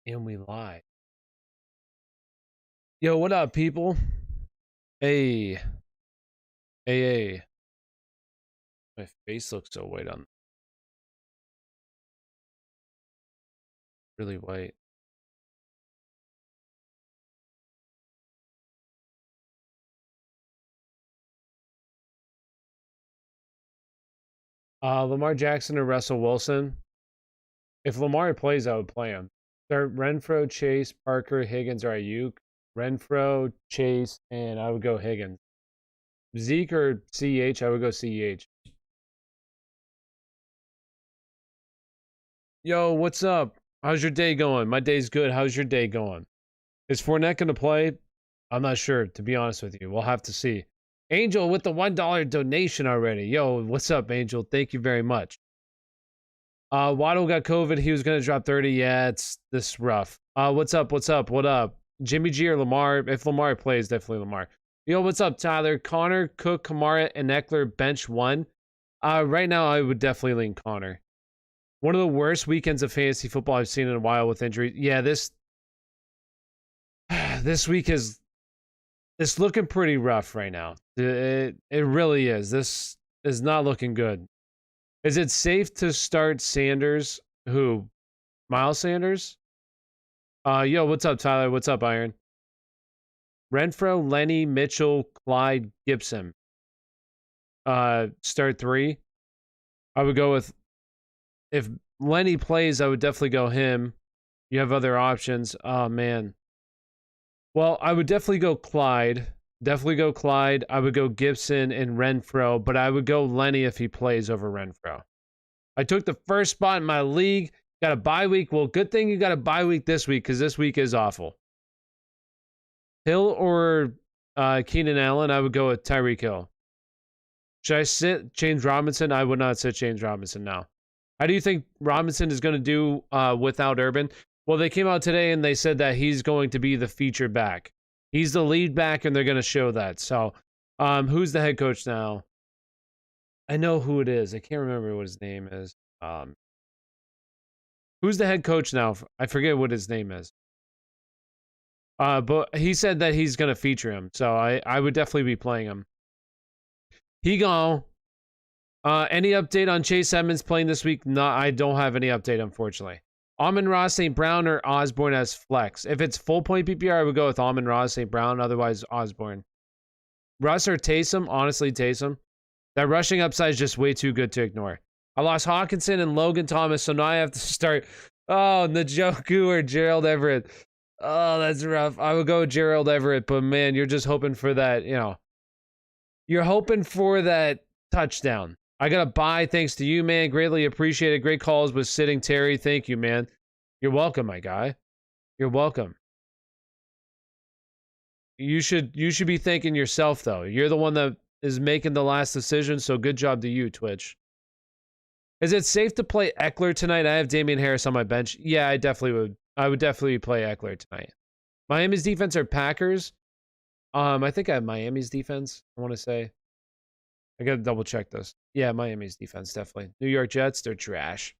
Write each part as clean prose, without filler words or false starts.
And we lie. Yo, what up, people? Hey. Hey. My face looks so white on. Really white. Lamar Jackson or Russell Wilson. If Lamar plays, I would play him. Start Renfro, Chase, Parker, Higgins, or Aiyuk. Renfro, Chase, and I would go Higgins. Zeke or CH, I would go CH. Yo, what's up? How's your day going? My day's good. How's your day going? Is Fournette going to play? I'm not sure, to be honest with you. We'll have to see. Angel with the $1 donation already. Yo, what's up, Angel? Thank you very much. Waddle got COVID. He was going to drop 30. Yeah, it's this rough. What's up? What's up? What up? Jimmy G or Lamar? If Lamar plays, definitely Lamar. Yo, what's up, Tyler? Connor, Cook, Kamara, and Eckler bench one. Right now, I would definitely lean Connor. One of the worst weekends of fantasy football I've seen in a while with injuries. Yeah, this week is it's looking pretty rough right now. It really is. This is not looking good. Is it safe to start Sanders? Who? Miles Sanders? Yo, what's up, Tyler? What's up, Iron? Renfro, Lenny, Mitchell, Clyde, Gibson. Start three. I would go with, if Lenny plays, I would definitely go him. You have other options. Oh, man. Well, I would definitely go Clyde. Definitely go Clyde. I would go Gibson and Renfro, but I would go Lenny if he plays over Renfro. I took the first spot in my league. Got a bye week. Well, good thing you got a bye week this week because this week is awful. Hill or Keenan Allen, I would go with Tyreek Hill. Should I sit James Robinson? I would not sit James Robinson now. How do you think Robinson is going to do without Urban? Well, they came out today and they said that he's going to be the feature back. He's the lead back, and they're going to show that. So, who's the head coach now? I know who it is. I can't remember what his name is. Who's the head coach now? I forget what his name is. But he said that he's going to feature him. So, I would definitely be playing him. He gone. Any update on Chase Edmonds playing this week? No, I don't have any update, unfortunately. Amon-Ra, St. Brown, or Osborne as flex. If it's full point PPR, I would go with Amon-Ra, St. Brown. Otherwise, Osborne. Russ or Taysom? Honestly, Taysom. That rushing upside is just way too good to ignore. I lost Hawkinson and Logan Thomas, so now I have to start. Oh, Njoku or Gerald Everett. Oh, that's rough. I would go with Gerald Everett, but man, you're just hoping for that, You're hoping for that touchdown. I got a bye thanks to you, man. Greatly appreciated. Great calls with sitting Terry. Thank you, man. You're welcome, my guy. You're welcome. You should be thanking yourself, though. You're the one that is making the last decision, so good job to you, Twitch. Is it safe to play Eckler tonight? I have Damian Harris on my bench. Yeah, I definitely would. I would definitely play Eckler tonight. Miami's defense are Packers. I think I have Miami's defense, I want to say. I got to double check this. Yeah, Miami's defense, definitely. New York Jets, they're trash.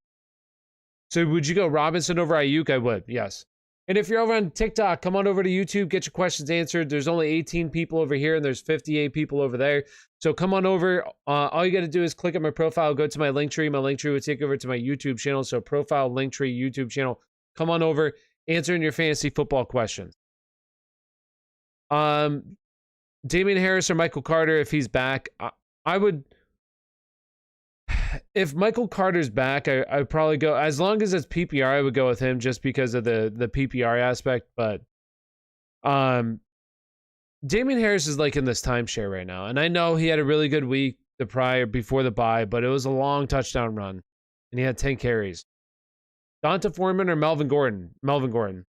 So would you go Robinson over Aiyuk? I would, yes. And if you're over on TikTok, come on over to YouTube, get your questions answered. There's only 18 people over here, and there's 58 people over there. So come on over. All you got to do is click on my profile, go to my link tree. My link tree will take over to my YouTube channel. So profile, link tree, YouTube channel. Come on over, answering your fantasy football questions. Damian Harris or Michael Carter, if he's back, I would, if Michael Carter's back, I'd probably go, as long as it's PPR, I would go with him just because of the PPR aspect. But Damian Harris is like in this timeshare right now. And I know he had a really good week before the bye, but it was a long touchdown run. And he had 10 carries. Donta Foreman or Melvin Gordon? Melvin Gordon.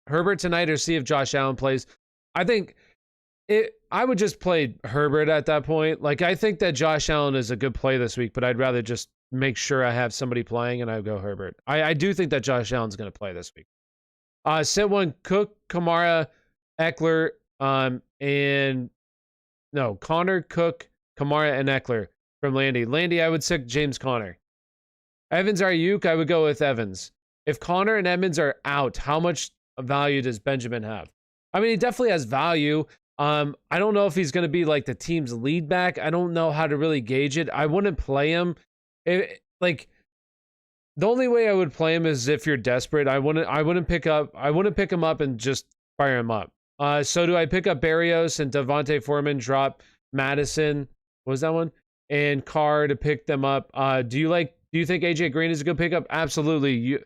Herbert tonight or see if Josh Allen plays? I think I would just play Herbert at that point. Like, I think that Josh Allen is a good play this week, but I'd rather just make sure I have somebody playing, and I would go Herbert. I do think that Josh Allen's going to play this week. Sit one, Cook, Kamara, Eckler, Connor, Cook, Kamara, and Eckler from Landy. Landy, I would sit James Conner. Evans or Aiyuk, I would go with Evans. If Connor and Edmonds are out, how much value does Benjamin have? I mean, he definitely has value. I don't know if he's going to be like the team's lead back. I don't know how to really gauge it. I wouldn't play him. Like, the only way I would play him is if you're desperate. I wouldn't pick him up and just fire him up. So do I pick up Barrios and Devontae Foreman, drop Madison? What was that one? And Carr to pick them up. Do you think AJ Green is a good pickup? Absolutely.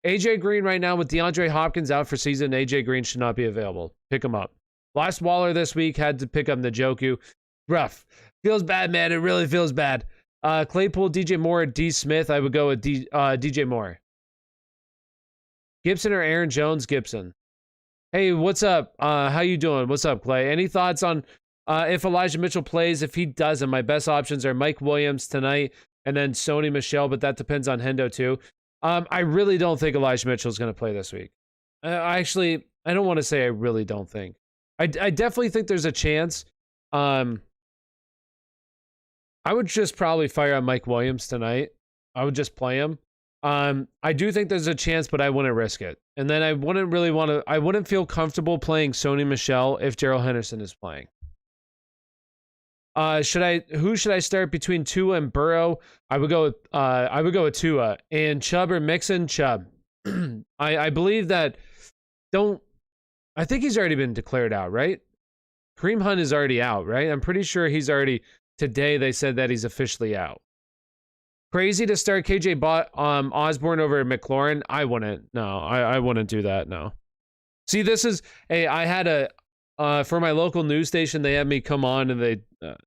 AJ Green right now with DeAndre Hopkins out for season, AJ Green should not be available. Pick him up. Last Waller this week had to pick up Njoku. Rough. Feels bad, man. It really feels bad. Claypool, DJ Moore, D. Smith. I would go with DJ Moore. Gibson or Aaron Jones? Gibson. Hey, what's up? How you doing? What's up, Clay? Any thoughts on if Elijah Mitchell plays? If he doesn't, my best options are Mike Williams tonight and then Sony Michel, but that depends on Hendo too. I really don't think Elijah Mitchell is going to play this week. I don't want to say I really don't think. I definitely think there's a chance. I would just probably fire on Mike Williams tonight. I would just play him. I do think there's a chance, but I wouldn't risk it. And then I wouldn't feel comfortable playing Sony Michel if Gerald Henderson is playing. Who should I start between Tua and Burrow? I would go with Tua. And Chubb or Mixon? Chubb. I believe that I think he's already been declared out, right? Kareem Hunt is already out, right? I'm pretty sure he's already, today they said that he's officially out. Crazy to start KJ Osborne over McLaurin? I wouldn't. No, I wouldn't do that, no. See, I had for my local news station, they had me come on and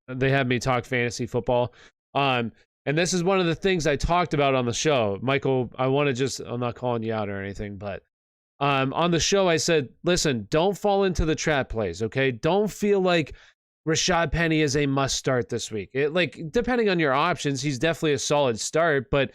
they had me talk fantasy football. And this is one of the things I talked about on the show. Michael, I'm not calling you out or anything, but on the show, I said, listen, don't fall into the trap plays, okay? Don't feel like Rashaad Penny is a must start this week. Depending on your options, he's definitely a solid start, but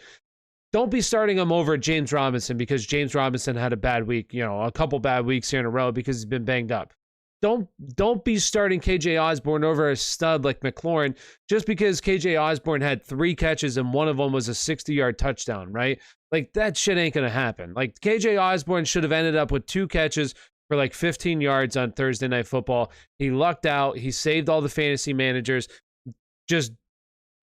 don't be starting him over James Robinson because James Robinson had a bad week, a couple bad weeks here in a row because he's been banged up. Don't be starting KJ Osborne over a stud like McLaurin just because KJ Osborne had 3 catches and one of them was a 60-yard touchdown, right? Like, that shit ain't going to happen. Like, KJ Osborne should have ended up with 2 catches for like 15 yards on Thursday Night Football. He lucked out. He saved all the fantasy managers. Just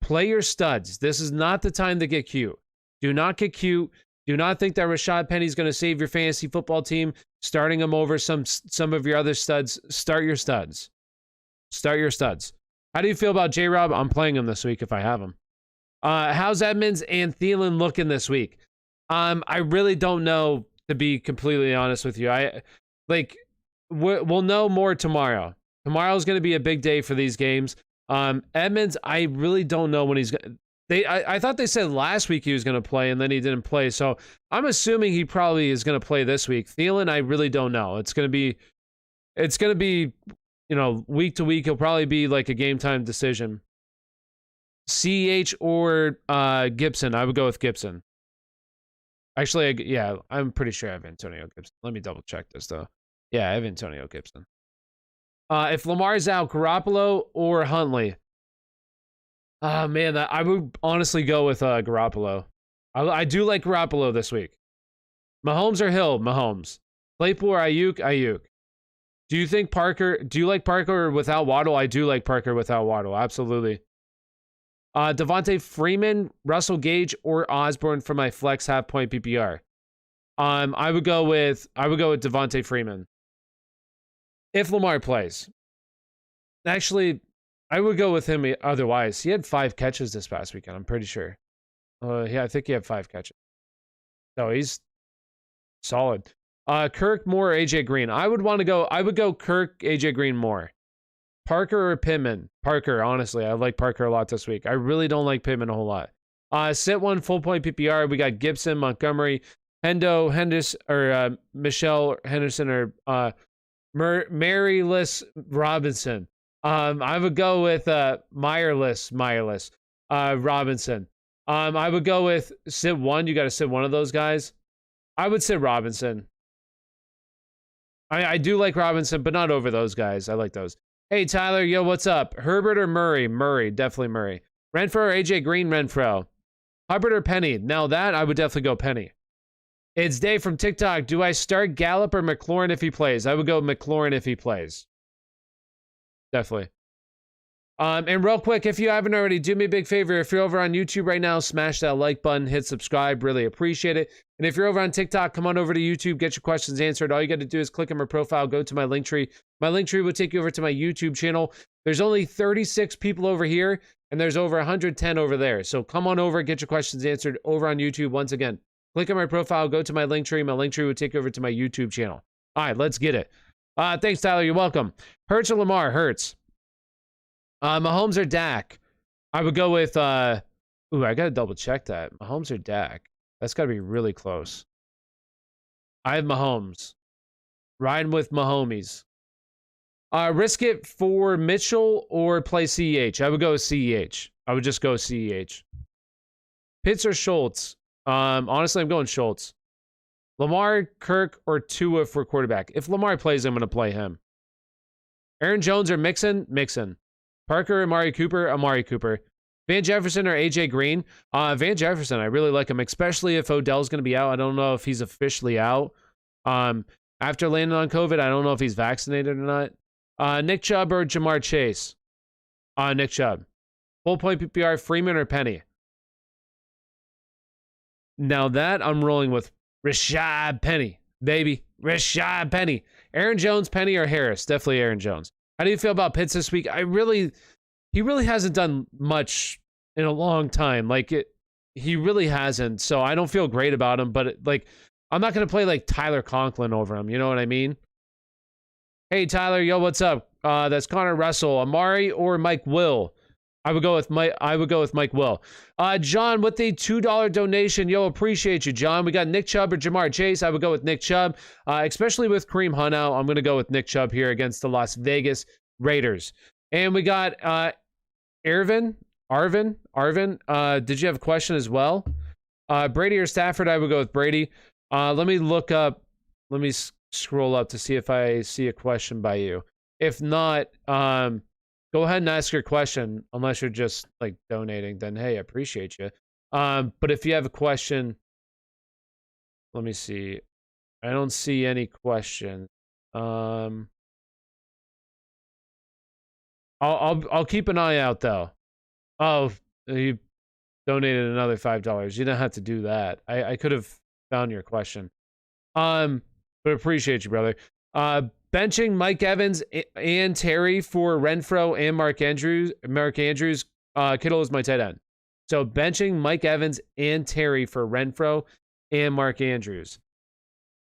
play your studs. This is not the time to get cute. Do not get cute. Do not think that Rashaad Penny is going to save your fantasy football team, starting him over some of your other studs. Start your studs. Start your studs. How do you feel about J-Rob? I'm playing him this week if I have him. How's Edmonds and Thielen looking this week? I really don't know, to be completely honest with you. We'll know more tomorrow. Tomorrow's going to be a big day for these games. Edmonds, I really don't know when he's going to... I thought they said last week he was going to play, and then he didn't play. So I'm assuming he probably is going to play this week. Thielen, I really don't know. It's going to be, week to week. He'll probably be like a game time decision. CH or Gibson. I would go with Gibson. Actually, I'm pretty sure I have Antonio Gibson. Let me double check this though. Yeah, I have Antonio Gibson. If Lamar's out, Garoppolo or Huntley? Man, I would honestly go with Garoppolo. I do like Garoppolo this week. Mahomes or Hill? Mahomes. Claypool or Aiyuk? Aiyuk. Do you like Parker without Waddle? I do like Parker without Waddle. Absolutely. Devontae Freeman, Russell Gage, or Osborne for my flex half-point PPR. I would go with Devontae Freeman. If Lamar plays. Actually, I would go with him otherwise. He had 5 catches this past weekend, I'm pretty sure. I think he had 5 catches. So he's solid. Kirk, Moore, or AJ Green. I would go Kirk, AJ Green, Moore. Parker or Pittman? Parker, honestly. I like Parker a lot this week. I really don't like Pittman a whole lot. Sit 1 full point PPR. We got Gibson, Montgomery, Henderson, or Michelle Henderson, or Maryless Robinson. I would go with Meyerless Robinson. I would go with sit 1. You got to sit one of those guys. I would sit Robinson. I do like Robinson, but not over those guys. I like those. Hey, Tyler, yo, what's up? Herbert or Murray? Murray, definitely Murray. Renfro or AJ Green? Renfro. Hubbard or Penny? Now that, I would definitely go Penny. It's Dave from TikTok. Do I start Gallup or McLaurin if he plays? I would go McLaurin if he plays. Definitely. And real quick, if you haven't already, do me a big favor. If you're over on YouTube right now, smash that like button, hit subscribe. Really appreciate it. And if you're over on TikTok, come on over to YouTube, get your questions answered. All you got to do is click on my profile, go to my link tree. My link tree will take you over to my YouTube channel. There's only 36 people over here, and there's over 110 over there. So come on over, get your questions answered over on YouTube. Once again, click on my profile, go to my link tree. My link tree will take you over to my YouTube channel. All right, let's get it. Thanks, Tyler. You're welcome. Hurts or Lamar? Hurts. Mahomes or Dak? I would go with, ooh, I got to double check that. Mahomes or Dak? That's got to be really close. I have Mahomes. Riding with Mahomies. Risk it for Mitchell or play CEH? I would go with CEH. I would just go CEH. Pitts or Schultz? Honestly, I'm going Schultz. Lamar, Kirk, or Tua for quarterback? If Lamar plays, I'm going to play him. Aaron Jones or Mixon? Mixon. Parker, Amari Cooper. Van Jefferson or AJ Green? Van Jefferson, I really like him, especially if Odell's going to be out. I don't know if he's officially out. After landing on COVID, I don't know if he's vaccinated or not. Nick Chubb or Jamar Chase? Nick Chubb. Full point PPR, Freeman or Penny? Now that I'm rolling with Rashaad Penny, baby. Rashaad Penny. Aaron Jones, Penny, or Harris? Definitely Aaron Jones. How do you feel about Pitts this week? He really hasn't done much in a long time. He really hasn't. So I don't feel great about him, but I'm not going to play like Tyler Conklin over him. You know what I mean? Hey, Tyler, yo, what's up? That's Connor Russell, Amari or Mike Will? I would go with Mike Will. John, with the $2 donation, yo, appreciate you, John. We got Nick Chubb or Jamar Chase. I would go with Nick Chubb, especially with Kareem Hunt out. I'm going to go with Nick Chubb here against the Las Vegas Raiders. And we got Arvin. Did you have a question as well? Brady or Stafford? I would go with Brady. Let me look up. Let me scroll up to see if I see a question by you. If not, go ahead and ask your question, unless you're just like donating, then hey, I appreciate you. But if you have a question, let me see. I don't see any questions. I'll keep an eye out though. Oh, you donated another $5. You don't have to do that. I could have found your question. But appreciate you, brother. Benching Mike Evans and Terry for Renfro and Mark Andrews. Kittle is my tight end. So benching Mike Evans and Terry for Renfro and Mark Andrews.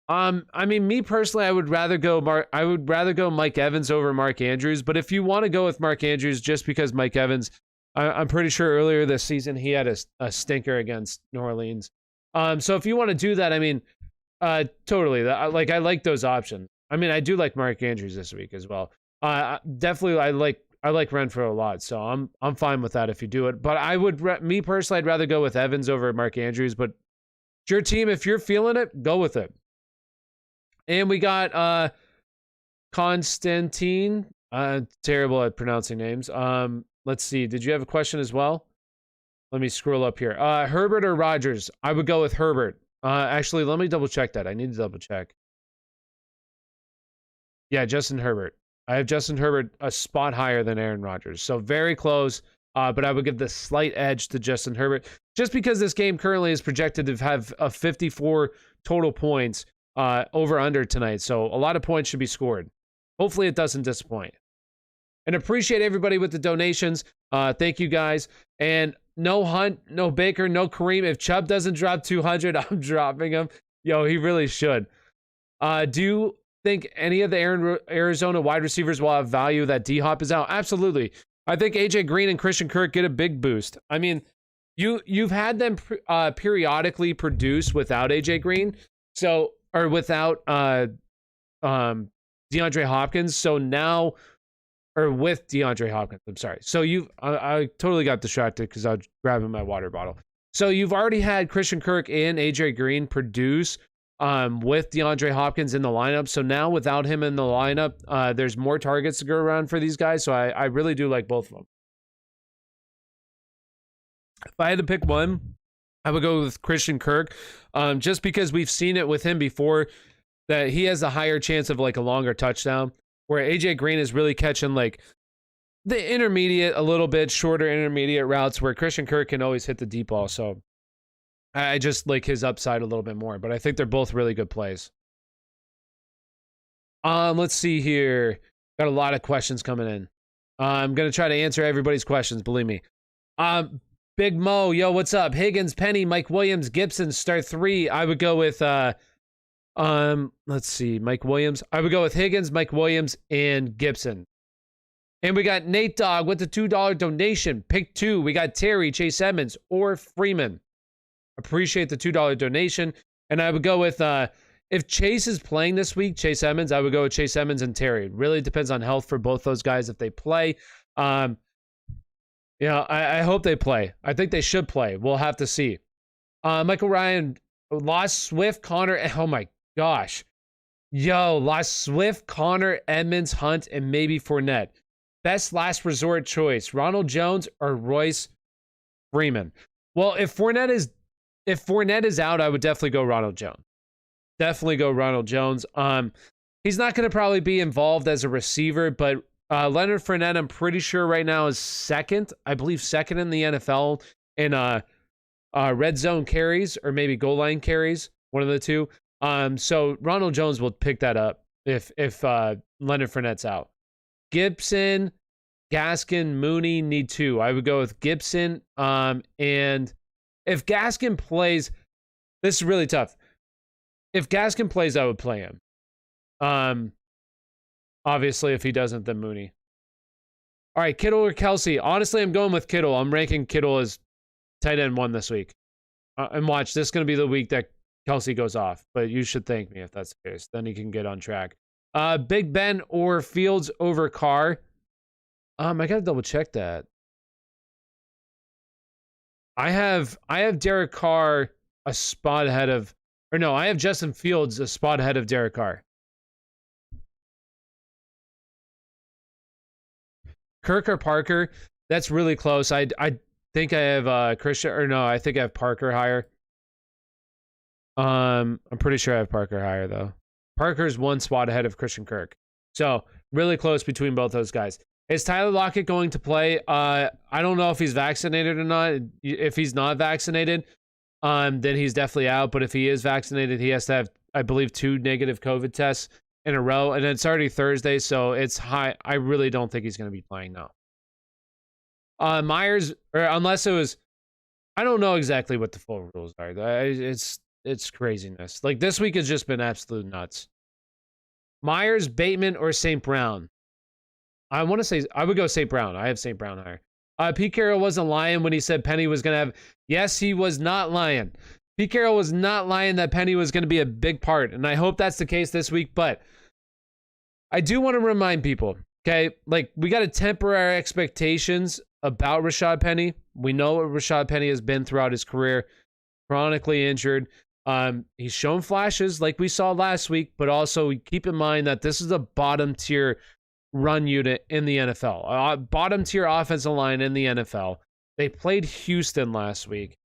I mean, me personally, I would rather go Mike Evans over Mark Andrews. But if you want to go with Mark Andrews, just because Mike Evans, I'm pretty sure earlier this season he had a stinker against New Orleans. So if you want to do that, I mean, totally. I like those options. I mean, I do like Mark Andrews this week as well. Definitely, I like Renfro a lot, so I'm fine with that if you do it. But me personally, I'd rather go with Evans over Mark Andrews. But it's your team, if you're feeling it, go with it. And we got Constantine. Terrible at pronouncing names. Let's see. Did you have a question as well? Let me scroll up here. Herbert or Rodgers? I would go with Herbert. Actually, let me double check that. I need to double check. Yeah, Justin Herbert. I have Justin Herbert a spot higher than Aaron Rodgers. So very close, but I would give the slight edge to Justin Herbert just because this game currently is projected to have a 54 total points over under tonight. So a lot of points should be scored. Hopefully it doesn't disappoint. And appreciate everybody with the donations. Thank you guys. And no Hunt, no Baker, no Kareem. If Chubb doesn't drop 200, I'm dropping him. Yo, he really should. Do you think any of the Arizona wide receivers will have value that D-Hop is out? Absolutely. I think AJ Green and Christian Kirk get a big boost. I mean, you've had them periodically produce without AJ Green, or without DeAndre Hopkins. So now, or with DeAndre Hopkins, I'm sorry. So I totally got distracted because I was grabbing my water bottle. So you've already had Christian Kirk and AJ Green produce with DeAndre Hopkins in the lineup. So now without him in the lineup, there's more targets to go around for these guys. So I really do like both of them. If I had to pick one, I would go with Christian Kirk, just because we've seen it with him before that he has a higher chance of like a longer touchdown, where AJ Green is really catching like the intermediate, a little bit shorter intermediate routes, where Christian Kirk can always hit the deep ball. So I just like his upside a little bit more, but I think they're both really good plays. Let's see here. Got a lot of questions coming in. I'm gonna try to answer everybody's questions, believe me. Big Mo, yo, what's up? Higgins, Penny, Mike Williams, Gibson, start 3. I would go with let's see, Mike Williams. I would go with Higgins, Mike Williams, and Gibson. And we got Nate Dogg with the $2 donation. Pick 2. We got Terry, Chase Edmonds, or Freeman. Appreciate the $2 donation. And I would go with if Chase is playing this week, Chase Edmonds, I would go with Chase Edmonds and Terry. It really depends on health for both those guys if they play. I hope they play. I think they should play. We'll have to see. Michael Ryan lost Swift, Connor. Oh my gosh. Yo, lost Swift, Connor, Edmonds, Hunt, and maybe Fournette. Best last resort choice, Ronald Jones or Royce Freeman. Well, if Fournette is out, I would definitely go Ronald Jones. Definitely go Ronald Jones. He's not going to probably be involved as a receiver, but Leonard Fournette, I'm pretty sure right now is second. I believe second in the NFL in red zone carries or maybe goal line carries, one of the two. So Ronald Jones will pick that up if Leonard Fournette's out. Gibson, Gaskin, Mooney need 2. I would go with Gibson. And if Gaskin plays, this is really tough. If Gaskin plays, I would play him. Obviously, if he doesn't, then Mooney. All right, Kittle or Kelsey? Honestly, I'm going with Kittle. I'm ranking Kittle as tight end 1 this week. And watch, this is going to be the week that Kelsey goes off. But you should thank me if that's the case. Then he can get on track. Big Ben or Fields over Carr? I got to double check that. I have Derek Carr a spot ahead of... Or no, I have Justin Fields a spot ahead of Derek Carr. Kirk or Parker? That's really close. I think I have Christian, or no, I think I have Parker higher. I'm pretty sure I have Parker higher though. Parker's 1 spot ahead of Christian Kirk. So really close between both those guys. Is Tyler Lockett going to play? I don't know if he's vaccinated or not. If he's not vaccinated, then he's definitely out. But if he is vaccinated, he has to have, I believe, 2 negative COVID tests in a row. And it's already Thursday, so it's high. I really don't think he's going to be playing now. Myers, or unless it was, I don't know exactly what the full rules are. It's craziness. Like this week has just been absolute nuts. Myers, Bateman, or St. Brown? I want to say I would go St. Brown. I have St. Brown higher. Pete Carroll wasn't lying when he said Penny was going to have... Yes, he was not lying. Pete Carroll was not lying that Penny was going to be a big part, and I hope that's the case this week, but I do want to remind people, okay? Like, we got to temper our expectations about Rashaad Penny. We know what Rashaad Penny has been throughout his career, chronically injured. He's shown flashes like we saw last week, but also keep in mind that this is a bottom-tier run unit in the NFL. Bottom tier offensive line in the NFL. They played Houston last week.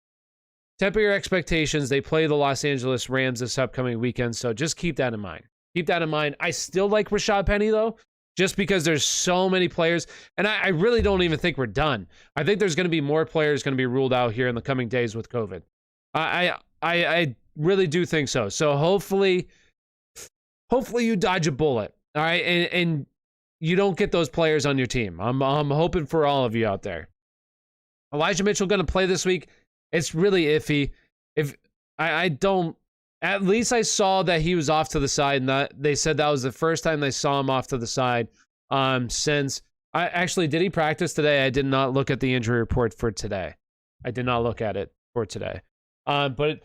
Temper your expectations. They play the Los Angeles Rams this upcoming weekend, so just keep that in mind. Keep that in mind. I still like Rashaad Penny, though, just because there's so many players, and I really don't even think we're done. I think there's going to be more players going to be ruled out here in the coming days with COVID. I really do think so. So hopefully you dodge a bullet, all right, and you don't get those players on your team. I'm hoping for all of you out there. Elijah Mitchell going to play this week? It's really iffy. If I don't, at least I saw that he was off to the side, and that they said that was the first time they saw him off to the side. Since I actually did he practice today? I did not look at the injury report for today. I did not look at it for today. But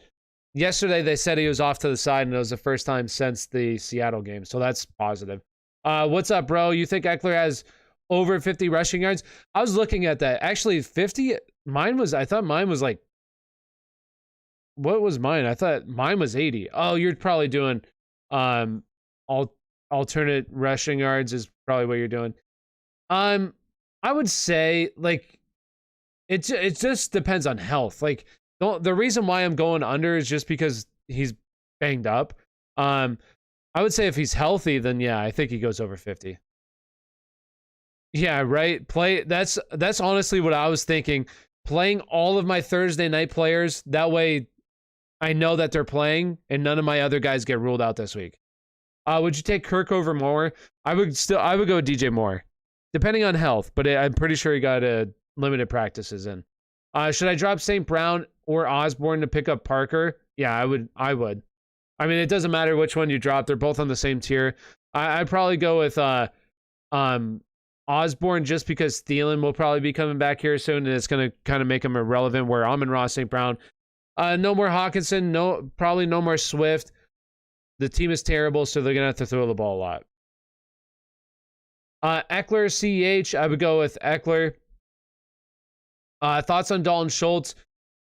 yesterday they said he was off to the side, and it was the first time since the Seattle game. So that's positive. What's up, bro? You think Eckler has over 50 rushing yards? I was looking at that. Actually, 50. I thought mine was like, what was mine? I thought mine was 80. Oh, you're probably doing alternate rushing yards is probably what you're doing. I would say like it just depends on health. Like The reason why I'm going under is just because he's banged up. I would say if he's healthy, then yeah, I think he goes over 50. Yeah, right. That's honestly what I was thinking. Playing all of my Thursday night players, that way I know that they're playing and none of my other guys get ruled out this week. Would you take Kirk over Moore? I would go DJ Moore, depending on health, but I'm pretty sure he got limited practices in. Should I drop St. Brown or Osborne to pick up Parker? Yeah, I would. I mean, it doesn't matter which one you drop. They're both on the same tier. I'd probably go with Osborne just because Thielen will probably be coming back here soon, and it's going to kind of make him irrelevant where Amon-Ra, St. Brown. No more Hawkinson. Probably no more Swift. The team is terrible, so they're going to have to throw the ball a lot. Eckler, CEH. I would go with Eckler. Thoughts on Dalton Schultz?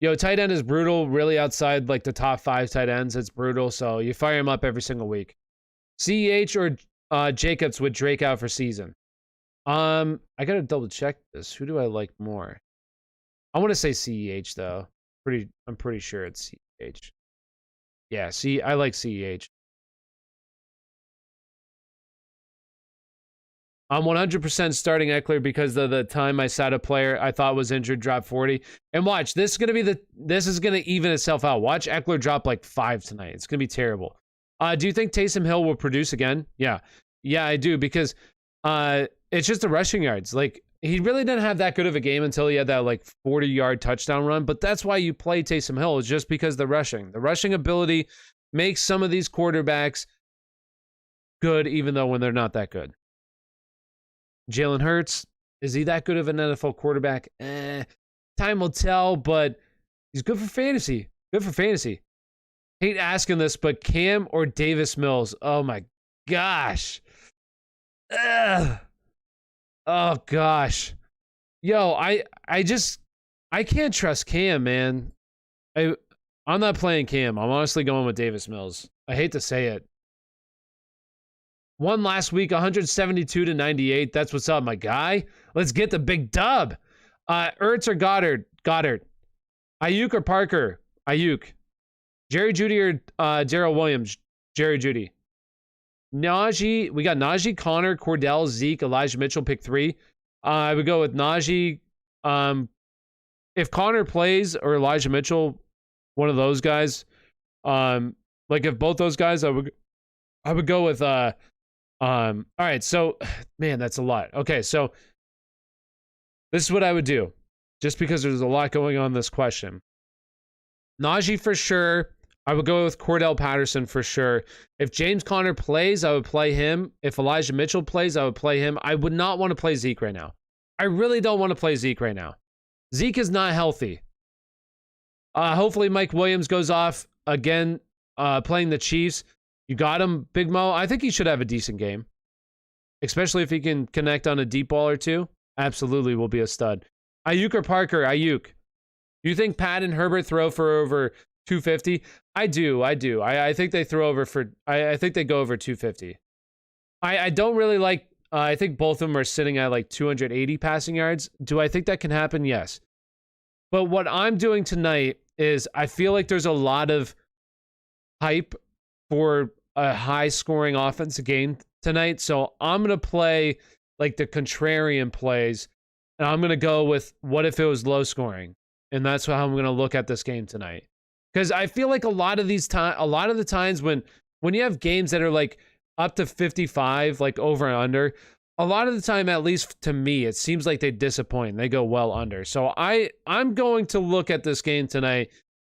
Yo, tight end is brutal, really outside like the top 5 tight ends. It's brutal, so you fire him up every single week. CEH or Jacobs with Drake out for season? I got to double check this. Who do I like more? I want to say CEH, though. I'm pretty sure it's CEH. Yeah, I like CEH. I'm 100% starting Eckler because of the time I sat a player I thought was injured, dropped 40. And watch, this is gonna even itself out. Watch Eckler drop like 5 tonight. It's gonna be terrible. Do you think Taysom Hill will produce again? Yeah, I do, because it's just the rushing yards. Like, he really didn't have that good of a game until he had that like 40-yard touchdown run. But that's why you play Taysom Hill, is just because the rushing ability makes some of these quarterbacks good, even though when they're not that good. Jalen Hurts, is he that good of an NFL quarterback? Time will tell, but he's good for fantasy. Hate asking this, but Cam or Davis Mills? Oh my gosh. Ugh. Oh gosh. Yo, I can't trust Cam, man. I'm not playing Cam. I'm honestly going with Davis Mills. I hate to say it. Won last week, 172-98. That's what's up, my guy. Let's get the big dub. Ertz or Goddard? Aiyuk or Parker? Aiyuk. Jerry Jeudy or Darrell Williams? Jerry Jeudy. Najee. We got Najee, Connor, Cordell, Zeke, Elijah Mitchell, pick 3. I would go with Najee. If Connor plays or Elijah Mitchell, one of those guys, like if both those guys, I would go with all right, so man, that's a lot. Okay, so this is what I would do, just because there's a lot going on in this question. Najee for sure. I would go with Cordell Patterson for sure. If James Conner plays, I would play him. If Elijah Mitchell plays, I would play him. I would not want to play Zeke right now. I really don't want to play Zeke right now. Zeke is not healthy. Hopefully Mike Williams goes off again, playing the Chiefs. You got him, Big Mo. I think he should have a decent game, especially if he can connect on a deep ball or two. Absolutely will be a stud. Aiyuk or Parker? Aiyuk. You think Pat and Herbert throw for over 250? I do. I think they throw over for. I think they go over 250. I don't really like. I think both of them are sitting at like 280 passing yards. Do I think that can happen? Yes. But what I'm doing tonight is I feel like there's a lot of hype for a high-scoring offensive game tonight. So I'm going to play like the contrarian plays, and I'm going to go with what if it was low-scoring. And that's how I'm going to look at this game tonight. Because I feel like a lot of the times when you have games that are like up to 55, like over and under, a lot of the time, at least to me, it seems like they disappoint. They go well under. So I'm going to look at this game tonight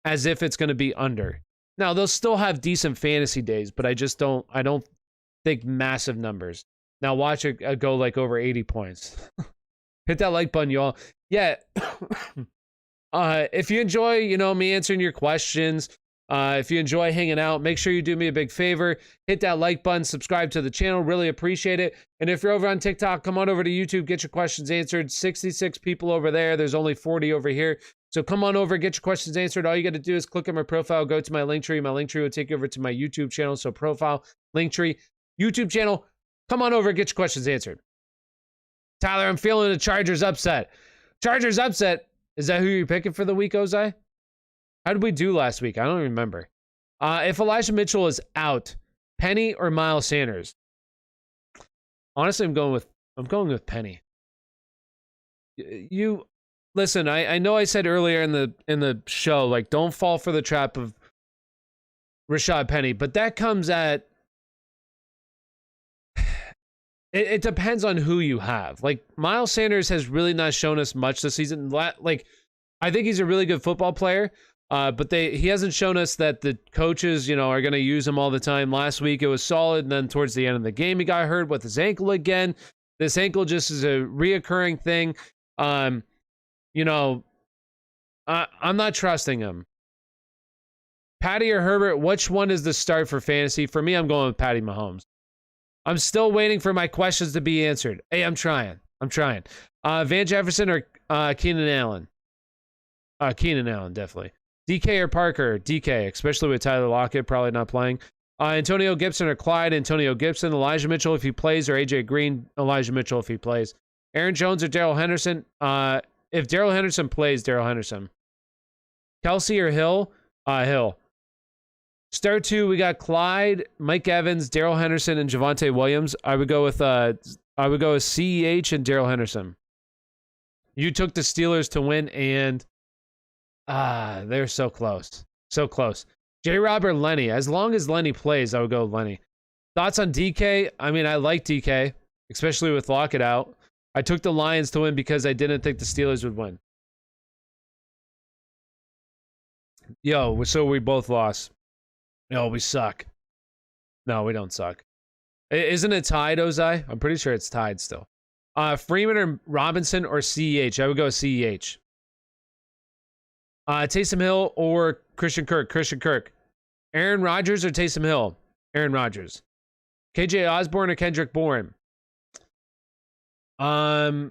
as if it's going to be under. Now, they'll still have decent fantasy days, but I don't think massive numbers. Now, watch it go like over 80 points. Hit that like button, y'all. Yeah. If you enjoy, me answering your questions, if you enjoy hanging out, make sure you do me a big favor. Hit that like button, subscribe to the channel. Really appreciate it. And if you're over on TikTok, come on over to YouTube, get your questions answered. 66 people over there. There's only 40 over here. So come on over, get your questions answered. All you got to do is click on my profile, go to my link tree. My link tree will take you over to my YouTube channel. So profile, link tree, YouTube channel. Come on over, get your questions answered. Tyler, I'm feeling the Chargers upset. Chargers upset. Is that who you're picking for the week, Ozai? How did we do last week? I don't remember. If Elijah Mitchell is out, Penny or Miles Sanders? Honestly, I'm going with Penny. You listen, I know I said earlier in the show, like, don't fall for the trap of Rashaad Penny, but that comes at it depends on who you have. Like, Miles Sanders has really not shown us much this season. Like, I think he's a really good football player, but he hasn't shown us that the coaches, are going to use him all the time. Last week it was solid, and then towards the end of the game he got hurt with his ankle again. This ankle just is a reoccurring thing. I'm not trusting him. Patty or Herbert, which one is the start for fantasy? For me, I'm going with Patty Mahomes. I'm still waiting for my questions to be answered. Hey, I'm trying. Van Jefferson or Keenan Allen? Keenan Allen, definitely. DK or Parker? DK, especially with Tyler Lockett probably not playing. Antonio Gibson or Clyde? Antonio Gibson. Elijah Mitchell if he plays, or AJ Green? Elijah Mitchell if he plays. Aaron Jones or Darrell Henderson? If Darrell Henderson plays, Darrell Henderson. Kelsey or Hill? Hill. Start 2, we got Clyde, Mike Evans, Darrell Henderson, and Javonte Williams. I would go with CEH and Darrell Henderson. You took the Steelers to win, and they're so close. So close. J-Rob or Lenny? As long as Lenny plays, I would go with Lenny. Thoughts on DK? I mean, I like DK, especially with Lockett out. I took the Lions to win because I didn't think the Steelers would win. Yo, so we both lost. No, we suck. No, we don't suck. Isn't it tied, Ozai? I'm pretty sure it's tied still. Freeman or Robinson or CEH? I would go with CEH. Taysom Hill or Christian Kirk? Christian Kirk. Aaron Rodgers or Taysom Hill? Aaron Rodgers. KJ Osborne or Kendrick Bourne? I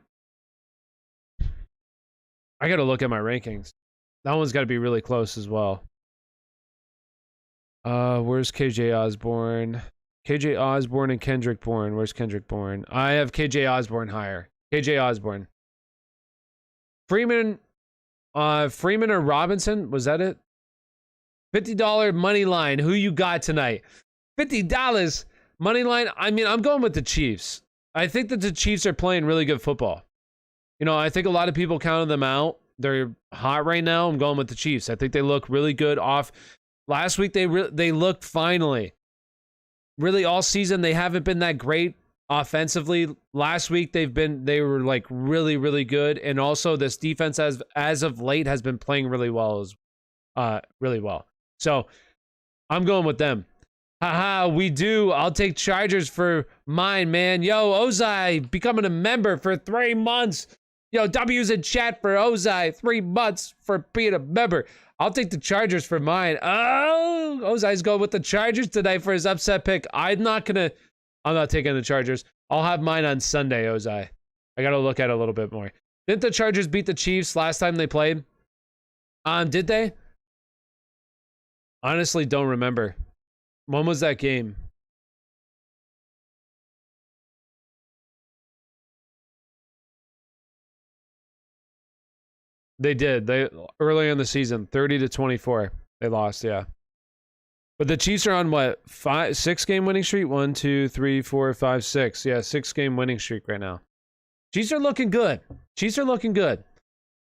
got to look at my rankings. That one's got to be really close as well. Where's KJ Osborne? KJ Osborne and Kendrick Bourne. Where's Kendrick Bourne? I have KJ Osborne higher. KJ Osborne. Freeman or Robinson? Was that it? $50 money line. Who you got tonight? $50 money line. I mean, I'm going with the Chiefs. I think that the Chiefs are playing really good football. I think a lot of people counted them out. They're hot right now. I'm going with the Chiefs. I think they look really good off. Last week, they looked finally. Really, all season, they haven't been that great offensively. Last week, they were like really, really good. And also, this defense as of late has been playing really well. Really well. So, I'm going with them. Haha, we do. I'll take Chargers for mine, man. Yo, Ozai, becoming a member for 3 months. Yo, W's in chat for Ozai. 3 months for being a member. I'll take the Chargers for mine. Oh, Ozai's going with the Chargers tonight for his upset pick. I'm not taking the Chargers. I'll have mine on Sunday, Ozai. I got to look at it a little bit more. Didn't the Chargers beat the Chiefs last time they played? Did they? Honestly, don't remember. When was that game? They did. They early in the season, 30-24. They lost, yeah. But the Chiefs are on what? 6-game winning streak? 1, 2, 3, 4, 5, 6. Yeah, 6-game winning streak right now. Chiefs are looking good. Chiefs are looking good.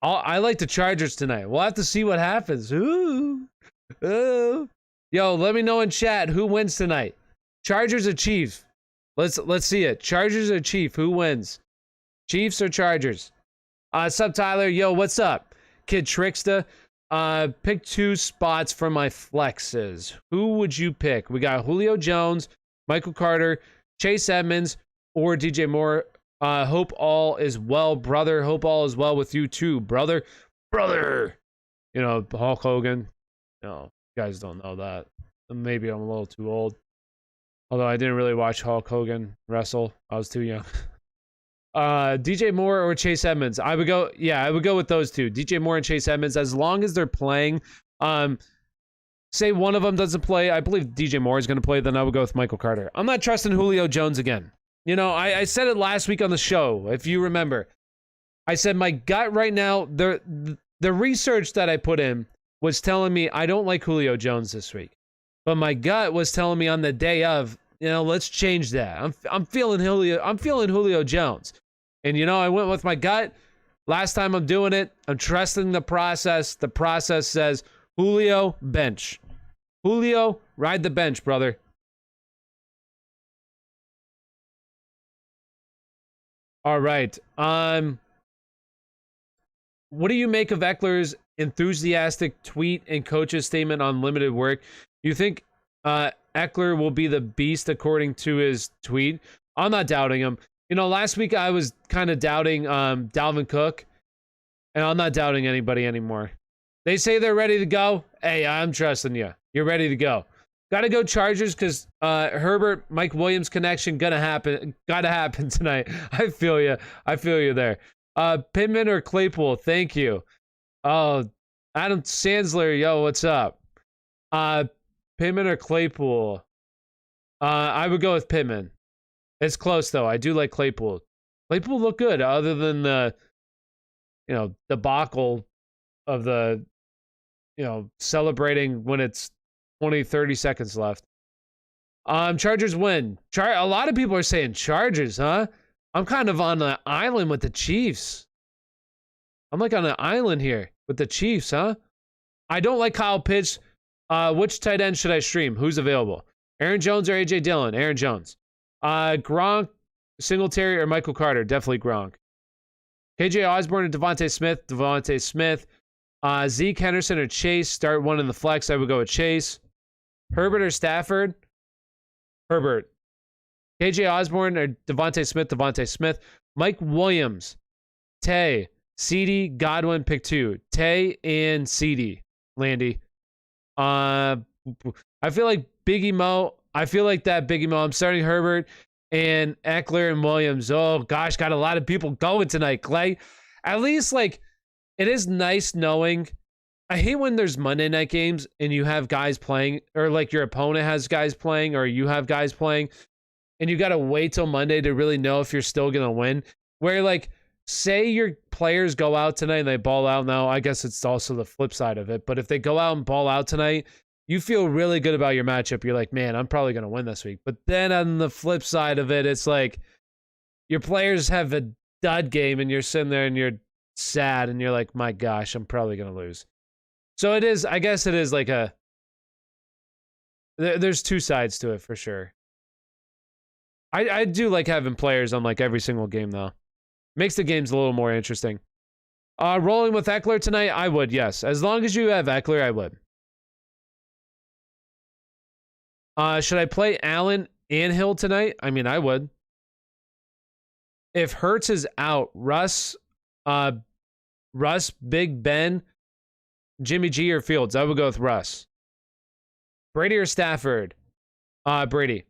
I like the Chargers tonight. We'll have to see what happens. Ooh. Ooh. Yo, let me know in chat who wins tonight. Chargers or Chiefs? Let's see it. Chargers or Chiefs? Who wins? Chiefs or Chargers? Sup, Tyler? Yo, what's up? Kid Trickster. Pick 2 spots for my flexes. Who would you pick? We got Julio Jones, Michael Carter, Chase Edmonds, or DJ Moore. Hope all is well, brother. Hope all is well with you too, brother. Brother. Hulk Hogan. No, you guys don't know that. Maybe I'm a little too old. Although I didn't really watch Hulk Hogan wrestle. I was too young. DJ Moore or Chase Edmonds? I would go with those two. DJ Moore and Chase Edmonds, as long as they're playing. Say one of them doesn't play. I believe DJ Moore is going to play, then I would go with Michael Carter. I'm not trusting Julio Jones again. I said it last week on the show, if you remember. I said my gut right now, the research that I put in was telling me I don't like Julio Jones this week. But my gut was telling me on the day of, let's change that. I'm feeling Julio Jones. And I went with my gut. Last time I'm doing it, I'm trusting the process. The process says Julio bench. Julio, ride the bench, brother. All right. What do you make of Eckler's enthusiastic tweet and coach's statement on limited work? You think Eckler will be the beast according to his tweet? I'm not doubting him. Last week I was kind of doubting Dalvin Cook, and I'm not doubting anybody anymore. They say they're ready to go. Hey, I'm trusting you. You're ready to go. Got to go Chargers because Herbert, Mike Williams connection gotta happen tonight. I feel you. I feel you there. Pittman or Claypool? Thank you. Oh, Adam Sandsler, yo, what's up? Pittman or Claypool? I would go with Pittman. It's close though. I do like Claypool. Claypool looked good, other than the, debacle of the, celebrating when it's 20, 30 seconds left. Chargers win. A lot of people are saying Chargers, huh? I'm kind of on an island with the Chiefs. I'm like on an island here with the Chiefs, huh? I don't like Kyle Pitts. Which tight end should I stream? Who's available? Aaron Jones or AJ Dillon? Aaron Jones. Gronk, Singletary, or Michael Carter? Definitely Gronk. KJ Osborne or Devontae Smith? Devontae Smith. Zeke, Henderson, or Chase? Start one in the flex. I would go with Chase. Herbert or Stafford? Herbert. KJ Osborne or Devontae Smith? Devontae Smith. Mike Williams. Tay. CD, Godwin, pick 2. Tay and CD. Landy. I feel like Biggie Mo. I feel like that Biggie Mo. I'm starting Herbert and Eckler and Williams. Oh, gosh, got a lot of people going tonight, Clay. At least, it is nice knowing. I hate when there's Monday night games and you have guys playing, or your opponent has guys playing, or you have guys playing, and you got to wait till Monday to really know if you're still going to win. Where, say your players go out tonight and they ball out. Now, I guess it's also the flip side of it. But if they go out and ball out tonight, you feel really good about your matchup. You're like, man, I'm probably going to win this week. But then on the flip side of it, it's like your players have a dud game and you're sitting there and you're sad and you're like, my gosh, I'm probably going to lose. So it is, I guess it is there's two sides to it for sure. I do like having players on every single game though. Makes the games a little more interesting. Rolling with Eckler tonight? I would, yes. As long as you have Eckler, I would. Should I play Allen and Hill tonight? I mean, I would. If Hurts is out, Russ, Big Ben, Jimmy G, or Fields, I would go with Russ. Brady or Stafford? Brady.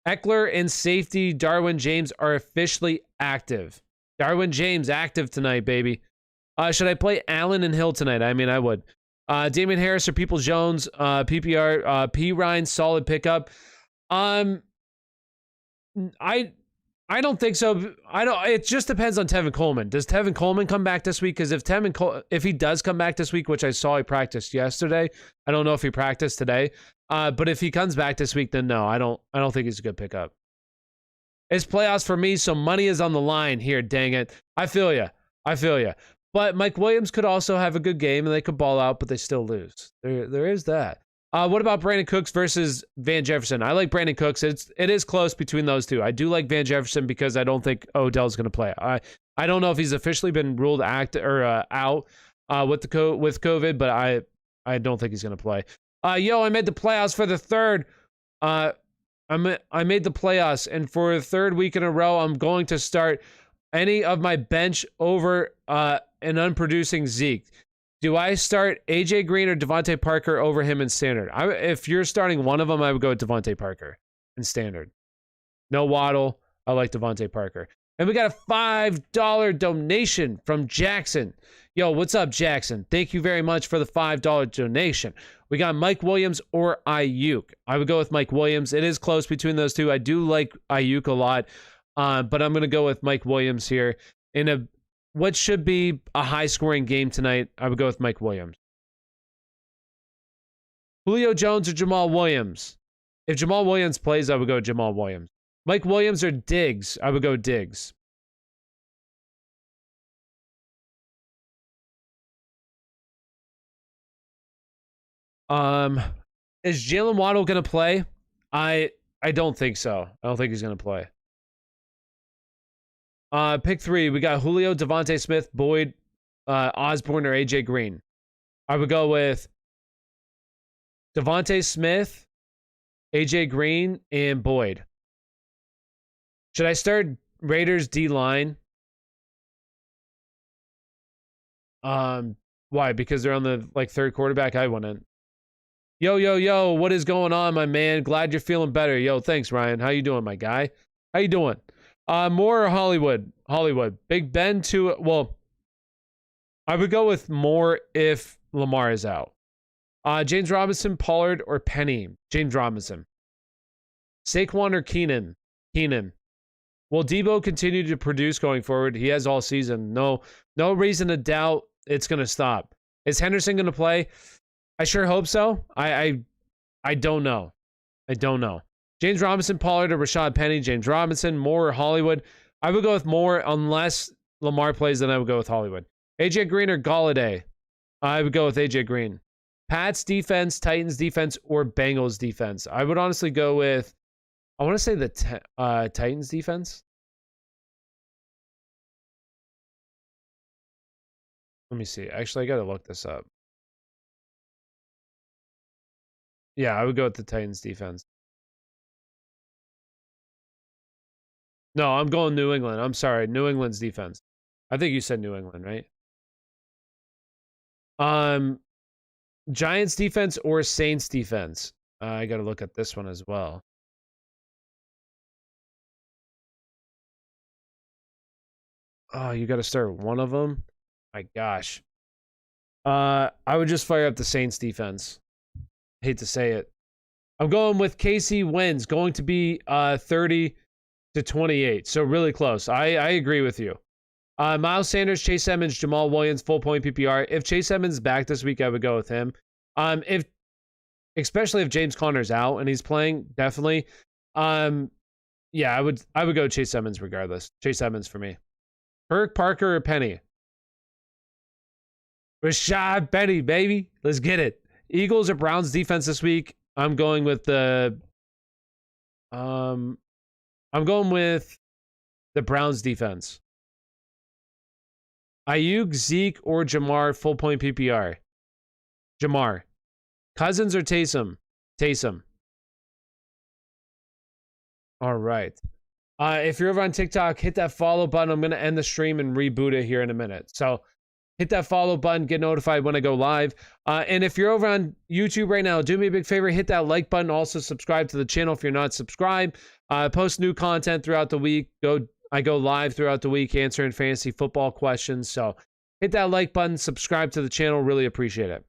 Eckler and safety Darwin James are officially active. Darwin James active tonight, baby. Should I play Allen and Hill tonight? I mean, I would. Damian Harris or People Jones, PPR, P. Ryan, solid pickup. I don't think so. It just depends on Tevin Coleman. Does Tevin Coleman come back this week? Because if he does come back this week, which I saw he practiced yesterday, I don't know if he practiced today. But if he comes back this week, then no, I don't think he's a good pickup. It's playoffs for me, so money is on the line here, dang it. I feel you. But Mike Williams could also have a good game, and they could ball out, but they still lose. There is that. What about Brandon Cooks versus Van Jefferson? I like Brandon Cooks. It is close between those two. I do like Van Jefferson because I don't think Odell's going to play. I don't know if he's officially been ruled out with COVID, but I don't think he's going to play. I made the playoffs for the third. I made the playoffs, and for the third week in a row, I'm going to start any of my bench over an unproducing Zeke. Do I start AJ Green or Devontae Parker over him in standard? If you're starting one of them, I would go with Devontae Parker in standard. No Waddle. I like Devontae Parker. And we got a $5 donation from Jackson. Yo, what's up, Jackson? Thank you very much for the $5 donation. We got Mike Williams or Aiyuk. I would go with Mike Williams. It is close between those two. I do like Aiyuk a lot, but I'm going to go with Mike Williams here. In what should be a high-scoring game tonight, I would go with Mike Williams. Julio Jones or Jamal Williams? If Jamal Williams plays, I would go Jamal Williams. Mike Williams or Diggs? I would go Diggs. Is Jalen Waddle gonna play? I don't think so. I don't think he's gonna play. Pick 3. We got Julio, Devontae Smith, Boyd, Osborne, or AJ Green. I would go with Devontae Smith, AJ Green, and Boyd. Should I start Raiders D line? Why? Because they're on the third quarterback. I wouldn't. Yo, what is going on, my man? Glad you're feeling better. Yo, thanks, Ryan. How you doing, my guy? How you doing? Moore or Hollywood? Hollywood. Big Ben to, well, I would go with Moore if Lamar is out. James Robinson, Pollard, or Penny? James Robinson. Saquon or Keenan? Keenan. Will Debo continue to produce going forward? He has all season. No reason to doubt it's going to stop. Is Henderson going to play? I sure hope so. I don't know. I don't know. James Robinson, Pollard, or Rashaad Penny? James Robinson, Moore, or Hollywood? I would go with Moore unless Lamar plays, then I would go with Hollywood. AJ Green or Galladay? I would go with AJ Green. Pats defense, Titans defense, or Bengals defense? I would honestly go with, I want to say the Titans defense. Let me see. Actually, I got to look this up. Yeah, I would go with the Titans defense. No, I'm going New England. I'm sorry. New England's defense. I think you said New England, right? Giants defense or Saints defense? I got to look at this one as well. Oh, you got to start one of them? My gosh. I would just fire up the Saints defense. Hate to say it. I'm going with KC wins. Going to be 30-28. So really close. I agree with you. Miles Sanders, Chase Edmonds, Jamal Williams, full point PPR. If Chase Edmonds is back this week, I would go with him. Especially if James Conner's out and he's playing, definitely. Yeah, I would go Chase Edmonds regardless. Chase Edmonds for me. Kirk, Parker, or Penny? Rashaad Penny, baby. Let's get it. Eagles or Browns defense this week? I'm going with the Browns defense. Aiyuk, Zeke, or Jamar, full point PPR? Jamar. Cousins or Taysom? Taysom. All right. If you're over on TikTok, hit that follow button. I'm going to end the stream and reboot it here in a minute. So hit that follow button, get notified when I go live. And if you're over on YouTube right now, do me a big favor, hit that like button. Also subscribe to the channel if you're not subscribed. Post new content throughout the week. I go live throughout the week answering fantasy football questions. So hit that like button, subscribe to the channel. Really appreciate it.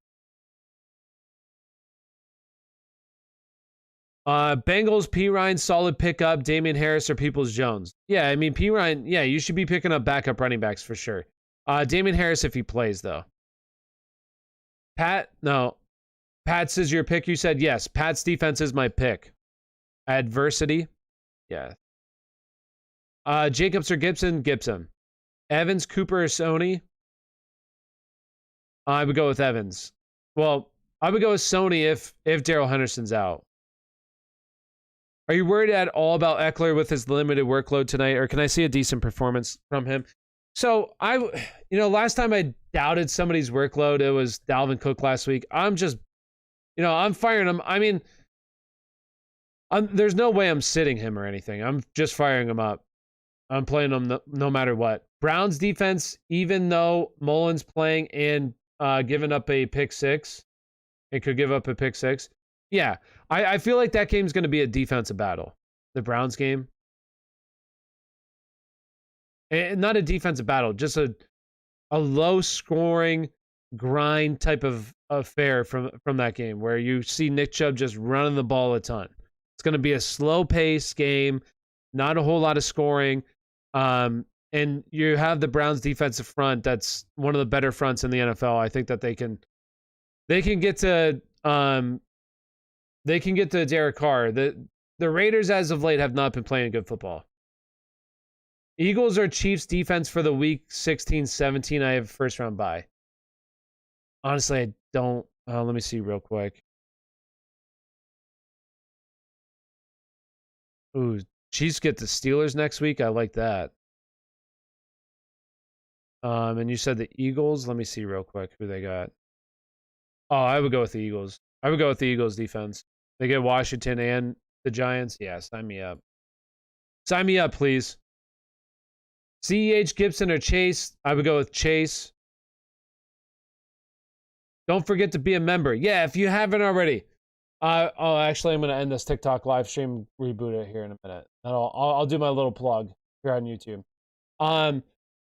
Bengals, P. Ryan, solid pickup. Damian Harris or Peoples-Jones? Yeah, I mean, P. Ryan, yeah, you should be picking up backup running backs for sure. Damian Harris if he plays, though. Pat, no. Pat's is your pick, you said? Yes, Pat's defense is my pick. Adversity? Yeah. Jacobs or Gibson? Gibson. Evans, Cooper, or Sony? I would go with Evans. Well, I would go with Sony if Darrell Henderson's out. Are you worried at all about Eckler with his limited workload tonight, or can I see a decent performance from him? So, last time I doubted somebody's workload, it was Dalvin Cook last week. I'm just, I'm firing him. I mean, there's no way I'm sitting him or anything. I'm just firing him up. I'm playing him no matter what. Browns defense, even though Mullins playing and giving up a pick six, it could give up a pick six. Yeah, I feel like that game's going to be a defensive battle. The Browns game. And not a defensive battle, just a low-scoring grind type of affair from that game where you see Nick Chubb just running the ball a ton. It's going to be a slow-paced game, not a whole lot of scoring. And you have the Browns defensive front that's one of the better fronts in the NFL. I think that they can get to They can get to Derek Carr. The Raiders, as of late, have not been playing good football. Eagles or Chiefs defense for the week 16-17. I have first round bye. Honestly, I don't. Let me see real quick. Ooh, Chiefs get the Steelers next week. I like that. And you said the Eagles. Let me see real quick who they got. Oh, I would go with the Eagles. I would go with the Eagles defense. They get Washington and the Giants. Yeah, sign me up. Sign me up, please. CEH, Gibson, or Chase. I would go with Chase. Don't forget to be a member. Yeah, if you haven't already. Actually, I'm going to end this TikTok live stream, reboot it here in a minute. And I'll do my little plug here on YouTube.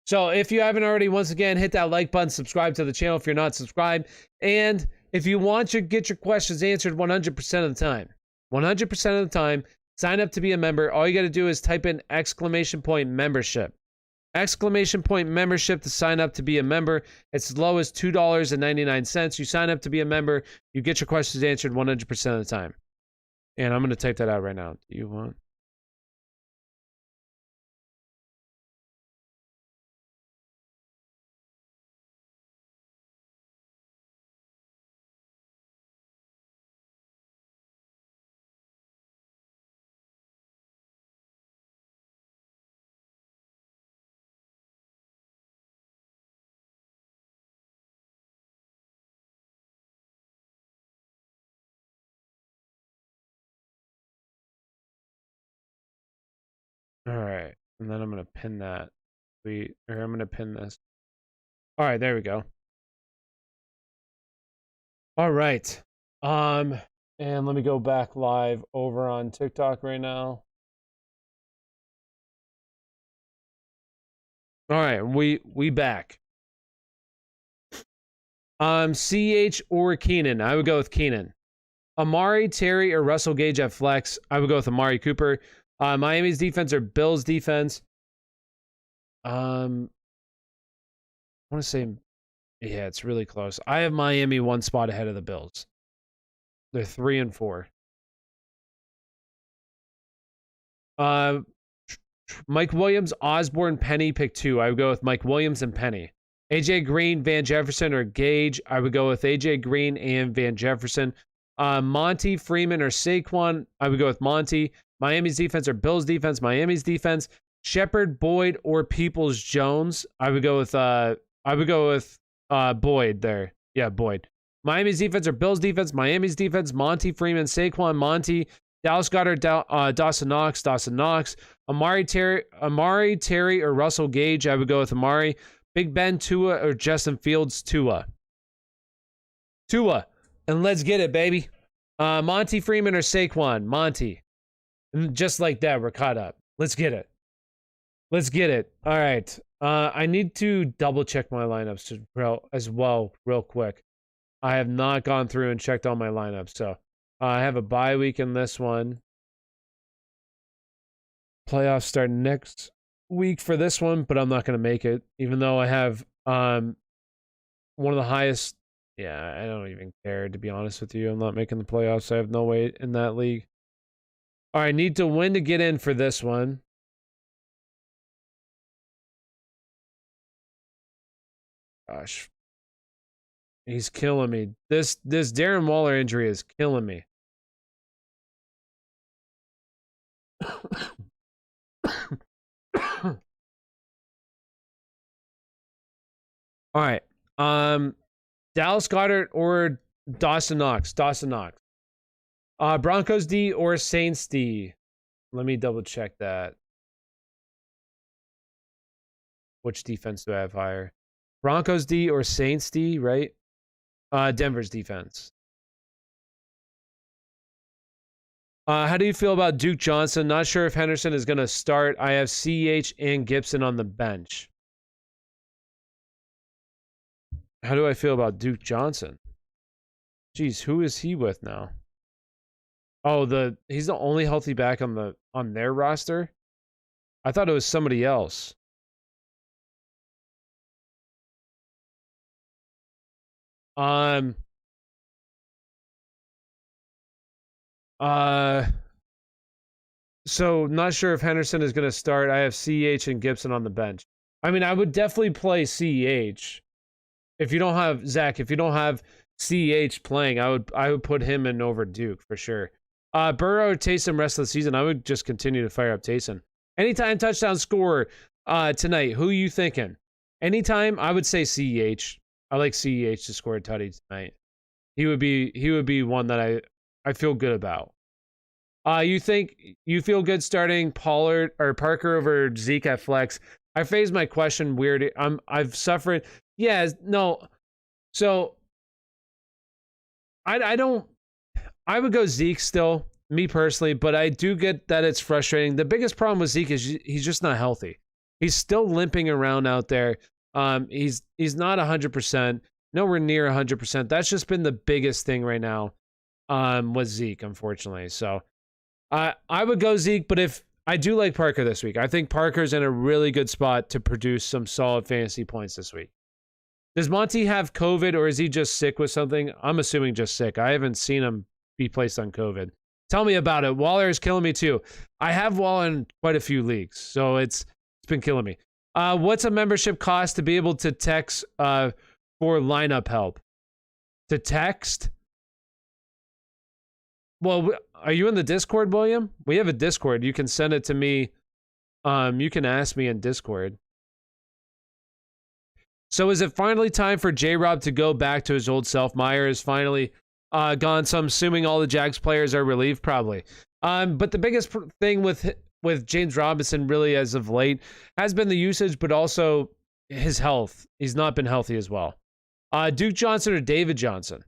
So if you haven't already, once again, hit that like button, subscribe to the channel if you're not subscribed. And if you want to get your questions answered 100% of the time, 100% of the time, sign up to be a member. All you got to do is type in !membership. !membership to sign up to be a member. It's as low as $2.99. You sign up to be a member, you get your questions answered 100% of the time. And I'm going to type that out right now. Do you want? All right. And then I'm going to pin that. I'm going to pin this. All right, there we go. All right. And let me go back live over on TikTok right now. All right, we back. CH or Keenan. I would go with Keenan. Amari, Terry, or Russell Gage at flex. I would go with Amari Cooper. Miami's defense or Bills defense. I want to say, yeah, it's really close. I have Miami one spot ahead of the Bills. They're 3 and 4. Mike Williams, Osborne, Penny, pick 2. I would go with Mike Williams and Penny. AJ Green, Van Jefferson, or Gage. I would go with AJ Green and Van Jefferson. Monty, Freeman, or Saquon. I would go with Monty. Miami's defense or Bills defense. Miami's defense. Shepard, Boyd, or Peoples Jones. I would go with Boyd there. Yeah, Boyd. Miami's defense or Bills defense. Miami's defense. Monty, Freeman, Saquon, Monty. Dallas Goedert, Dawson Knox. Amari, Terry, or Russell Gage. I would go with Amari. Big Ben, Tua, or Justin Fields, Tua. And let's get it, baby. Monty, Freeman, or Saquon. Monty. And just like that, we're caught up. Let's get it. All right. I need to double check my lineups as well real quick. I have not gone through and checked all my lineups, so I have a bye week in this one. Playoffs start next week for this one, but I'm not going to make it, even though I have one of the highest. Yeah, I don't even care, to be honest with you. I'm not making the playoffs. I have no weight in that league. All right, need to win to get in for this one. Gosh. He's killing me. This Darren Waller injury is killing me. All right. Dallas Goedert or Dawson Knox. Broncos D or Saints D. Let me double check that. Which defense do I have higher? Broncos D or Saints D, right? Denver's defense. How do you feel about Duke Johnson? Not sure if Henderson is going to start. I have CH and Gibson on the bench. How do I feel about Duke Johnson? Jeez, who is he with now? Oh, he's the only healthy back on their roster? I thought it was somebody else. So not sure if Henderson is going to start. I have CEH and Gibson on the bench. I mean, I would definitely play CEH. If you don't have Zach, if you don't have CEH playing, I would put him in over Duke for sure. Burrow or Taysom rest of the season. I would just continue to fire up Taysom. Anytime touchdown scorer tonight. Who you thinking? Anytime, I would say CEH. I like CEH to score a tutty tonight. He would be one that I feel good about. You feel good starting Pollard or Parker over Zeke at flex? I phrased my question weird. I've suffered. Yeah, no. So I would go Zeke still, me personally, but I do get that it's frustrating. The biggest problem with Zeke is he's just not healthy. He's still limping around out there. He's not 100%, nowhere near 100%. That's just been the biggest thing right now with Zeke, unfortunately. So I would go Zeke, but if I do like Parker this week, I think Parker's in a really good spot to produce some solid fantasy points this week. Does Monty have COVID or is he just sick with something? I'm assuming just sick. I haven't seen him be placed on COVID. Tell me about it. Waller is killing me too. I have Waller in quite a few leagues, so it's been killing me. What's a membership cost to be able to text for lineup help? To text? Well, are you in the Discord, William? We have a Discord. You can send it to me. You can ask me in Discord. So is it finally time for J-Rob to go back to his old self? Meyer is finally gone, so I'm assuming all the Jags players are relieved, probably. But the biggest thing with James Robinson really as of late has been the usage, but also his health. He's not been healthy as well. Duke Johnson or David Johnson?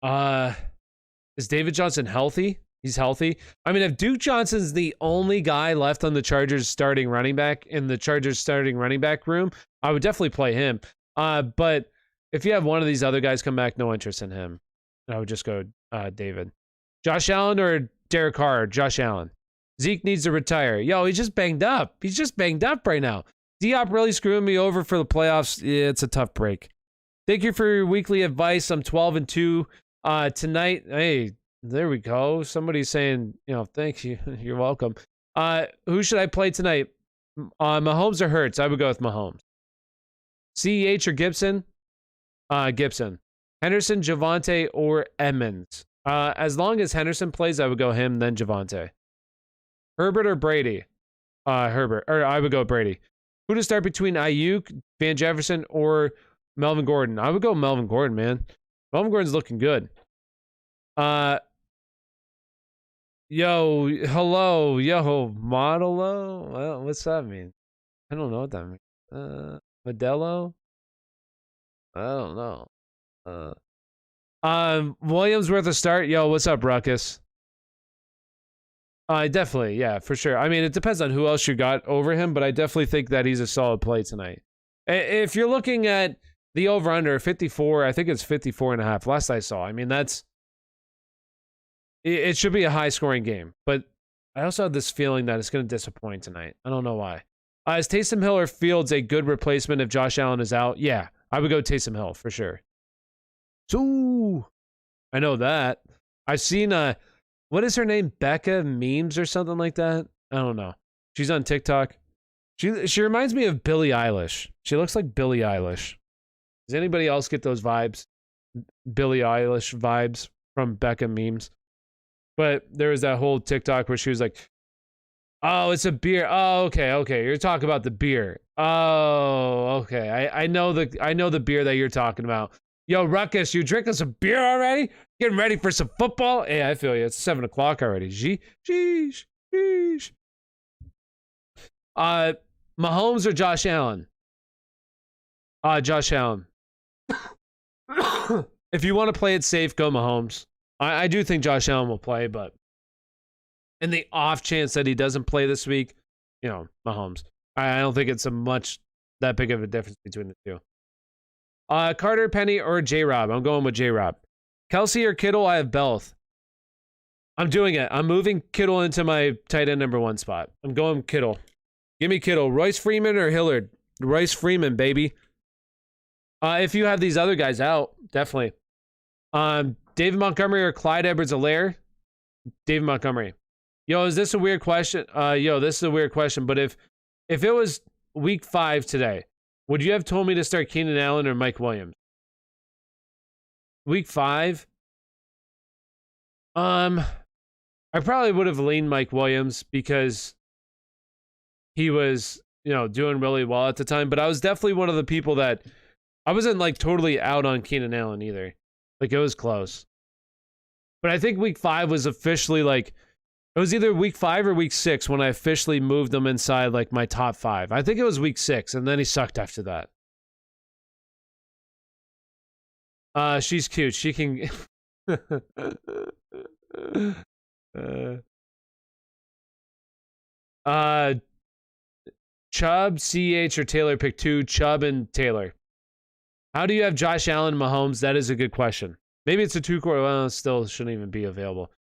Is David Johnson healthy? He's healthy. I mean, if Duke Johnson's the only guy left on the Chargers starting running back in the Chargers starting running back room, I would definitely play him. But if you have one of these other guys come back, no interest in him. I would just go David. Josh Allen or Derek Carr? Josh Allen. Zeke needs to retire. Yo, he's just banged up. He's just banged up right now. Diop really screwing me over for the playoffs. Yeah, it's a tough break. Thank you for your weekly advice. I'm 12-2 tonight. Hey, there we go. Somebody's saying, thank you. You're welcome. Who should I play tonight? Mahomes or Hurts? I would go with Mahomes. CEH or Gibson? Gibson. Henderson, Javonte, or Edmonds? As long as Henderson plays, I would go him, then Javonte. Herbert or Brady? Herbert. Or I would go Brady. Who to start between Aiyuk, Van Jefferson, or Melvin Gordon? I would go Melvin Gordon, man. Melvin Gordon's looking good. Yo, hello, yo, Modelo? Well, what's that mean? I don't know what that means. Modelo? I don't know. Williams worth a start. Yo, what's up, Ruckus? Definitely, yeah, for sure. I mean, it depends on who else you got over him, but I definitely think that he's a solid play tonight. If you're looking at the over-under 54, I think it's 54.5. Last I saw. I mean, it should be a high-scoring game, but I also have this feeling that it's going to disappoint tonight. I don't know why. Is Taysom Hill or Fields a good replacement if Josh Allen is out? Yeah, I would go Taysom Hill for sure. So, I know that. I've seen, what is her name? Becca Memes or something like that? I don't know. She's on TikTok. She reminds me of Billie Eilish. She looks like Billie Eilish. Does anybody else get those vibes? Billie Eilish vibes from Becca Memes? But there was that whole TikTok where she was like, oh, it's a beer. Oh, okay. You're talking about the beer. Oh, okay. I know the beer that you're talking about. Yo, Ruckus, you drinking some beer already? Getting ready for some football? Hey, I feel you. It's 7 o'clock already. Sheesh. Mahomes or Josh Allen? Josh Allen. If you want to play it safe, go Mahomes. I do think Josh Allen will play, but in the off chance that he doesn't play this week, Mahomes. I don't think it's that big of a difference between the two. Carter, Penny, or J-Rob? I'm going with J-Rob. Kelsey or Kittle? I have both. I'm doing it. I'm moving Kittle into my tight end number 1 spot. I'm going Kittle. Give me Kittle. Royce Freeman or Hillard? Royce Freeman, baby. If you have these other guys out, definitely. David Montgomery or Clyde Edwards-Helaire? David Montgomery. Yo, is this a weird question? This is a weird question, but if it was week 5 today, would you have told me to start Keenan Allen or Mike Williams? Week 5? I probably would have leaned Mike Williams because he was, doing really well at the time, but I was definitely one of the people that I wasn't like totally out on Keenan Allen either. Like it was close. But I think week 5 was officially like, it was either week 5 or week 6 when I officially moved them inside like my top 5. I think it was week 6, and then he sucked after that. She's cute. She can... Chubb, CH, or Taylor? Pick 2. Chubb and Taylor. How do you have Josh Allen and Mahomes? That is a good question. Maybe it's a 2-quarter. Well, it still shouldn't even be available.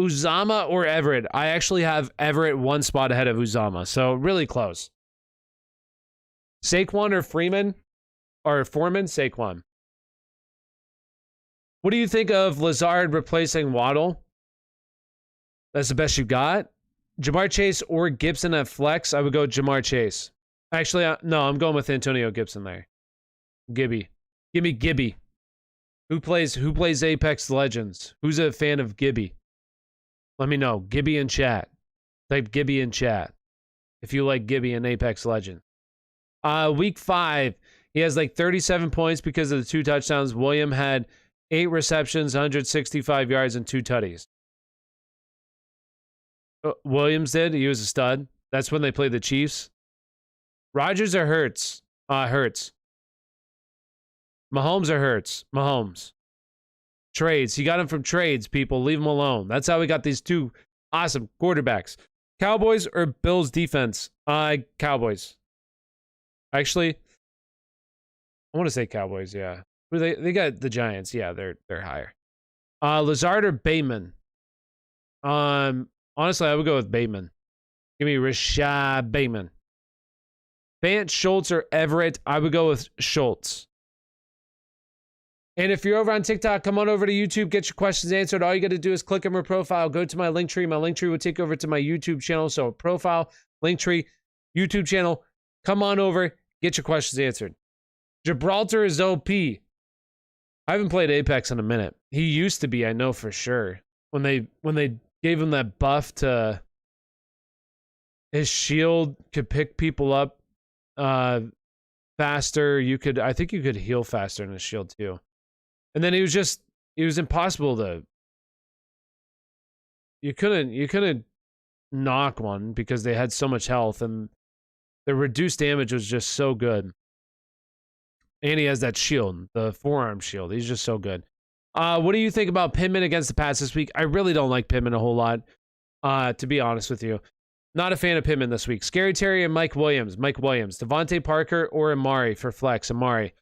Uzama or Everett? I actually have Everett 1 spot ahead of Uzama, so really close. Saquon or Freeman? Or Foreman? Saquon. What do you think of Lazard replacing Waddle? That's the best you got? Jamar Chase or Gibson at flex? I would go Jamar Chase. Actually, no, I'm going with Antonio Gibson there. Gibby. Give me Gibby. Who plays Apex Legends? Who's a fan of Gibby? Let me know. Gibby in chat. Type Gibby in chat if you like Gibby in Apex Legends. Week 5, he has like 37 points because of the 2 touchdowns. William had 8 receptions, 165 yards, and 2 tutties. Williams did. He was a stud. That's when they played the Chiefs. Rodgers or Hurts? Hurts. Mahomes or Hurts? Mahomes. Trades. He got him from trades, people. Leave him alone. That's how we got these 2 awesome quarterbacks. Cowboys or Bills defense? Cowboys. Actually, I want to say Cowboys, yeah. They got the Giants. Yeah, they're higher. Lazard or Bateman? Honestly, I would go with Bateman. Give me Rashaad Bateman. Fant, Schultz, or Everett? I would go with Schultz. And if you're over on TikTok, come on over to YouTube, get your questions answered. All you got to do is click on my profile, go to my link tree. My link tree will take over to my YouTube channel. So profile, link tree, YouTube channel. Come on over, get your questions answered. Gibraltar is OP. I haven't played Apex in a minute. He used to be, I know for sure. When they gave him that buff to his shield could pick people up faster. I think you could heal faster in his shield too. And then he was impossible to, you couldn't knock one because they had so much health, and the reduced damage was just so good. And he has that shield, the forearm shield. He's just so good. What do you think about Pittman against the Pats this week? I really don't like Pittman a whole lot, to be honest with you. Not a fan of Pittman this week. Scary Terry and Mike Williams. Mike Williams. Devontae Parker or Amari for flex. Amari.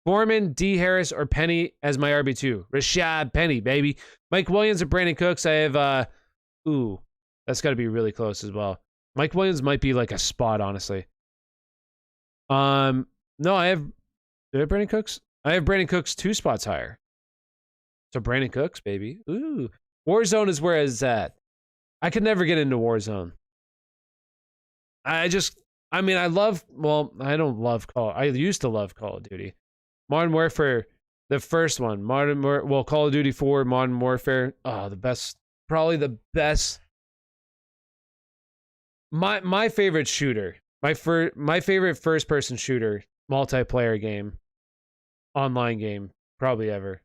Foreman, D. Harris, or Penny as my RB2. Rashaad Penny, baby. Mike Williams or Brandon Cooks. I have, that's got to be really close as well. Mike Williams might be like a spot, honestly. No, do I have Brandon Cooks? I have Brandon Cooks 2 spots higher. So Brandon Cooks, baby. Ooh. Warzone is where it's at. I could never get into Warzone. I used to love Call of Duty. Modern Warfare, the first one. Call of Duty 4, Modern Warfare. Oh, the best. Probably the best. My favorite shooter. My favorite first-person shooter, multiplayer game, online game, probably ever,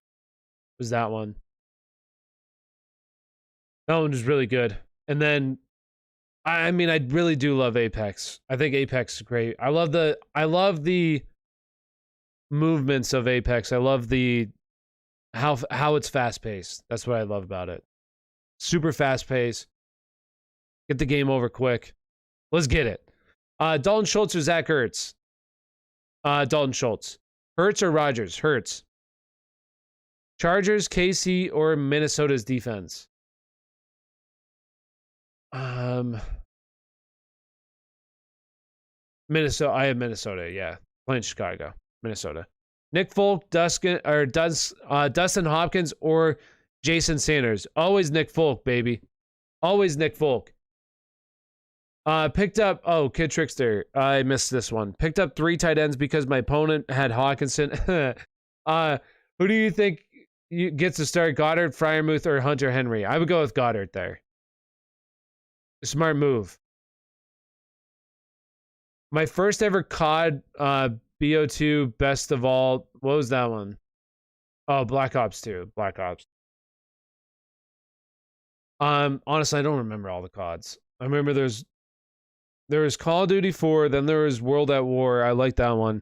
was that one. That one was really good. And then, I really do love Apex. I think Apex is great. I love the movements of Apex. I love how it's fast-paced. That's what I love about it. Super fast-paced. Get the game over quick. Let's get it. Dalton Schultz or Zach Ertz? Dalton Schultz. Hurts or Rodgers? Hurts. Chargers, KC, or Minnesota's defense? Minnesota. I have Minnesota, yeah. Playing Chicago. Minnesota. Nick Folk, Dustin Hopkins, or Jason Sanders. Always Nick Folk, baby. Always Nick Folk. Picked up, Kid Trickster. I missed this one. Picked up 3 tight ends because my opponent had Hawkinson. Who do you think gets to start, Goddard, Freiermuth, or Hunter Henry? I would go with Goddard there. Smart move. My first ever COD BO2 best of all. What was that one? Oh, Black Ops 2. Black Ops. Honestly, I don't remember all the CODs. I remember there was Call of Duty 4, then there was World at War. I like that one.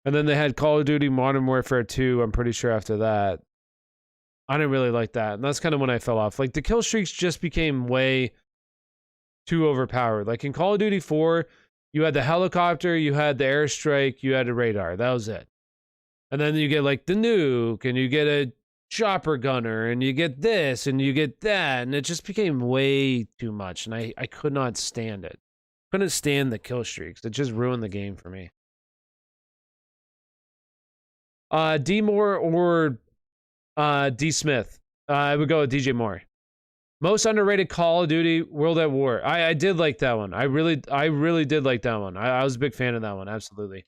And then they had Call of Duty Modern Warfare 2, I'm pretty sure after that. I didn't really like that. And that's kind of when I fell off. Like, the kill streaks just became way too overpowered. Like, in Call of Duty 4, you had the helicopter, you had the airstrike, you had a radar. That was it. And then you get, like, the nuke, and you get a chopper gunner, and you get this, and you get that. And it just became way too much. And I could not stand it. Couldn't stand the kill streaks. It just ruined the game for me. D Moore or D Smith? I would go with DJ Moore. Most underrated Call of Duty World at War. I did like that one. I really did like that one. I was a big fan of that one. Absolutely.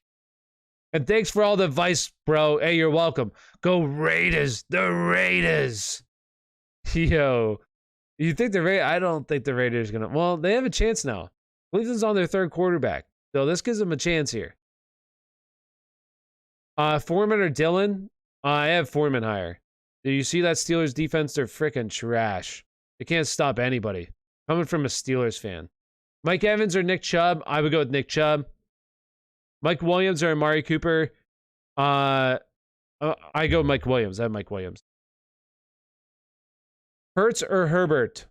And thanks for all the advice, bro. Hey, you're welcome. Go Raiders. The Raiders. Yo. You think the Raiders? I don't think the Raiders are going to. Well, they have a chance now. Cleveland's on their 3rd quarterback. So this gives them a chance here. Foreman or Dillon? I have Foreman higher. Do you see that Steelers defense? They're freaking trash. They can't stop anybody. Coming from a Steelers fan. Mike Evans or Nick Chubb? I would go with Nick Chubb. Mike Williams or Amari Cooper? I go Mike Williams. I have Mike Williams. Hurts or Herbert?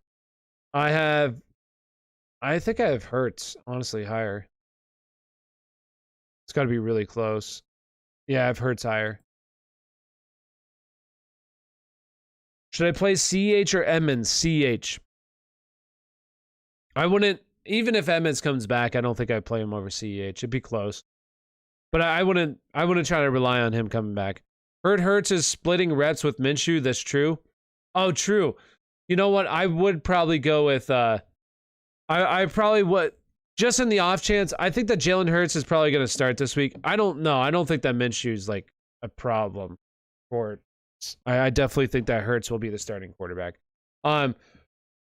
I think I have Hurts, honestly, higher. It's got to be really close. Yeah, I have Hurts higher. Should I play CH or Edmonds? CH. I wouldn't, even if Edmonds comes back, I don't think I'd play him over CH. It'd be close. But I wouldn't try to rely on him coming back. Hurts is splitting reps with Minshew. That's true. Oh, true. You know what? I would probably go with, I probably would, just in the off chance, I think that Jalen Hurts is probably going to start this week. I don't know. I don't think that Minshew's like a problem for I definitely think that Hurts will be the starting quarterback.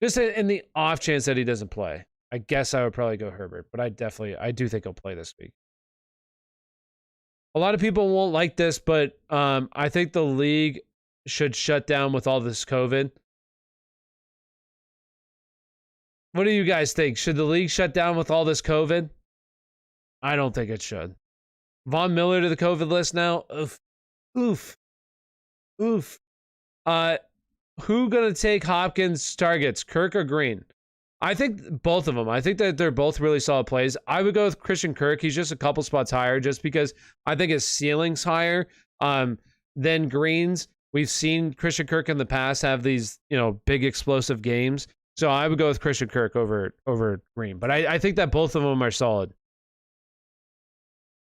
Just in the off chance that he doesn't play, I guess I would probably go Herbert, but I do think he'll play this week. A lot of people won't like this, but I think the league should shut down with all this COVID. What do you guys think? Should the league shut down with all this COVID? I don't think it should. Von Miller to the COVID list now? Oof. Who gonna take Hopkins' targets, Kirk or Green? I think both of them. I think that they're both really solid plays. I would go with Christian Kirk. He's just a couple spots higher, just because I think his ceiling's higher than Green's. We've seen Christian Kirk in the past have these, big explosive games. So I would go with Christian Kirk over Green. But I think that both of them are solid.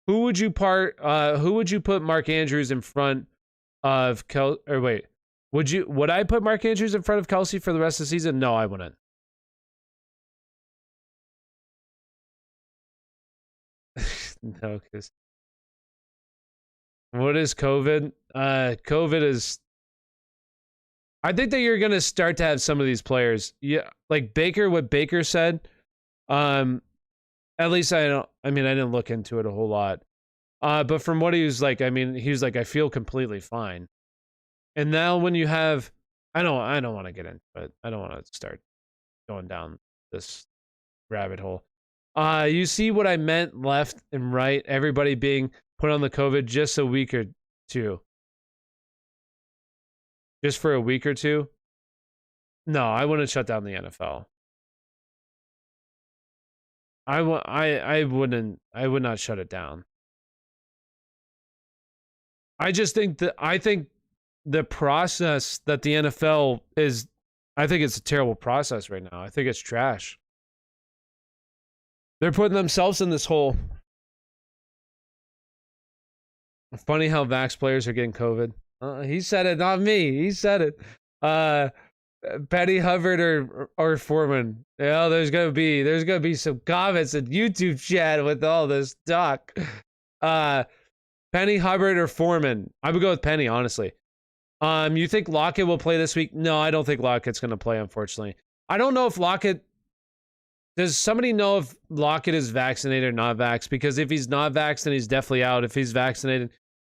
Who would you put Mark Andrews in front of would I put Mark Andrews in front of Kelsey for the rest of the season? No, I wouldn't. No, because what is COVID? COVID is, I think that you're going to start to have some of these players. Yeah, like Baker, what Baker said. At least I didn't look into it a whole lot. But from what he was like, he was like, I feel completely fine. And now when you have, I don't want to get into it. I don't want to start going down this rabbit hole. You see what I meant, left and right, everybody being put on the COVID just a week or two. Just for a week or two? No, I wouldn't shut down the NFL. I would not shut it down. I think the process that the NFL is, I think it's a terrible process right now. I think it's trash. They're putting themselves in this hole. Funny how Vax players are getting COVID. He said it, not me. He said it. Penny, Hubbard, or Foreman. Yeah, there's gonna be some comments in YouTube chat with all this talk. Penny, Hubbard, or Foreman. I would go with Penny, honestly. You think Lockett will play this week? No, I don't think Lockett's gonna play, unfortunately. I don't know if Lockett. Does somebody know if Lockett is vaccinated or not vaxxed? Because if he's not vaxxed, then he's definitely out. If he's vaccinated,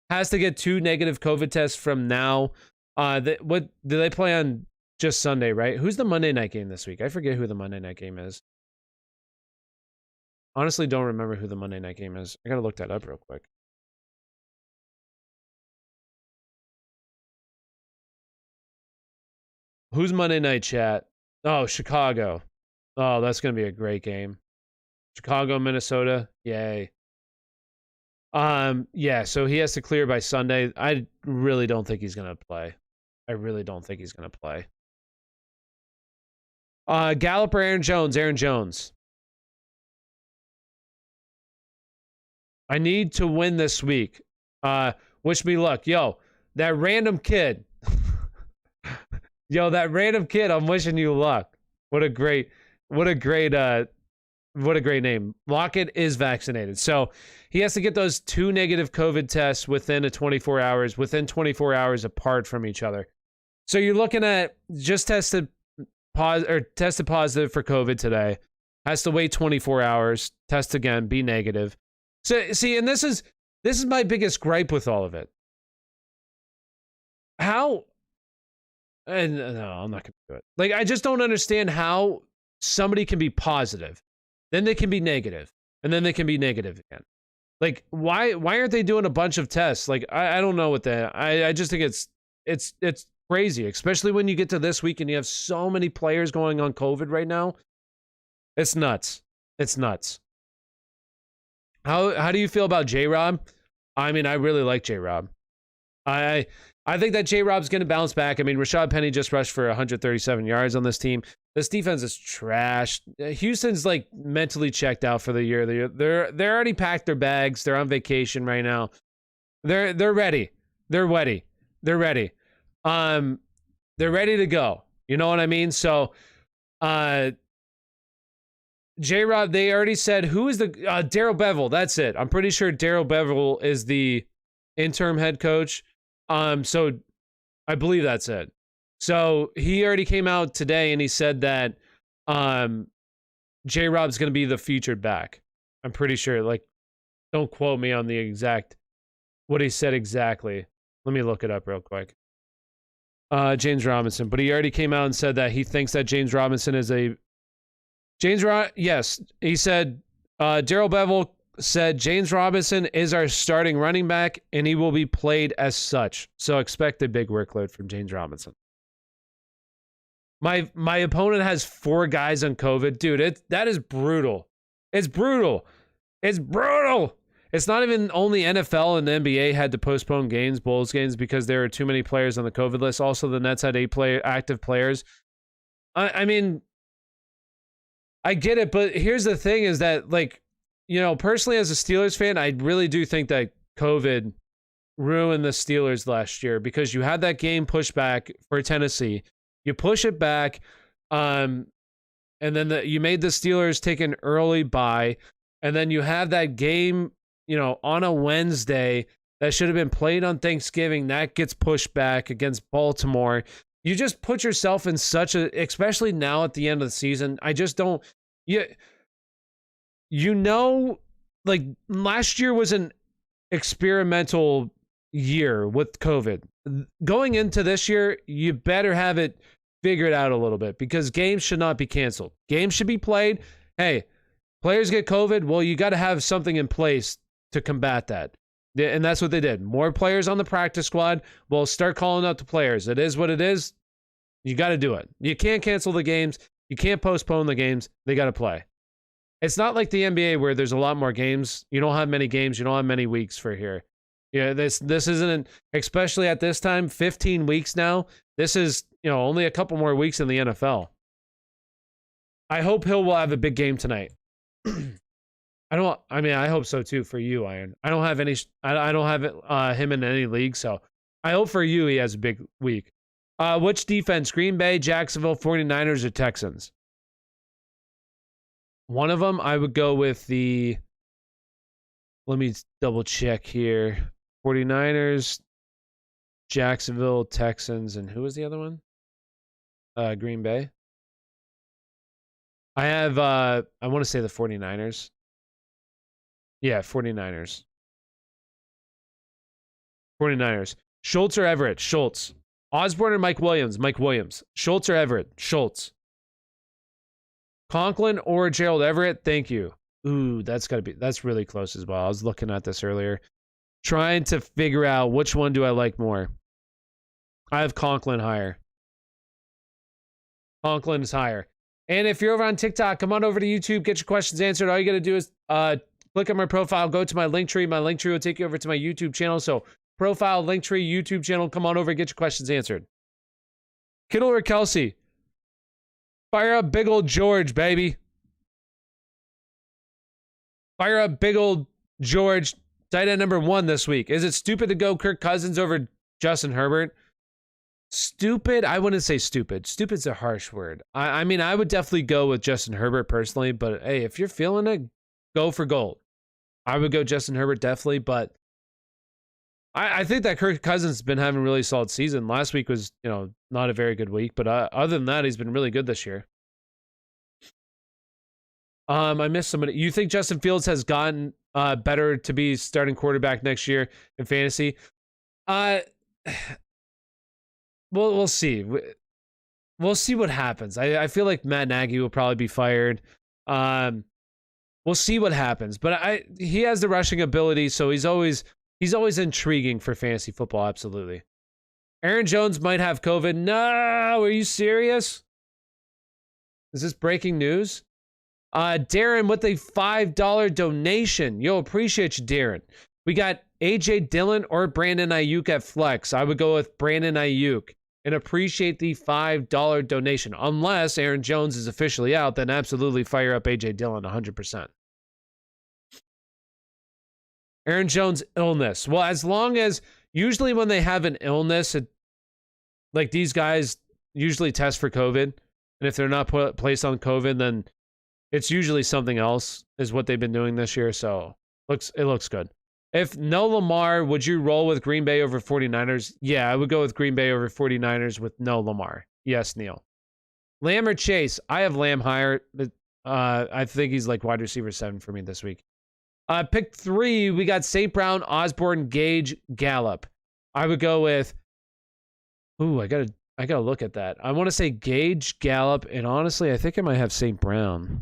has to get 2 negative COVID tests from now. What do they play on? Just Sunday, right? Who's the Monday night game this week? I forget who the Monday night game is. Honestly, don't remember who the Monday night game is. I gotta look that up real quick. Who's Monday night, chat? Oh, Chicago. Oh, that's gonna be a great game. Chicago, Minnesota. Yay. Yeah, so he has to clear by Sunday. I really don't think he's gonna play. I really don't think he's gonna play. Gallup or Aaron Jones? Aaron Jones. I need to win this week. Wish me luck. Yo, that random kid. Yo, that random kid, I'm wishing you luck. What a great name. Lockett is vaccinated. So he has to get those 2 negative COVID tests within 24 hours apart from each other. So you're looking at just tested positive for COVID today, has to wait 24 hours, test again, be negative. So see, and this is my biggest gripe with all of it. How? And no, I'm not gonna do it. Like, I just don't understand how somebody can be positive, then they can be negative, and then they can be negative again. Like, why aren't they doing a bunch of tests? Like, I don't know what that. I just think it's crazy, especially when you get to this week and you have so many players going on COVID right now. It's nuts. It's nuts. How do you feel about J-Rob? I mean, I really like J-Rob. I think that J-Rob's going to bounce back. I mean, Rashaad Penny just rushed for 137 yards on this team. This defense is trash. Houston's like mentally checked out for the year. They're already packed their bags. They're on vacation right now. They're ready. They're ready. They're ready. They're ready to go. You know what I mean? So, J-Rob, they already said, who is the Darrell Bevell? That's it. I'm pretty sure Darrell Bevell is the interim head coach. So I believe that's it. So he already came out today and he said that J-Rob's going to be the featured back. I'm pretty sure. Like, don't quote me on the exact what he said exactly. Let me look it up real quick. James Robinson, but he already came out and said that he thinks that James Robinson is yes, he said Darrell Bevell said James Robinson is our starting running back and he will be played as such. So expect a big workload from James Robinson. My opponent has 4 guys on COVID. Dude, that is brutal. It's brutal. It's brutal. It's not even only NFL and the NBA had to postpone Bulls games because there were too many players on the COVID list. Also, the Nets had 8 active players. I mean, I get it, but here's the thing is that, like, you know, personally as a Steelers fan, I really do think that COVID ruined the Steelers last year because you had that game pushed back for Tennessee. You push it back, and then you made the Steelers take an early bye, and then you have that game, you know, on a Wednesday that should have been played on Thanksgiving. That gets pushed back against Baltimore. You just put yourself in such a, especially now at the end of the season. I just don't, you know, like last year was an experimental year with COVID. Going into this year, you better have it figured out a little bit because games should not be canceled. Games should be played. Hey, players get COVID. Well, you got to have something in place to combat that. And that's what they did. More players on the practice squad. Well, start calling out the players. It is what it is. You got to do it. You can't cancel the games. You can't postpone the games. They got to play. It's not like the NBA where there's a lot more games. You don't have many games. You don't have many weeks for here. Yeah, this isn't, especially at this time, 15 weeks now. This is, you know, only a couple more weeks in the NFL. I hope Hill will have a big game tonight. I mean, I hope so too for you, Iron. I don't have any. I don't have him in any league, so I hope for you he has a big week. Which defense? Green Bay, Jacksonville, 49ers, or Texans? One of them, I would go with the. Let me double check here. 49ers, Jacksonville, Texans, and who was the other one? Green Bay. I have. I want to say the 49ers. Yeah, 49ers. 49ers. Schultz or Everett? Schultz. Osborne or Mike Williams? Mike Williams. Schultz or Everett? Schultz. Conklin or Gerald Everett? Thank you. Ooh, that's really close as well. I was looking at this earlier. Trying to figure out which one do I like more. I have Conklin higher. Conklin is higher. And if you're over on TikTok, come on over to YouTube, get your questions answered. All you got to do is click on my profile, go to my link tree. My link tree will take you over to my YouTube channel. So profile, link tree, YouTube channel, come on over and get your questions answered. Kittle or Kelsey? Fire up big old George, baby. Fire up big old George, tight end number 1 this week. Is it stupid to go Kirk Cousins over Justin Herbert? Stupid? I wouldn't say stupid. Stupid's a harsh word. I mean, I would definitely go with Justin Herbert personally, but hey, if you're feeling it, go for gold. I would go Justin Herbert definitely, but I think that Kirk Cousins has been having a really solid season. Last week was, not a very good week, but other than that, he's been really good this year. I missed somebody. You think Justin Fields has gotten better to be starting quarterback next year in fantasy? We'll see. We'll see what happens. I feel like Matt Nagy will probably be fired. We'll see what happens. But he has the rushing ability, so he's always intriguing for fantasy football. Absolutely. Aaron Jones might have COVID. No, are you serious? Is this breaking news? Darren with a $5 donation. Yo, appreciate you, Darren. We got AJ Dillon or Brandon Aiyuk at flex. I would go with Brandon Aiyuk and appreciate the $5 donation. Unless Aaron Jones is officially out, then absolutely fire up AJ Dillon 100%. Aaron Jones illness. Well, as long as usually when they have an illness, like these guys usually test for COVID. And if they're not placed on COVID, then it's usually something else is what they've been doing this year. So it looks good. If no Lamar, would you roll with Green Bay over 49ers? Yeah, I would go with Green Bay over 49ers with no Lamar. Yes, Neil. Lamb or Chase? I have Lamb higher. But, I think he's like wide receiver 7 for me this week. Pick 3, we got St. Brown, Osborne, Gage, Gallup. I would go with... Ooh, I gotta look at that. I want to say Gage, Gallup, and honestly, I think I might have St. Brown.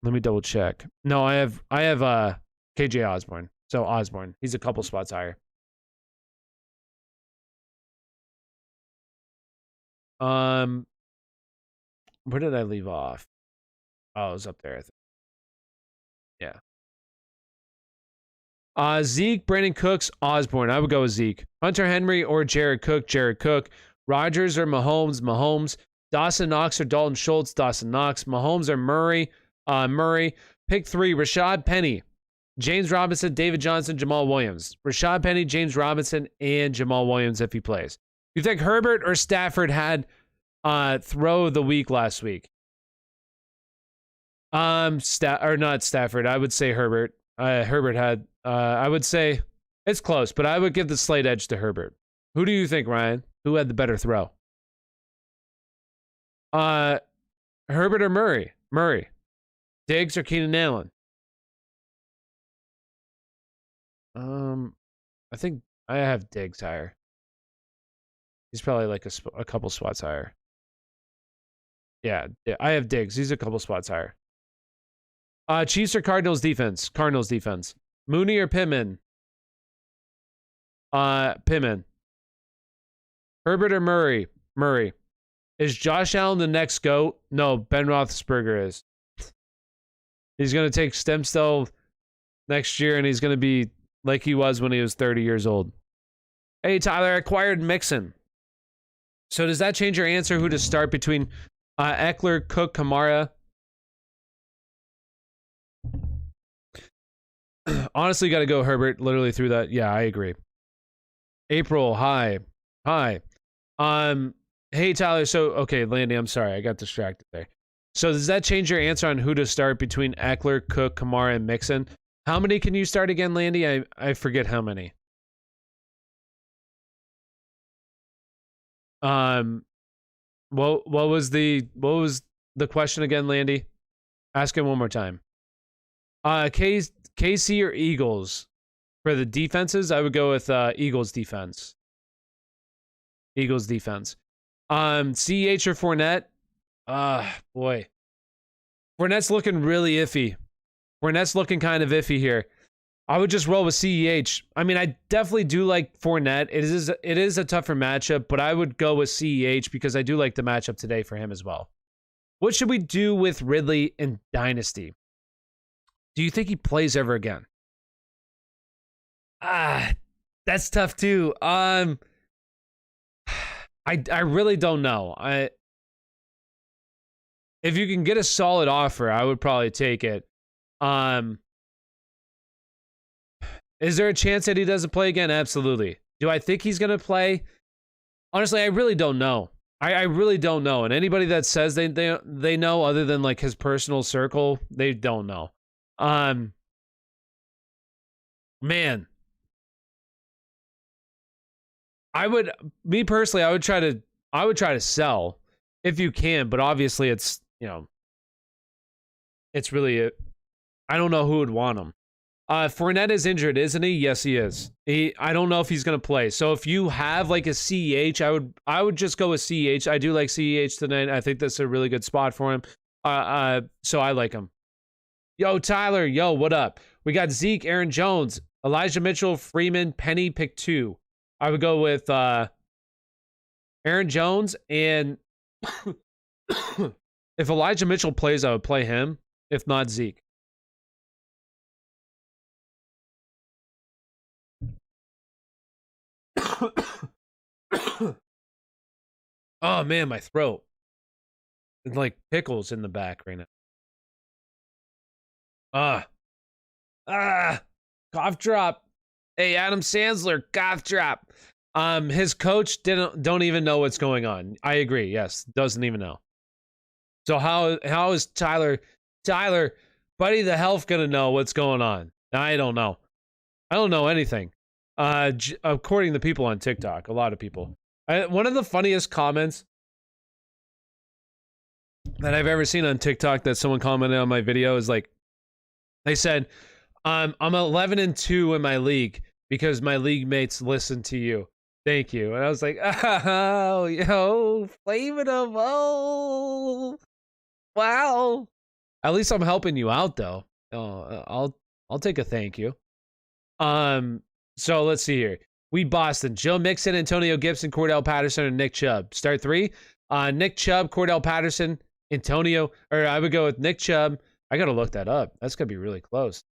Let me double check. No, I have KJ Osborne. So Osborne, he's a couple spots higher. Where did I leave off? Oh, it was up there, I think. Yeah. Zeke, Brandon Cooks, Osborne. I would go with Zeke. Hunter Henry or Jared Cook, Jared Cook. Rodgers or Mahomes, Mahomes. Dawson Knox or Dalton Schultz, Dawson Knox. Mahomes or Murray, Murray. Pick 3, Rashaad Penny. James Robinson, David Johnson, Jamal Williams. Rashaad Penny, James Robinson, and Jamal Williams if he plays. You think Herbert or Stafford had throw of the week last week? Or not Stafford. I would say Herbert. Herbert had, I would say, it's close, but I would give the slight edge to Herbert. Who do you think, Ryan? Who had the better throw? Herbert or Murray? Murray. Diggs or Keenan Allen? I think I have Diggs higher. He's probably like a couple spots higher. Yeah, I have Diggs. He's a couple spots higher. Chiefs or Cardinals defense? Cardinals defense. Mooney or Pittman? Pittman. Herbert or Murray? Murray. Is Josh Allen the next GOAT? No, Ben Roethlisberger is. He's going to take stem cell next year, and he's going to be like he was when he was 30 years old. Hey, Tyler, acquired Mixon. So does that change your answer who to start between Eckler, Cook, Kamara? honestly got to go Herbert. Literally through that. Yeah, I agree. April, hi. Hey Tyler. So okay, Landy, I'm sorry, I got distracted there. So does that change your answer on who to start between Eckler, Cook, Kamara, and Mixon? How many can you start again, Landy? I forget how many. What was the question again, Landy? Ask it one more time. KC or Eagles for the defenses? I would go with Eagles defense. Eagles defense. CEH or Fournette? Boy. Fournette's looking really iffy. Fournette's looking kind of iffy here. I would just roll with CEH. I mean, I definitely do like Fournette. It is a tougher matchup, but I would go with CEH because I do like the matchup today for him as well. What should we do with Ridley in Dynasty? Do you think he plays ever again? That's tough too. I really don't know. If you can get a solid offer, I would probably take it. Is there a chance that he doesn't play again? Absolutely. Do I think he's going to play? Honestly, I really don't know. I really don't know. And anybody that says they know other than like his personal circle, they don't know. Man. Me personally, I would try to sell if you can, but obviously it's, it's really I don't know who would want him. Fournette is injured, isn't he? Yes, he is. I don't know if he's going to play. So if you have like a CEH, I would just go with CEH. I do like CEH tonight. I think that's a really good spot for him. So I like him. Yo, Tyler. Yo, what up? We got Zeke, Aaron Jones, Elijah Mitchell, Freeman, Penny, pick 2. I would go with Aaron Jones, and if Elijah Mitchell plays, I would play him. If not, Zeke. Oh man, my throat. It's like pickles in the back right now. Cough drop. Hey, Adam Sandler, cough drop. His coach don't even know what's going on. I agree. Yes, doesn't even know. So how is Tyler, Buddy the Health gonna know what's going on? I don't know. I don't know anything. According to people on TikTok, a lot of people. One of the funniest comments that I've ever seen on TikTok that someone commented on my video is like, they said, I'm 11-2 in my league because my league mates listen to you. Thank you. And I was like, oh, yo, flavor them. Oh, wow. At least I'm helping you out though. I'll take a thank you. So let's see here. We Boston, Joe Mixon, Antonio Gibson, Cordell Patterson, and Nick Chubb. Start 3. Nick Chubb, Cordell Patterson, Antonio, or I would go with Nick Chubb. I got to look that up. That's going to be really close.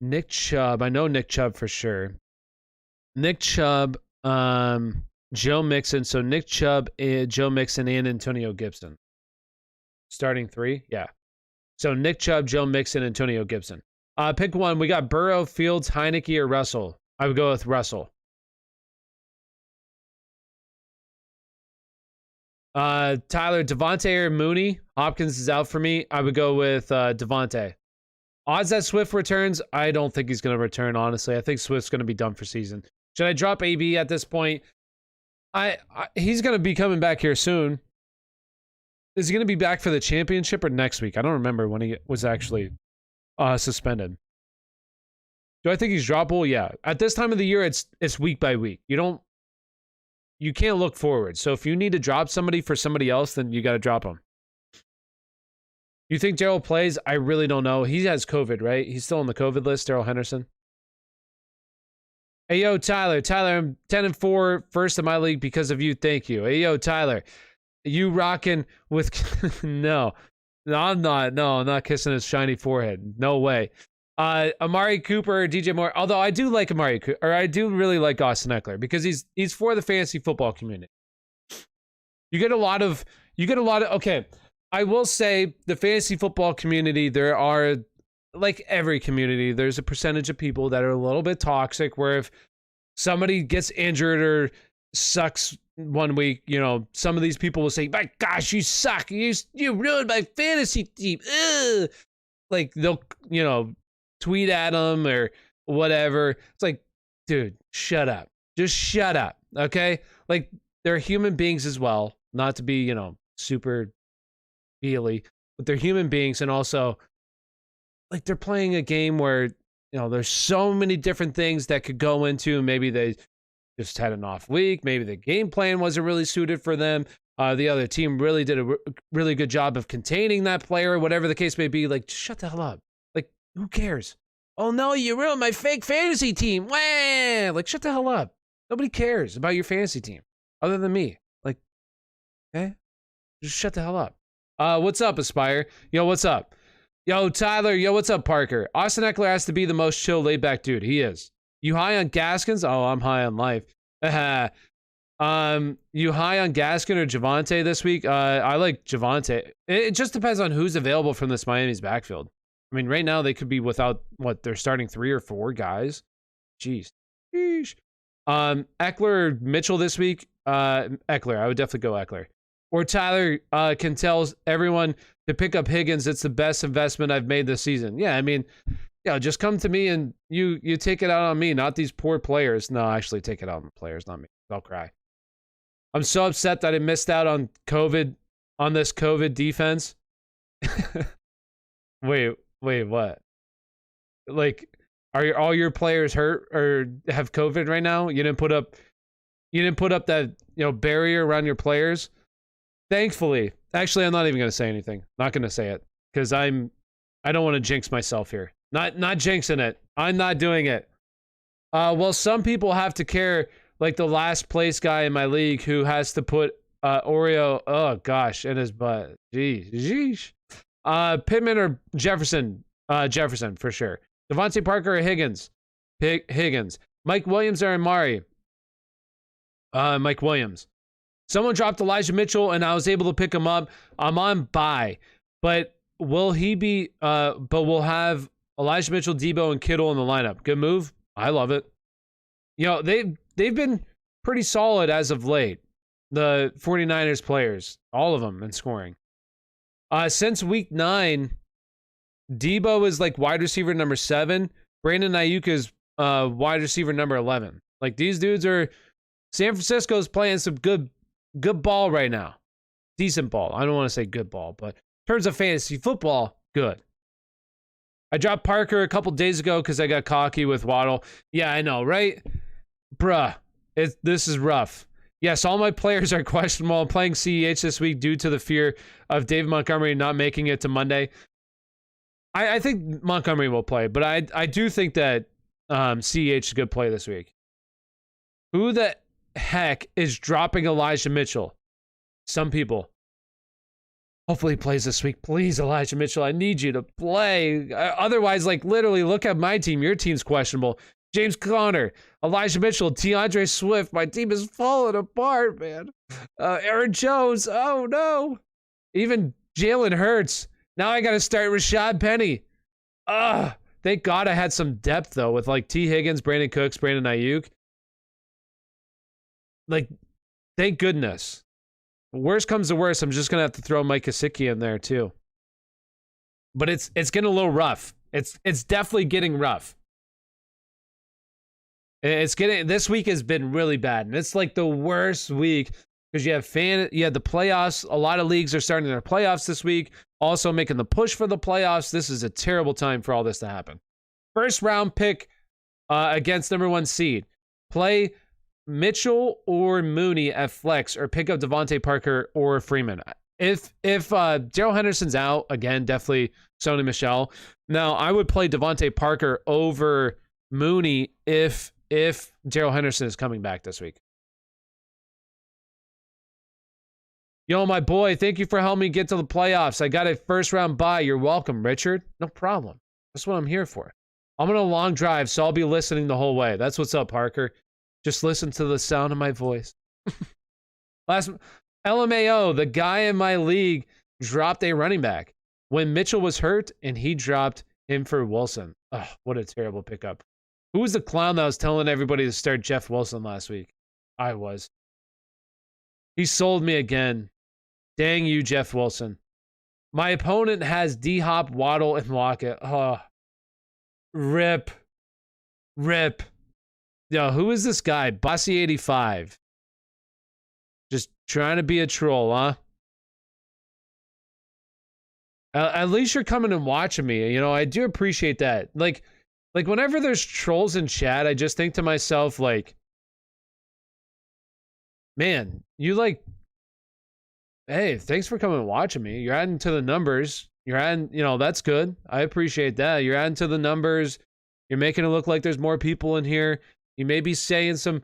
Nick Chubb. I know Nick Chubb for sure. Nick Chubb, Joe Mixon. So Nick Chubb, Joe Mixon, and Antonio Gibson. Starting 3? Yeah. So Nick Chubb, Joe Mixon, Antonio Gibson. Pick 1. We got Burrow, Fields, Heineke, or Russell. I would go with Russell. Tyler, Devontae or Mooney? Hopkins is out for me. I would go with Devontae. Odds that Swift returns? I don't think he's going to return, honestly. I think Swift's going to be done for season. Should I drop AB at this point? He's going to be coming back here soon. Is he going to be back for the championship or next week? I don't remember when he was actually suspended. Do I think he's droppable? Yeah. At this time of the year, it's week by week. You can't look forward. So if you need to drop somebody for somebody else, then you got to drop them. You think Darrell plays? I really don't know. He has COVID, right? He's still on the COVID list, Darrell Henderson. Hey, yo, Tyler. Tyler, I'm 10-4, first in my league because of you. Thank you. Hey, yo, Tyler. You rocking with... No, I'm not. No, I'm not kissing his shiny forehead. No way. Amari Cooper, DJ Moore. Although I do like Amari Cooper, or I do really like Austin Eckler because he's for the fantasy football community. You get a lot of. Okay, I will say the fantasy football community. There are like every community, there's a percentage of people that are a little bit toxic where if somebody gets injured or sucks one week, you know, some of these people will say, my gosh, you suck. You ruined my fantasy team. Ugh. Like they'll, you know, tweet at them or whatever. It's like, dude, shut up. Just shut up. Okay. Like they're human beings as well. Not to be, you know, super feely, but they're human beings. And also like they're playing a game where, you know, there's so many different things that could go into. Maybe they just had an off week. Maybe the game plan wasn't really suited for them. The other team really did a really good job of containing that player, whatever the case may be. Like, just shut the hell up. Like, who cares? Oh, no, you ruined my fake fantasy team. Wah! Like, shut the hell up. Nobody cares about your fantasy team other than me. Like, okay? Just shut the hell up. What's up, Aspire? Yo, what's up? Yo, Tyler. Yo, what's up, Parker? Austin Eckler has to be the most chill, laid-back dude. He is. You high on Gaskins? Oh, I'm high on life. You high on Gaskin or Javonte this week? I like Javonte. It just depends on who's available from this Miami's backfield. I mean, right now they could be without they're starting 3 or 4 guys. Jeez. Sheesh. Eckler or Mitchell this week? Eckler. I would definitely go Eckler. Or Tyler can tell everyone to pick up Higgins. It's the best investment I've made this season. Yeah, I mean, yeah, just come to me and you take it out on me, not these poor players. No, actually take it out on the players, not me. I'll cry. I'm so upset that I missed out on this COVID defense. Wait, what? Like, are all your players hurt or have COVID right now? You didn't put up that, you know, barrier around your players. Thankfully, actually, I'm not even going to say anything. Not going to say it because I don't want to jinx myself here. Not jinxing it. I'm not doing it. Well, some people have to care, like the last place guy in my league who has to put Oreo, oh gosh, in his butt. Jeez. Pittman or Jefferson? Jefferson for sure. Devontae Parker or Higgins? Higgins. Mike Williams or Amari? Mike Williams. Someone dropped Elijah Mitchell and I was able to pick him up. I'm on bye, but will he be? But we'll have Elijah Mitchell, Debo, and Kittle in the lineup. Good move. I love it. You know, they've been pretty solid as of late. The 49ers players, all of them in scoring. Since week 9, Debo is like wide receiver number 7. Brandon Aiyuk is wide receiver number 11. Like these dudes are, San Francisco's playing some good ball right now. Decent ball. I don't want to say good ball, but in terms of fantasy football, good. I dropped Parker a couple days ago because I got cocky with Waddle. Yeah, I know, right? Bruh, this is rough. Yes, all my players are questionable. I'm playing CEH this week due to the fear of David Montgomery not making it to Monday. I think Montgomery will play, but I do think that CEH is a good play this week. Who the heck is dropping Elijah Mitchell? Some people. Hopefully he plays this week. Please, Elijah Mitchell, I need you to play. Otherwise, like, literally, look at my team. Your team's questionable. James Conner, Elijah Mitchell, DeAndre Swift. My team is falling apart, man. Aaron Jones. Oh, no. Even Jalen Hurts. Now I got to start Rashaad Penny. Thank God I had some depth, though, with, like, T. Higgins, Brandon Cooks, Brandon Aiyuk. Like, thank goodness. Worst comes to worst, I'm just going to have to throw Mike Gesicki in there, too. But it's getting a little rough. It's definitely getting rough. This week has been really bad, and it's like the worst week because you have the playoffs. A lot of leagues are starting their playoffs this week, also making the push for the playoffs. This is a terrible time for all this to happen. First round pick against number 1 seed. Play Mitchell or Mooney at flex, or pick up Devontae Parker or Freeman. If Darrell Henderson's out, again, definitely Sony Michel. Now, I would play Devontae Parker over Mooney if Darrell Henderson is coming back this week. Yo, my boy, thank you for helping me get to the playoffs. I got a first round bye. You're welcome, Richard. No problem. That's what I'm here for. I'm on a long drive, so I'll be listening the whole way. That's what's up, Parker. Just listen to the sound of my voice. LMAO, the guy in my league dropped a running back when Mitchell was hurt, and he dropped him for Wilson. Oh, what a terrible pickup. Who was the clown that was telling everybody to start Jeff Wilson last week? I was. He sold me again. Dang you, Jeff Wilson. My opponent has D-Hop, Waddle, and Lockett. Oh, rip. Rip. Yo, who is this guy? Bossy85. Just trying to be a troll, huh? At least you're coming and watching me. You know, I do appreciate that. Like whenever there's trolls in chat, I just think to myself, like, man, you like, hey, thanks for coming and watching me. You're adding to the numbers. You're adding, you know, that's good. I appreciate that. You're adding to the numbers. You're making it look like there's more people in here. You may be saying some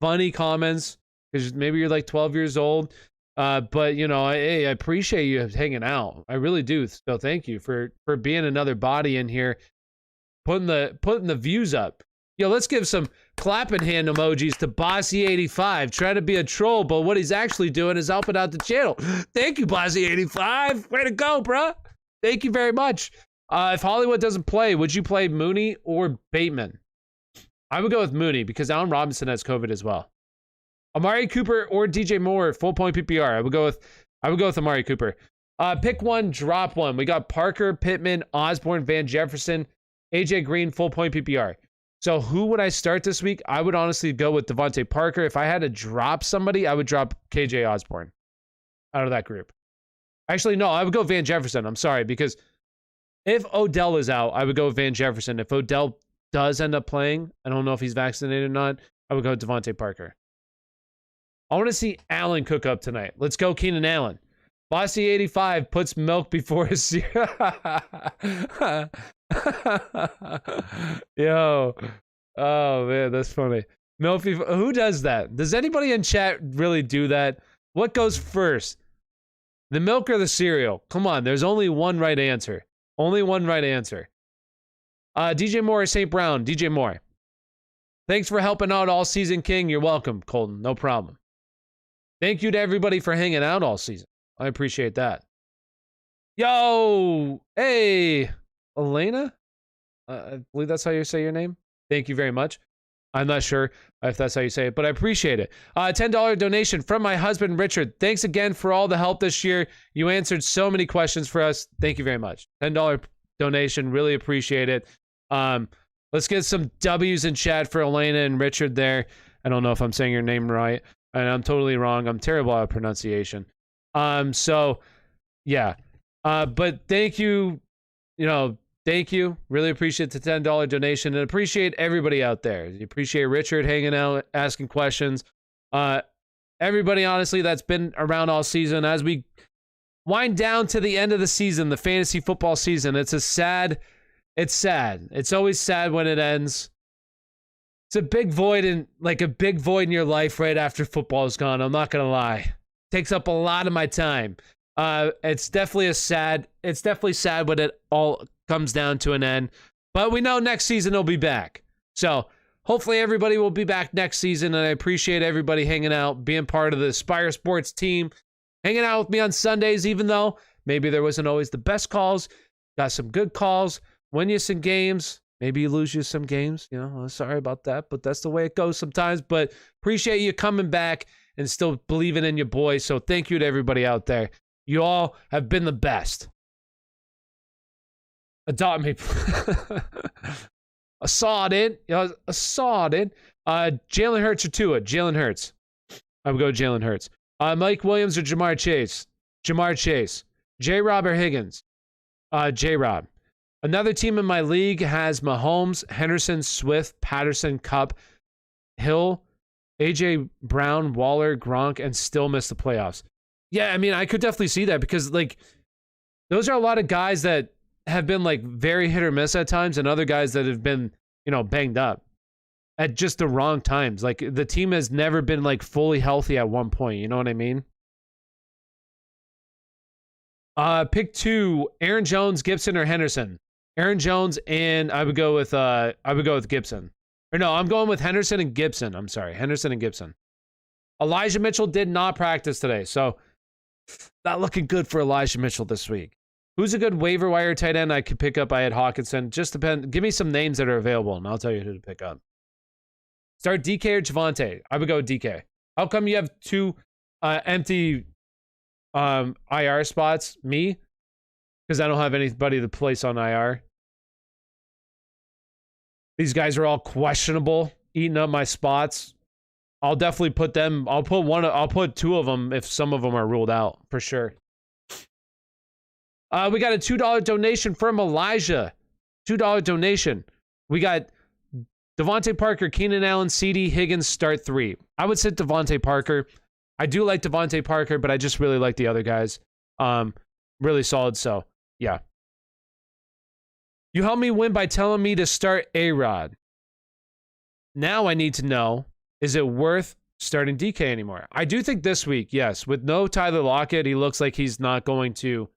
funny comments because maybe you're like 12 years old. But you know, I appreciate you hanging out. I really do. So thank you for being another body in here, putting the views up. Yo, let's give some clapping hand emojis to Bossy85. Trying to be a troll, but what he's actually doing is helping out the channel. Thank you, Bossy85. Way to go, bro. Thank you very much. If Hollywood doesn't play, would you play Mooney or Bateman? I would go with Mooney because Allen Robinson has COVID as well. Amari Cooper or DJ Moore, full point PPR. I would go with Amari Cooper. Pick one, drop one. We got Parker, Pittman, Osborne, Van Jefferson, AJ Green, full point PPR. So who would I start this week? I would honestly go with Devontae Parker. If I had to drop somebody, I would drop KJ Osborne out of that group. Actually, no, I would go Van Jefferson. I'm sorry, because if Odell is out, I would go with Van Jefferson. If Odell does end up playing, I don't know if he's vaccinated or not, I would go with Devontae Parker. I want to see Allen cook up tonight. Let's go, Keenan Allen. Bossy85 puts milk before his Yo. Oh, man, that's funny. Milk before... Who does that? Does anybody in chat really do that? What goes first? The milk or the cereal? Come on, there's only one right answer. Only one right answer. DJ Moore or St. Brown? DJ Moore. Thanks for helping out all season, King. You're welcome, Colton. No problem. Thank you to everybody for hanging out all season. I appreciate that. Yo! Hey! Elena? I believe that's how you say your name. Thank you very much. I'm not sure if that's how you say it, but I appreciate it. $10 donation from my husband, Richard. Thanks again for all the help this year. You answered so many questions for us. Thank you very much. $10 donation. Really appreciate it. Let's get some W's in chat for Elena and Richard there. I don't know if I'm saying your name right. And I'm totally wrong. I'm terrible at pronunciation. So, yeah. But thank you. You know, thank you. Really appreciate the $10 donation and appreciate everybody out there. You appreciate Richard hanging out, asking questions. Everybody, honestly, that's been around all season. As we wind down to the end of the season, the fantasy football season, it's sad. It's always sad when it ends. It's a big void in your life right after football is gone. I'm not going to lie. It takes up a lot of my time. It's definitely sad when it all comes down to an end, but we know next season it'll be back. So hopefully everybody will be back next season. And I appreciate everybody hanging out, being part of the Aspire Sports team, hanging out with me on Sundays, even though maybe there wasn't always the best calls. Got some good calls, win you some games. Maybe you lose you some games, you know, I'm sorry about that, but that's the way it goes sometimes. But appreciate you coming back and still believing in your boys. So thank you to everybody out there. You all have been the best. Adopt me. I saw it in. I saw it in. Jalen Hurts or Tua? Jalen Hurts. I would go Jalen Hurts. Mike Williams or Jamar Chase? Jamar Chase. J-Rob or Higgins? J-Rob. Another team in my league has Mahomes, Henderson, Swift, Patterson, Kupp, Hill, AJ Brown, Waller, Gronk, and still miss the playoffs. Yeah, I mean, I could definitely see that because, like, those are a lot of guys that have been, like, very hit or miss at times and other guys that have been, you know, banged up at just the wrong times. Like, the team has never been, like, fully healthy at one point. You know what I mean? Pick two, Aaron Jones, Gibson, or Henderson. Aaron Jones, and I would go with Gibson. Or no, I'm going with Henderson and Gibson. I'm sorry, Henderson and Gibson. Elijah Mitchell did not practice today, so not looking good for Elijah Mitchell this week. Who's a good waiver wire tight end I could pick up? I had Hawkinson. Just depend. Give me some names that are available, and I'll tell you who to pick up. Start DK or Javonte. I would go DK. How come you have 2 empty IR spots? Me? Because I don't have anybody to place on IR. These guys are all questionable, eating up my spots. I'll definitely put them. I'll put 2 of them if some of them are ruled out for sure. We got a $2 donation from Elijah. $2 donation. We got Devontae Parker, Keenan Allen, CD, Higgins, start 3. I would sit Devontae Parker. I do like Devontae Parker, but I just really like the other guys. Really solid, so yeah. You helped me win by telling me to start A-Rod. Now I need to know, is it worth starting DK anymore? I do think this week, yes. With no Tyler Lockett, he looks like he's not going to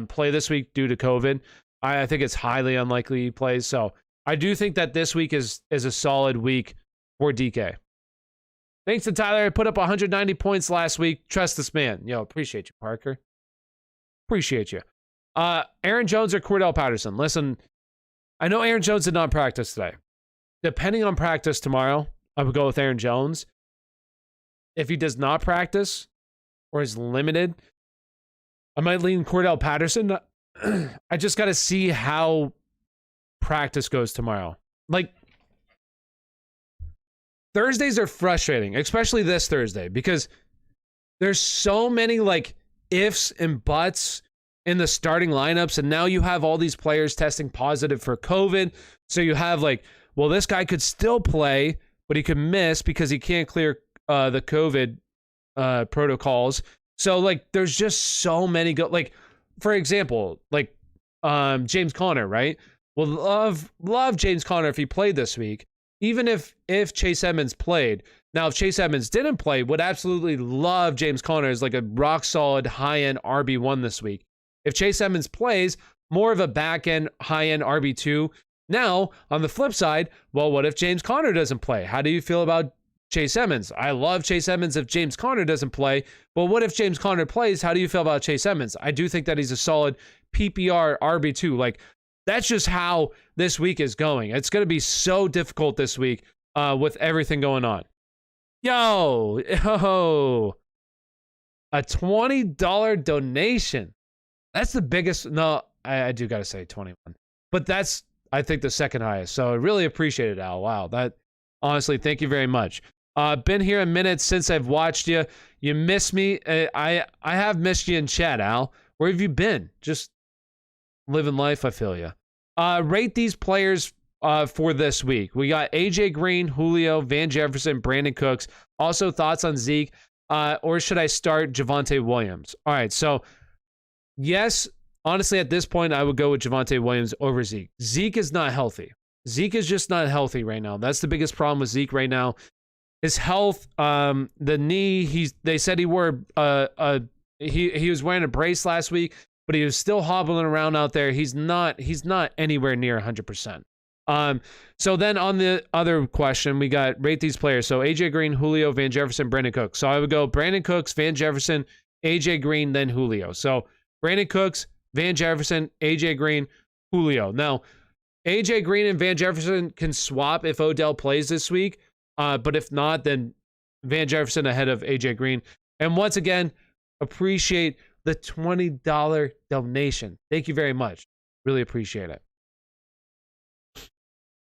play this week due to COVID. I think it's highly unlikely he plays, so I do think that this week is a solid week for DK. Thanks to Tyler. I put up 190 points last week. Trust this man. Yo, appreciate you, Parker. Appreciate you. Aaron Jones or Cordell Patterson? Listen, I know Aaron Jones did not practice today. Depending on practice tomorrow, I would go with Aaron Jones. If he does not practice or is limited, I might lean Cordell Patterson. I just got to see how practice goes tomorrow. Like, Thursdays are frustrating, especially this Thursday, because there's so many like ifs and buts in the starting lineups, and now you have all these players testing positive for COVID. So you have like, well, this guy could still play, but he could miss because he can't clear the COVID protocols. So like, there's just so many like, for example, like James Conner, right? Well, love James Conner if he played this week. Even if Chase Edmonds played. Now, if Chase Edmonds didn't play, would absolutely love James Conner as like a rock-solid, high-end RB1 this week. If Chase Edmonds plays, more of a back-end, high-end RB2. Now, on the flip side, well, what if James Conner doesn't play? How do you feel about Chase Edmonds? I love Chase Edmonds if James Conner doesn't play. But what if James Conner plays? How do you feel about Chase Edmonds? I do think that he's a solid PPR RB2. Like, that's just how this week is going. It's going to be so difficult this week with everything going on. Yo, a $20 donation. That's the biggest. No, I do got to say 21. But that's, I think, the second highest. So I really appreciate it, Al. Wow. That, honestly, thank you very much. Been here a minute since I've watched you. You miss me. I have missed you in chat, Al. Where have you been? Just living life, I feel you. Rate these players for this week. We got AJ Green, Julio, Van Jefferson, Brandon Cooks. Also, thoughts on Zeke, or should I start Javonte Williams? All right, so yes, honestly, at this point, I would go with Javonte Williams over Zeke. Zeke is not healthy. Zeke is just not healthy right now. That's the biggest problem with Zeke right now. His health, the knee. They said he wore he was wearing a brace last week, but he was still hobbling around out there. He's not anywhere near 100%. So then on the other question, we got rate these players. So AJ Green, Julio, Van Jefferson, Brandon Cooks. So I would go Brandon Cooks, Van Jefferson, AJ Green, then Julio. So Brandon Cooks, Van Jefferson, AJ Green, Julio. Now, AJ Green and Van Jefferson can swap if Odell plays this week. But if not, then Van Jefferson ahead of AJ Green. And once again, appreciate the $20 donation. Thank you very much. Really appreciate it.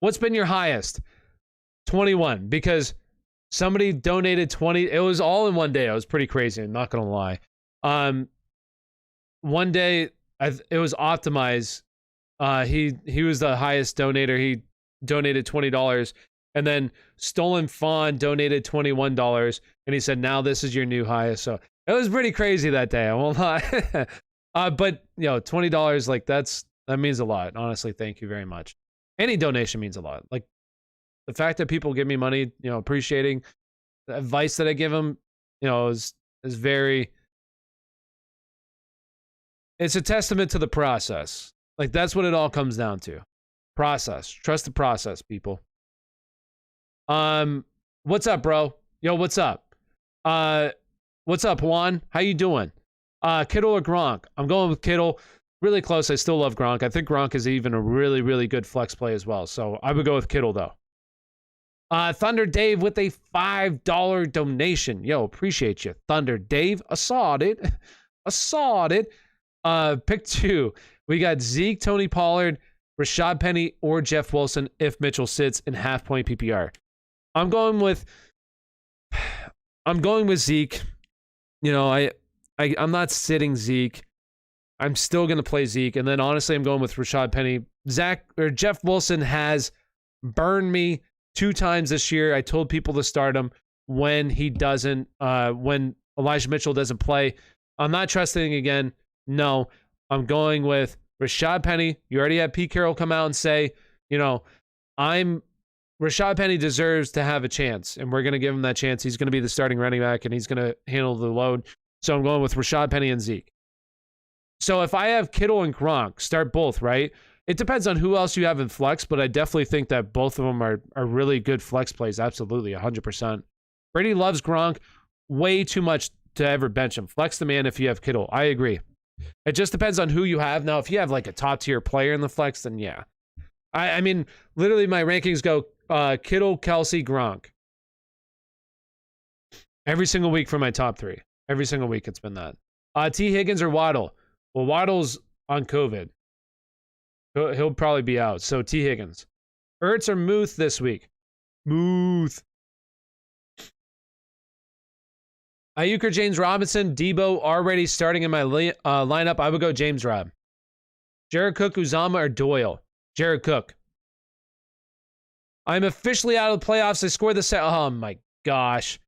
What's been your highest? 21, because somebody donated 20. It was all in one day. It was pretty crazy. I'm not going to lie. One day, it was Optimize. He was the highest donator. He donated $20. And then Stolen Fawn donated $21. And he said, now this is your new highest. So it was pretty crazy that day. I won't lie. But, you know, $20, like, that means a lot. Honestly, thank you very much. Any donation means a lot. Like, the fact that people give me money, you know, appreciating the advice that I give them, you know, is very, it's a testament to the process. Like, that's what it all comes down to. Process. Trust the process, people. What's up, bro? Yo, what's up? What's up, Juan? How you doing? Kittle or Gronk? I'm going with Kittle. really close. I still love Gronk. I think Gronk is even a really, really good flex play as well. So I would go with Kittle, though. Thunder Dave with a $5 donation. Yo, appreciate you. Thunder Dave, I saw it. I saw it. Pick 2. We got Zeke, Tony Pollard, Rashaad Penny, or Jeff Wilson if Mitchell sits in half-point PPR. I'm going with Zeke. You know, I'm not sitting Zeke. I'm still going to play Zeke. And then honestly, I'm going with Rashaad Penny. Jeff Wilson has burned me 2 times this year. I told people to start him when when Elijah Mitchell doesn't play. I'm not trusting again. No, I'm going with Rashaad Penny. You already had Pete Carroll come out and say, you know, Rashaad Penny deserves to have a chance, and we're going to give him that chance. He's going to be the starting running back, and he's going to handle the load. So I'm going with Rashaad Penny and Zeke. So if I have Kittle and Gronk, start both, right? It depends on who else you have in flex, but I definitely think that both of them are really good flex plays. Absolutely, 100%. Brady loves Gronk way too much to ever bench him. Flex the man if you have Kittle. I agree. It just depends on who you have. Now, if you have like a top-tier player in the flex, then yeah. I mean, literally my rankings go Kittle, Kelsey, Gronk. Every single week for my top 3. Every single week it's been that. T. Higgins or Waddle? Well, Waddle's on COVID. He'll probably be out. So T. Higgins. Ertz or Muth this week? Muth. Aiyuk or James Robinson? Debo already starting in my lineup. I would go James Rob. Jared Cook, Uzama, or Doyle? Jared Cook. I'm officially out of the playoffs. I scored the oh my gosh.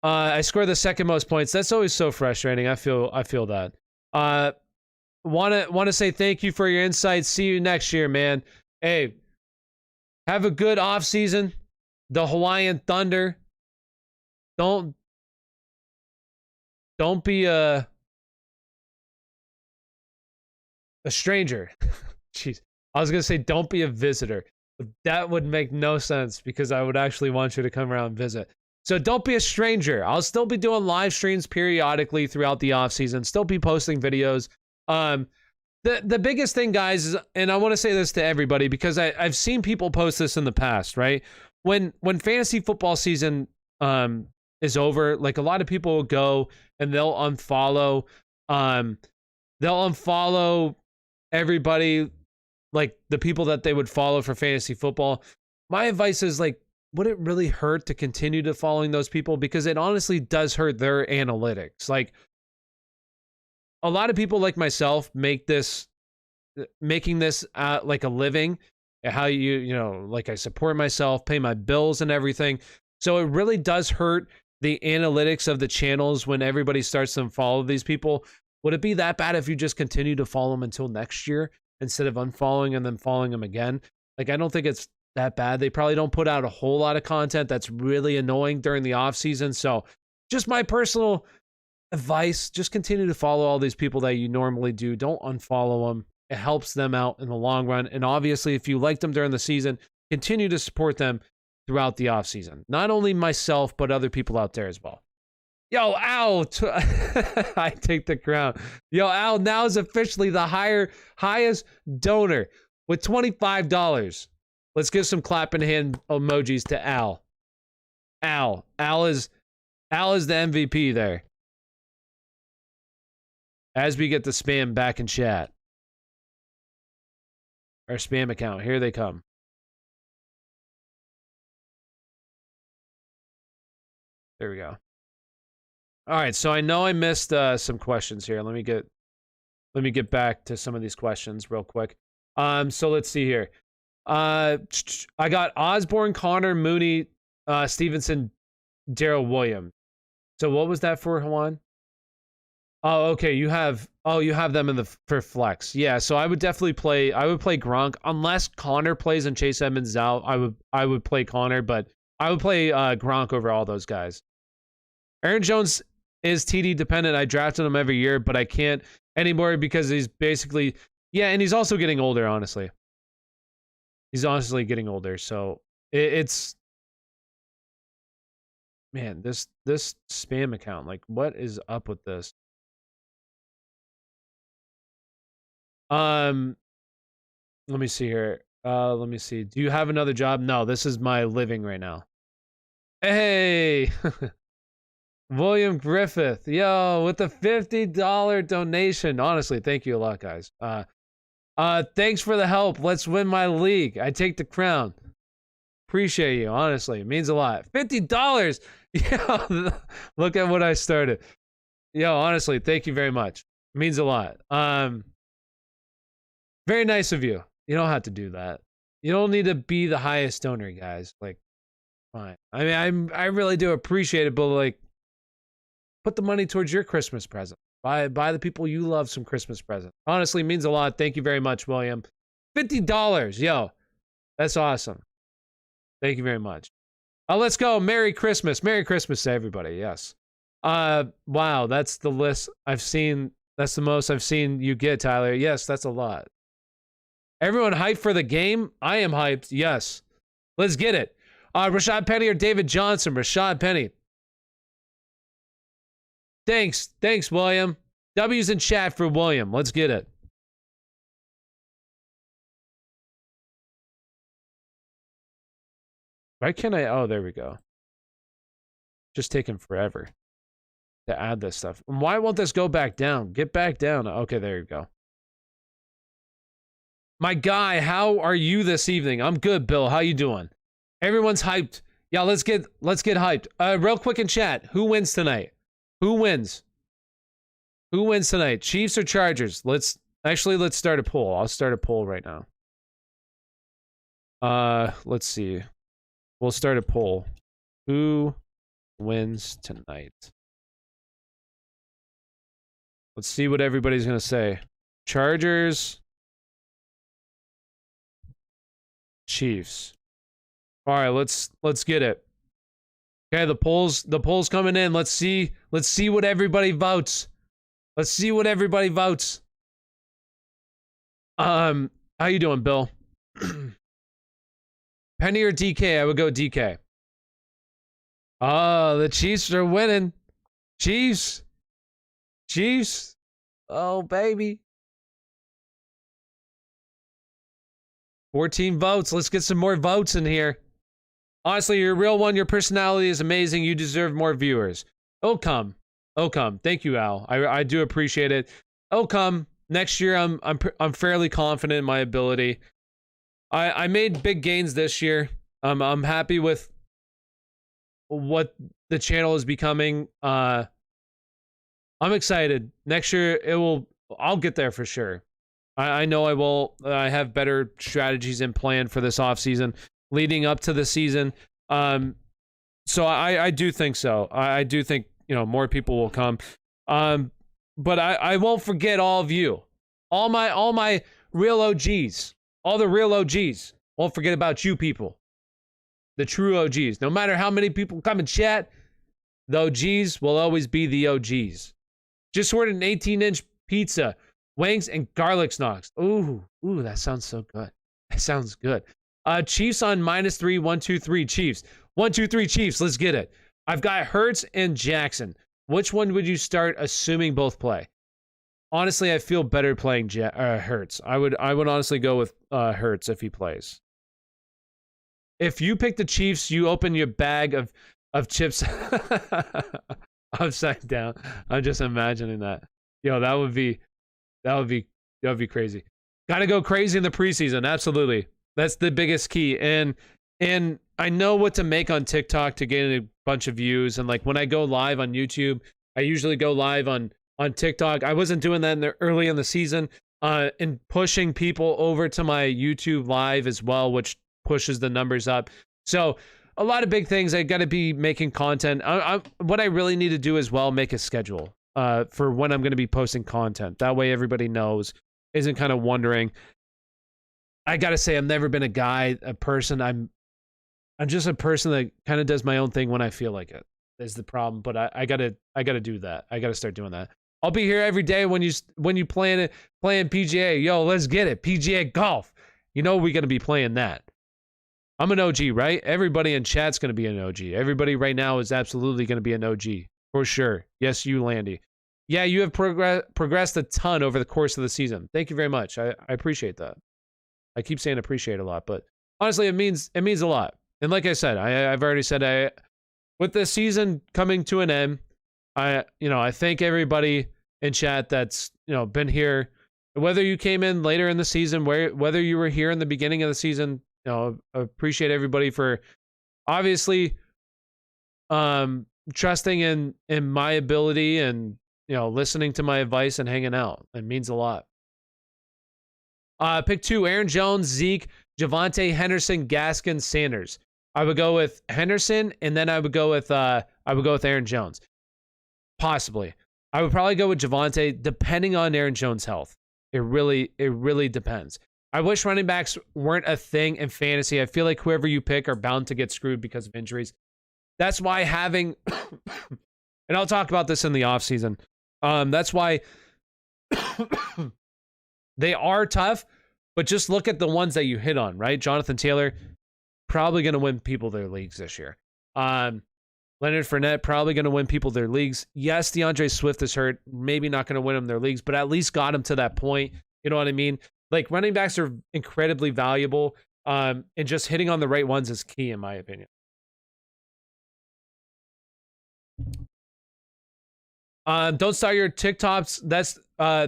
I scored the second most points. That's always so frustrating. I feel that. Want to say thank you for your insights. See you next year, man. Hey, have a good off season. The Hawaiian Thunder. Don't be a stranger. Jeez. I was going to say don't be a visitor. But that would make no sense because I would actually want you to come around and visit. So don't be a stranger. I'll still be doing live streams periodically throughout the off season. Still be posting videos. The biggest thing, guys, is, and I want to say this to everybody because I've seen people post this in the past, right? When fantasy football season is over, like a lot of people will go and they'll unfollow everybody, like the people that they would follow for fantasy football. My advice is like, would it really hurt to continue to following those people? Because it honestly does hurt their analytics. Like a lot of people like myself making this like a living, how you know, like I support myself, pay my bills and everything. So it really does hurt the analytics of the channels when everybody starts to follow these people. Would it be that bad if you just continue to follow them until next year instead of unfollowing and then following them again? Like, I don't think it's that bad. They probably don't put out a whole lot of content that's really annoying during the off season. So just my personal advice, just continue to follow all these people that you normally do. Don't unfollow them. It helps them out in the long run. And obviously, if you liked them during the season, continue to support them throughout the off season. Not only myself, but other people out there as well. Yo, Al, I take the crown. Yo, Al now is officially the highest donor with $25. Let's give some clapping hand emojis to Al. Al is the MVP there. As we get the spam back in chat. Our spam account, here they come. There we go. All right, so I know I missed some questions here. Let me get back to some of these questions real quick. So let's see here. I got Osborne, Connor, Mooney, Stevenson, Darrell Williams. So what was that for, Juan? Oh, okay. You have them for flex. Yeah, so I would definitely play Gronk unless Connor plays and Chase Edmonds is out. I would play Connor, but I would play Gronk over all those guys. Aaron Jones is TD dependent. I drafted him every year, but I can't anymore because he's basically, yeah, and he's also getting older, honestly. He's honestly getting older, so it's man, this spam account, like what is up with this? Let me see here. Let me see. Do you have another job? No, this is my living right now. Hey, William Griffith, yo, with the $50 donation. Honestly, thank you a lot, guys. Thanks for the help. Let's win my league. I take the crown. Appreciate you, honestly. It means a lot. $50. Yo, look at what I started. Yo, honestly, thank you very much. It means a lot. Very nice of you. You don't have to do that. You don't need to be the highest donor, guys. Like, fine. I mean, I really do appreciate it, but like, put the money towards your Christmas present. Buy the people you love some Christmas present. Honestly, means a lot. Thank you very much, William. $50. Yo, that's awesome. Thank you very much. Let's go. Merry Christmas. Merry Christmas to everybody. Yes. Wow, that's the list I've seen. That's the most I've seen you get, Tyler. Yes, that's a lot. Everyone hyped for the game? I am hyped. Yes. Let's get it. Rashaad Penny or David Johnson? Rashaad Penny. Thanks, William. W's in chat for William. Let's get it. Why can't I? Oh, there we go. Just taking forever to add this stuff. Why won't this go back down? Get back down. Okay, there you go. My guy, how are you this evening? I'm good, Bill. How you doing? Everyone's hyped. Yeah, let's get hyped. Real quick in chat. Who wins tonight? Who wins? Who wins tonight? Chiefs or Chargers? Let's start a poll. I'll start a poll right now. Let's see. We'll start a poll. Who wins tonight? Let's see what everybody's gonna say. Chargers. Chiefs. All right, let's get it. Okay, the poll's coming in. Let's see what everybody votes. Let's see what everybody votes. How you doing, Bill? Penny or DK? I would go DK. Oh, the Chiefs are winning. Chiefs. Oh, baby. 14 votes. Let's get some more votes in here. Honestly, you're a real one. Your personality is amazing. You deserve more viewers. Oh, come. Thank you, Al. I do appreciate it. Oh, come. Next year, I'm fairly confident in my ability. I made big gains this year. I'm happy with what the channel is becoming. I'm excited. Next year, I'll get there for sure. I know I will. I have better strategies in plan for this offseason leading up to the season. So I do think so. I do think, more people will come. But I won't forget all of you. All my real OGs. All the real OGs. Won't forget about you people. The true OGs. No matter how many people come and chat, the OGs will always be the OGs. Just ordered an 18-inch pizza. Wings and garlic knocks. Ooh, that sounds so good. That sounds good. Chiefs on -3, 1-2-3 Chiefs. 1-2-3 Chiefs. Let's get it. I've got Hurts and Jackson. Which one would you start, assuming both play? Honestly, I feel better playing Hurts. I would honestly go with Hurts if he plays. If you pick the Chiefs, you open your bag of chips upside down. I'm just imagining that. Yo, that would be crazy. Gotta go crazy in the preseason. Absolutely. That's the biggest key. And I know what to make on TikTok to get a bunch of views. And like when I go live on YouTube, I usually go live on TikTok. I wasn't doing that early in the season. And pushing people over to my YouTube live as well, which pushes the numbers up. So a lot of big things. I got to be making content. What I really need to do as well, make a schedule for when I'm going to be posting content. That way everybody knows, isn't kind of wondering. I got to say, I've never been a person. I'm just a person that kind of does my own thing when I feel like it. Is the problem, but I gotta do that. I gotta start doing that. I'll be here every day when you playing PGA. Yo, let's get it. PGA golf. We're gonna be playing that. I'm an OG, right? Everybody in chat's gonna be an OG. Everybody right now is absolutely gonna be an OG for sure. Yes, you, Landy. Yeah, you have progressed a ton over the course of the season. Thank you very much. I appreciate that. I keep saying appreciate a lot, but honestly, it means a lot. And like I said, I've already said, with the season coming to an end, I thank everybody in chat that's been here. Whether you came in later in the season, whether you were here in the beginning of the season, I appreciate everybody for obviously trusting in my ability and listening to my advice and hanging out. It means a lot. Pick 2, Aaron Jones, Zeke, Javonte, Henderson, Gaskin, Sanders. I would go with Henderson, and then I would go with Aaron Jones. Possibly. I would probably go with Javonte, depending on Aaron Jones' health. It really depends. I wish running backs weren't a thing in fantasy. I feel like whoever you pick are bound to get screwed because of injuries. That's why having, and I'll talk about this in the offseason. That's why they are tough, but just look at the ones that you hit on, right? Jonathan Taylor, probably going to win people their leagues this year. Leonard Fournette, probably going to win people their leagues. Yes, DeAndre Swift is hurt. Maybe not going to win them their leagues, but at least got him to that point. You know what I mean? Like, running backs are incredibly valuable, and just hitting on the right ones is key, in my opinion. Don't start your TikToks.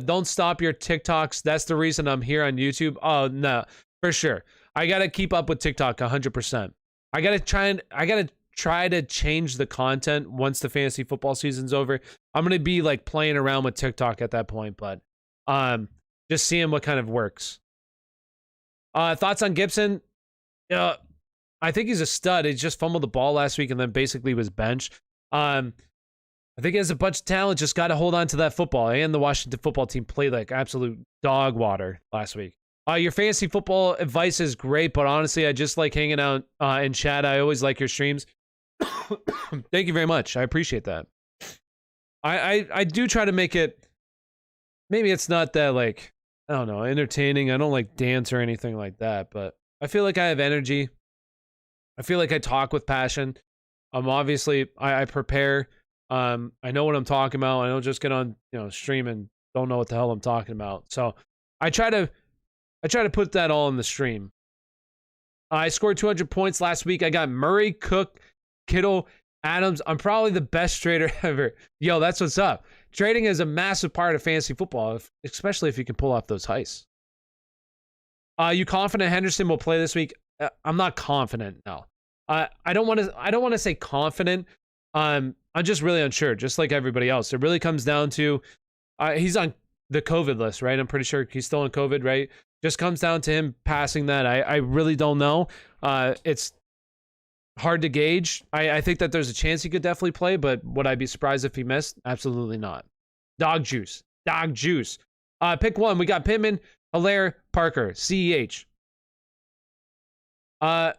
Don't stop your TikToks. That's the reason I'm here on YouTube. Oh, no, for sure. I got to keep up with TikTok 100%. I got to try to change the content once the fantasy football season's over. I'm going to be like playing around with TikTok at that point, but just seeing what kind of works. Thoughts on Gibson? I think he's a stud. He just fumbled the ball last week and then basically was benched. I think he has a bunch of talent, just got to hold on to that football. And the Washington football team played like absolute dog water last week. Your fantasy football advice is great, but honestly, I just like hanging out in chat. I always like your streams. Thank you very much. I appreciate that. I do try to make it, maybe it's not that, like, I don't know, entertaining. I don't like dance or anything like that, but I feel like I have energy. I feel like I talk with passion. Obviously, I prepare. I know what I'm talking about. I don't just get on, stream and don't know what the hell I'm talking about. So I try to put that all in the stream. I scored 200 points last week. I got Murray, Cook, Kittle, Adams. I'm probably the best trader ever. Yo, that's what's up. Trading is a massive part of fantasy football, especially if you can pull off those heists. You confident Henderson will play this week? I'm not confident. No. I don't want to say confident. I'm just really unsure, just like everybody else. It really comes down to he's on the COVID list, right? I'm pretty sure he's still on COVID, right? Just comes down to him passing that. I really don't know. It's hard to gauge. I think that there's a chance he could definitely play, but would I be surprised if he missed? Absolutely not. Dog juice. Pick 1. We got Pittman, Hilaire, Parker, CEH. I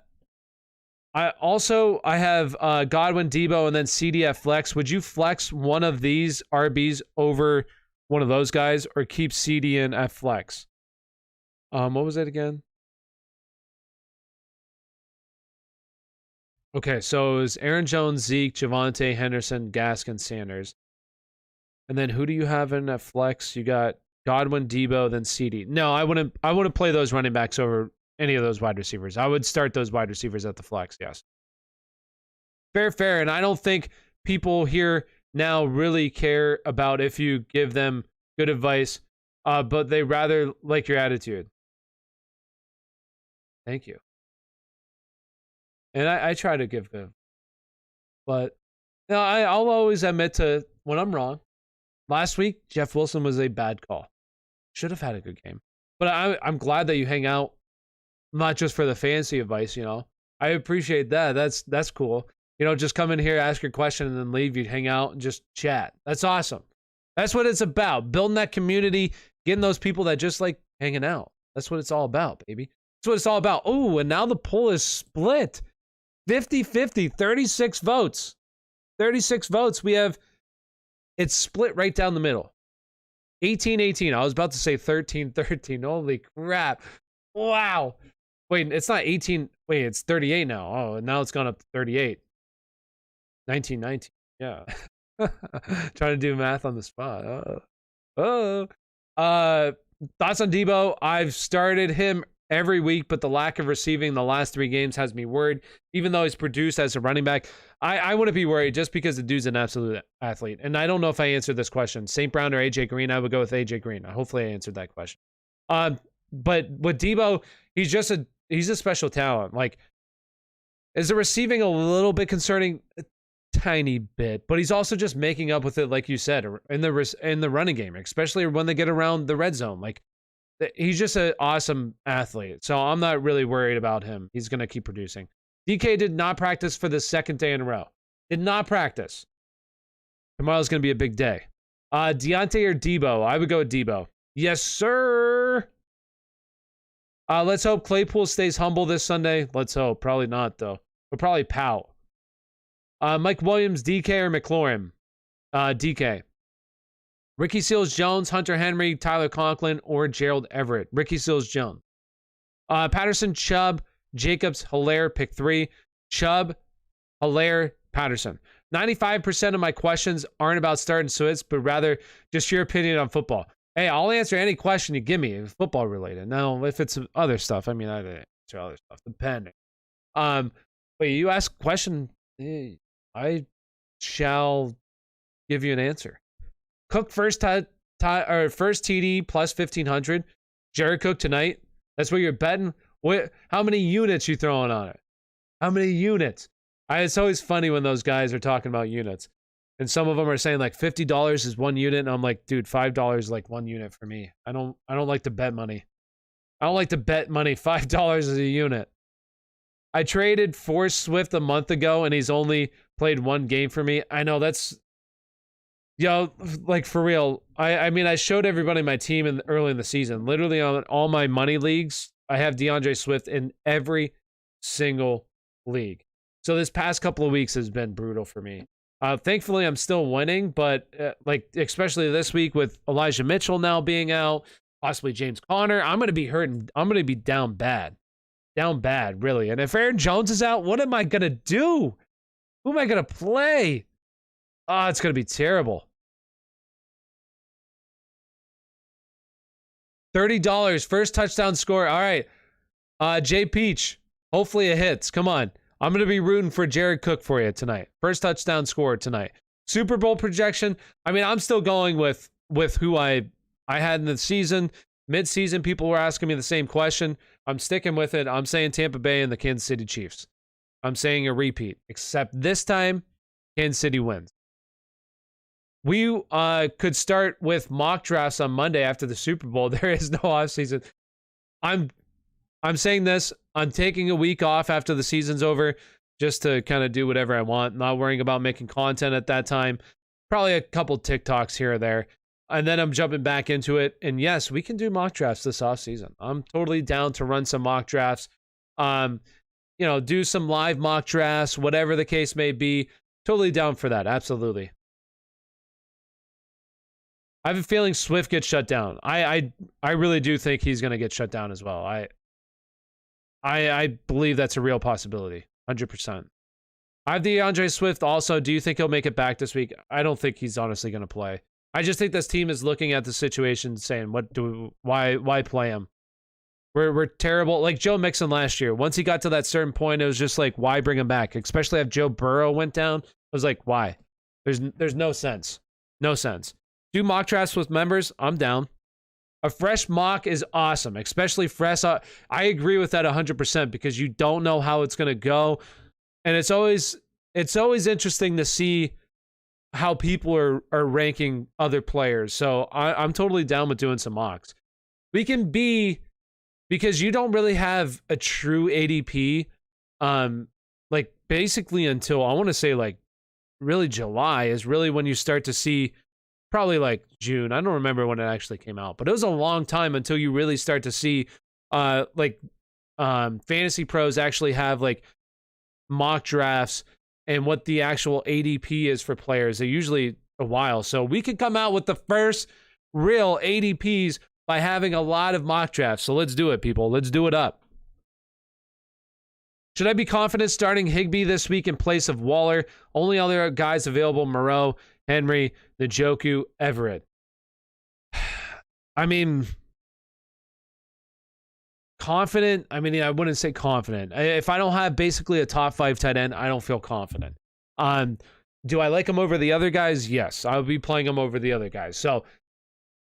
have Godwin, Debo, and then CD at flex. Would you flex one of these RBs over one of those guys, or keep CD in at flex? What was it again? Okay, so it was Aaron Jones, Zeke, Javonte, Henderson, Gaskin, Sanders. And then who do you have in at flex? You got Godwin, Debo, then CD. No, I wouldn't play those running backs over any of those wide receivers. I would start those wide receivers at the flex, yes. Fair. And I don't think people here now really care about if you give them good advice, but they rather like your attitude. Thank you. And I try to give good. But I'll always admit to when I'm wrong. Last week, Jeff Wilson was a bad call. Should have had a good game. But I'm glad that you hang out, not just for the fantasy advice, I appreciate that. That's cool. Just come in here, ask your question, and then leave. You'd hang out and just chat. That's awesome. That's what it's about. Building that community, getting those people that just like hanging out. That's what it's all about, baby. That's what it's all about. Oh, and now the poll is split. 50-50, 36 votes. 36 votes. It's split right down the middle. 18-18. I was about to say 13-13. Holy crap. Wow. Wait, it's not 18. Wait, it's 38 now. Oh, and now it's gone up to 38. 19-19. Yeah. Trying to do math on the spot. Thoughts on Debo? I've started him every week, but the lack of receiving the last 3 games has me worried. Even though he's produced as a running back, I wouldn't be worried just because the dude's an absolute athlete. And I don't know if I answered this question. St. Brown or AJ Green? I would go with AJ Green. Hopefully I answered that question. But with Debo, he's a special talent. Like, is the receiving a little bit concerning? A tiny bit, but he's also just making up with it, like you said, in the running game, especially when they get around the red zone. Like, he's just an awesome athlete. So I'm not really worried about him. He's going to keep producing. DK did not practice for the 2nd day in a row. Did not practice. Tomorrow's going to be a big day. Deontay or Debo? I would go with Debo. Yes, sir. Let's hope Claypool stays humble this Sunday. Let's hope. Probably not, though. But probably pout. Mike Williams, DK, or McLaurin? DK. Ricky Seals-Jones, Hunter Henry, Tyler Conklin, or Gerald Everett? Ricky Seals-Jones. Patterson, Chubb, Jacobs, Hilaire, pick 3. Chubb, Hilaire, Patterson. 95% of my questions aren't about starting Swiss, but rather just your opinion on football. Hey, I'll answer any question you give me, football related. Now, if it's other stuff, I mean, I'd answer other stuff, depending. But you ask a question, I shall give you an answer. Cook first TD plus 1,500. Jared Cook tonight. That's what you're betting. How many units you throwing on it? How many units? It's always funny when those guys are talking about units. And some of them are saying like $50 is 1 unit. And I'm like, dude, $5 is like 1 unit for me. I don't like to bet money. I don't like to bet money. $5 is a unit. I traded for Swift a month ago and he's only played 1 game for me. I know that's, like for real. I mean, I showed everybody my team early in the season. Literally on all my money leagues, I have DeAndre Swift in every single league. So this past couple of weeks has been brutal for me. Thankfully, I'm still winning, but like especially this week with Elijah Mitchell now being out, possibly James Conner, I'm going to be hurting. I'm going to be down bad, really. And if Aaron Jones is out, what am I going to do? Who am I going to play? Oh, it's going to be terrible. $30, first touchdown score. All right. Jay Peach, hopefully it hits. Come on. I'm going to be rooting for Jared Cook for you tonight. First touchdown score tonight. Super Bowl projection. I mean, I'm still going with who I had in the season. Mid-season, people were asking me the same question. I'm sticking with it. I'm saying Tampa Bay and the Kansas City Chiefs. I'm saying a repeat, except this time, Kansas City wins. We could start with mock drafts on Monday after the Super Bowl. There is no offseason. I'm saying this. I'm taking a week off after the season's over just to kind of do whatever I want. Not worrying about making content at that time. Probably a couple TikToks here or there. And then I'm jumping back into it. And yes, we can do mock drafts this offseason. I'm totally down to run some mock drafts. Do some live mock drafts, whatever the case may be. Totally down for that. Absolutely. I have a feeling Swift gets shut down. I really do think he's going to get shut down as well. I believe that's a real possibility. 100%. I have DeAndre Swift also. Do you think he'll make it back this week? I don't think he's honestly going to play. I just think this team is looking at the situation saying, why play him? We're terrible. Like Joe Mixon last year. Once he got to that certain point, it was just like, why bring him back? Especially if Joe Burrow went down. I was like, why? There's no sense. No sense. Do mock drafts with members? I'm down. A fresh mock is awesome, especially fresh. I agree with that 100% because you don't know how it's going to go. And it's always interesting to see how people are ranking other players. So I'm totally down with doing some mocks. We can be, because you don't really have a true ADP, like basically until I want to say like really July is really when you start to see. Probably like June. I don't remember when it actually came out, but it was a long time until you really start to see fantasy pros actually have like mock drafts and what the actual ADP is for players. They're usually a while. So we could come out with the first real ADPs by having a lot of mock drafts. So let's do it, people. Let's do it up. Should I be confident starting Higbee this week in place of Waller? Only other guys available, Moreau Henry, Njoku, Everett. I mean, confident. I mean, I wouldn't say confident. If I don't have basically a top 5 tight end, I don't feel confident. Do I like him over the other guys? Yes, I would be playing him over the other guys. So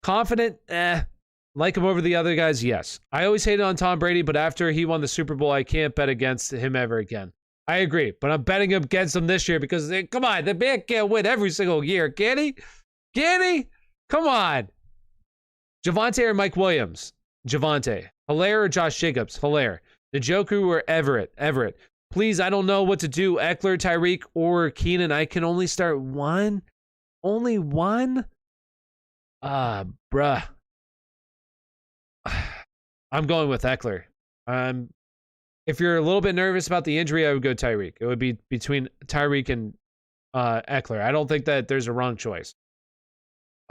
confident, like him over the other guys, yes. I always hated on Tom Brady, but after he won the Super Bowl, I can't bet against him ever again. I agree, but I'm betting against him this year because, come on, the man can't win every single year, can he? Can he? Come on. Javonte or Mike Williams? Javonte. Hilaire or Josh Jacobs? Hilaire. Njoku or Everett? Everett. Please, I don't know what to do. Eckler, Tyreek, or Keenan. I can only start one. Only one? Bruh. I'm going with Eckler. If you're a little bit nervous about the injury, I would go Tyreek. It would be between Tyreek and Eckler. I don't think that there's a wrong choice.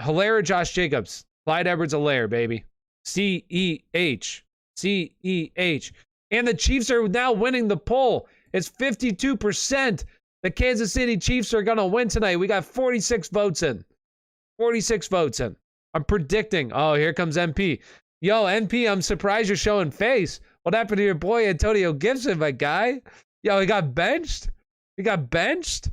Hilaire or Josh Jacobs? Clyde Edwards-Helaire, baby. C-E-H. C-E-H. And the Chiefs are now winning the poll. It's 52%. The Kansas City Chiefs are going to win tonight. We got 46 votes in. 46 votes in. I'm predicting. Oh, here comes MP. Yo, NP, I'm surprised you're showing face. What happened to your boy Antonio Gibson, my guy? Yo, he got benched? He got benched?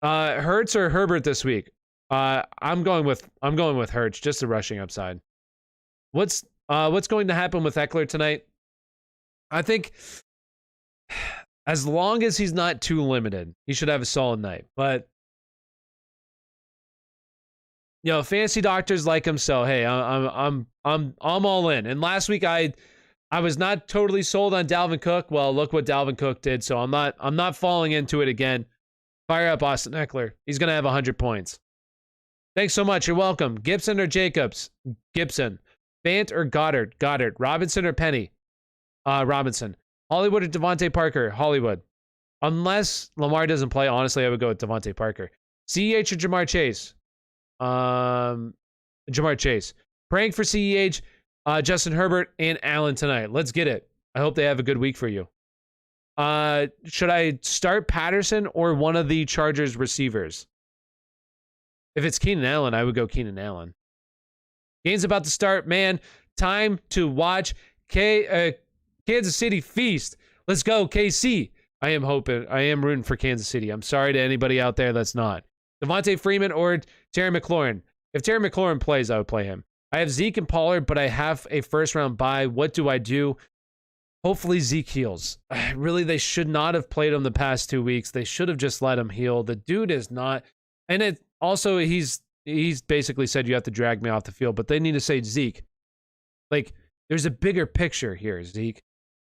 Hurts or Herbert this week? I'm going with Hurts, just the rushing upside. What's going to happen with Eckler tonight? I think as long as he's not too limited, he should have a solid night. But you know, fantasy doctors like him, so hey, I'm all in. And last week I was not totally sold on Dalvin Cook. Well, look what Dalvin Cook did, so I'm not falling into it again. Fire up Austin Eckler. He's gonna have 100 points. Thanks so much. You're welcome. Gibson or Jacobs? Gibson. Fant or Goddard? Goddard. Robinson or Penny? Robinson. Hollywood or Devontae Parker? Hollywood. Unless Lamar doesn't play, honestly, I would go with Devontae Parker. CEH or Jamar Chase? Jamar Chase. Praying for CEH, Justin Herbert, and Allen tonight. Let's get it. I hope they have a good week for you. Should I start Patterson or one of the Chargers receivers? If it's Keenan Allen, I would go Keenan Allen. Game's about to start, man. Time to watch Kansas City feast. Let's go, KC. I am rooting for Kansas City. I'm sorry to anybody out there that's not. Devontae Freeman or Terry McLaurin. If Terry McLaurin plays, I would play him. I have Zeke and Pollard, but I have a first-round bye. What do I do? Hopefully Zeke heals. Really, they should not have played him the past 2 weeks. They should have just let him heal. The dude is not... And it also, he's basically said you have to drag me off the field, but they need to say, Zeke, like, there's a bigger picture here, Zeke.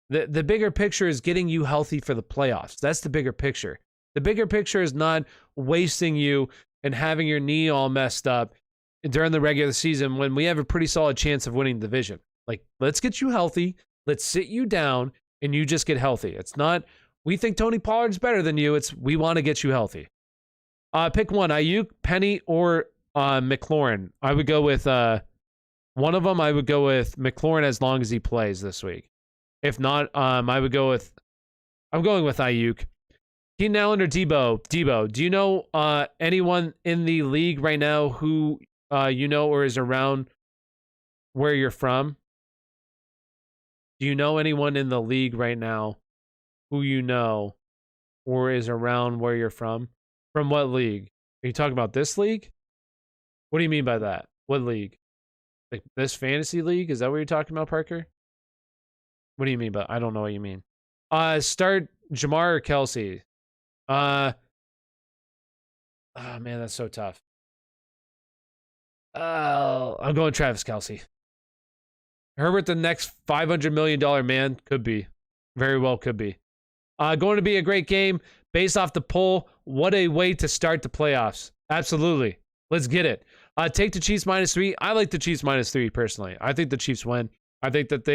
The bigger picture is getting you healthy for the playoffs. That's the bigger picture. The bigger picture is not wasting you and having your knee all messed up during the regular season when we have a pretty solid chance of winning the division. Like, let's get you healthy. Let's sit you down and you just get healthy. It's not, we think Tony Pollard's better than you. It's, we want to get you healthy. Pick one, Aiyuk, Penny, or McLaurin. I would go with one of them. I would go with McLaurin as long as he plays this week. If not, I'm going with Aiyuk. Keenan Allen or Debo? Debo. Do you know anyone in the league right now who you know or is around where you're from? Do you know anyone in the league right now who you know or is around where you're from? From what league? Are you talking about this league? What do you mean by that? What league? Like this fantasy league? Is that what you're talking about, Parker? What do you mean by, I don't know what you mean. Start Jamar or Kelsey? Oh man, that's so tough. I'm going Travis Kelsey. Herbert, the next $500 million man? Could be. Very well could be. Going to be a great game based off the poll. What a way to start the playoffs. Absolutely. Let's get it. Take the Chiefs -3. I like the Chiefs -3 personally. I think the Chiefs win. I think that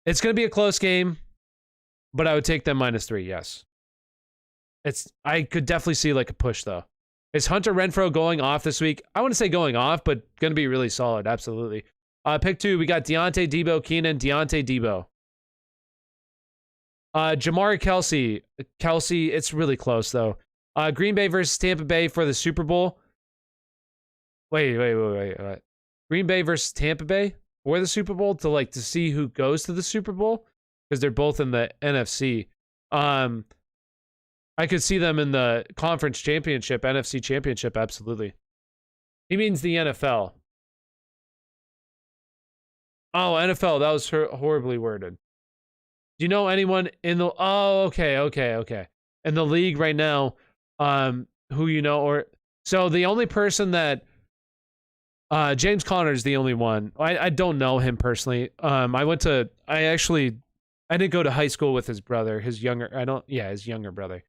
it's going to be a close game, but I would take them -3, yes. I could definitely see like a push though. Is Hunter Renfrow going off this week? I wouldn't say going off, but going to be really solid. Absolutely. Pick two. We got Deontay, Debo, Keenan, Deontay, Debo. Jamar Kelsey, it's really close though. Green Bay versus Tampa Bay for the Super Bowl. Wait. Green Bay versus Tampa Bay for the Super Bowl to see who goes to the Super Bowl because they're both in the NFC. I could see them in the conference championship, NFC championship, absolutely. He means the NFL. Oh, NFL, that was horribly worded. Do you know anyone in the... Oh, okay. In the league right now, who you know, or... So the only person that... James Conner's the only one. I don't know him personally. I didn't go to high school with his brother, his younger brother.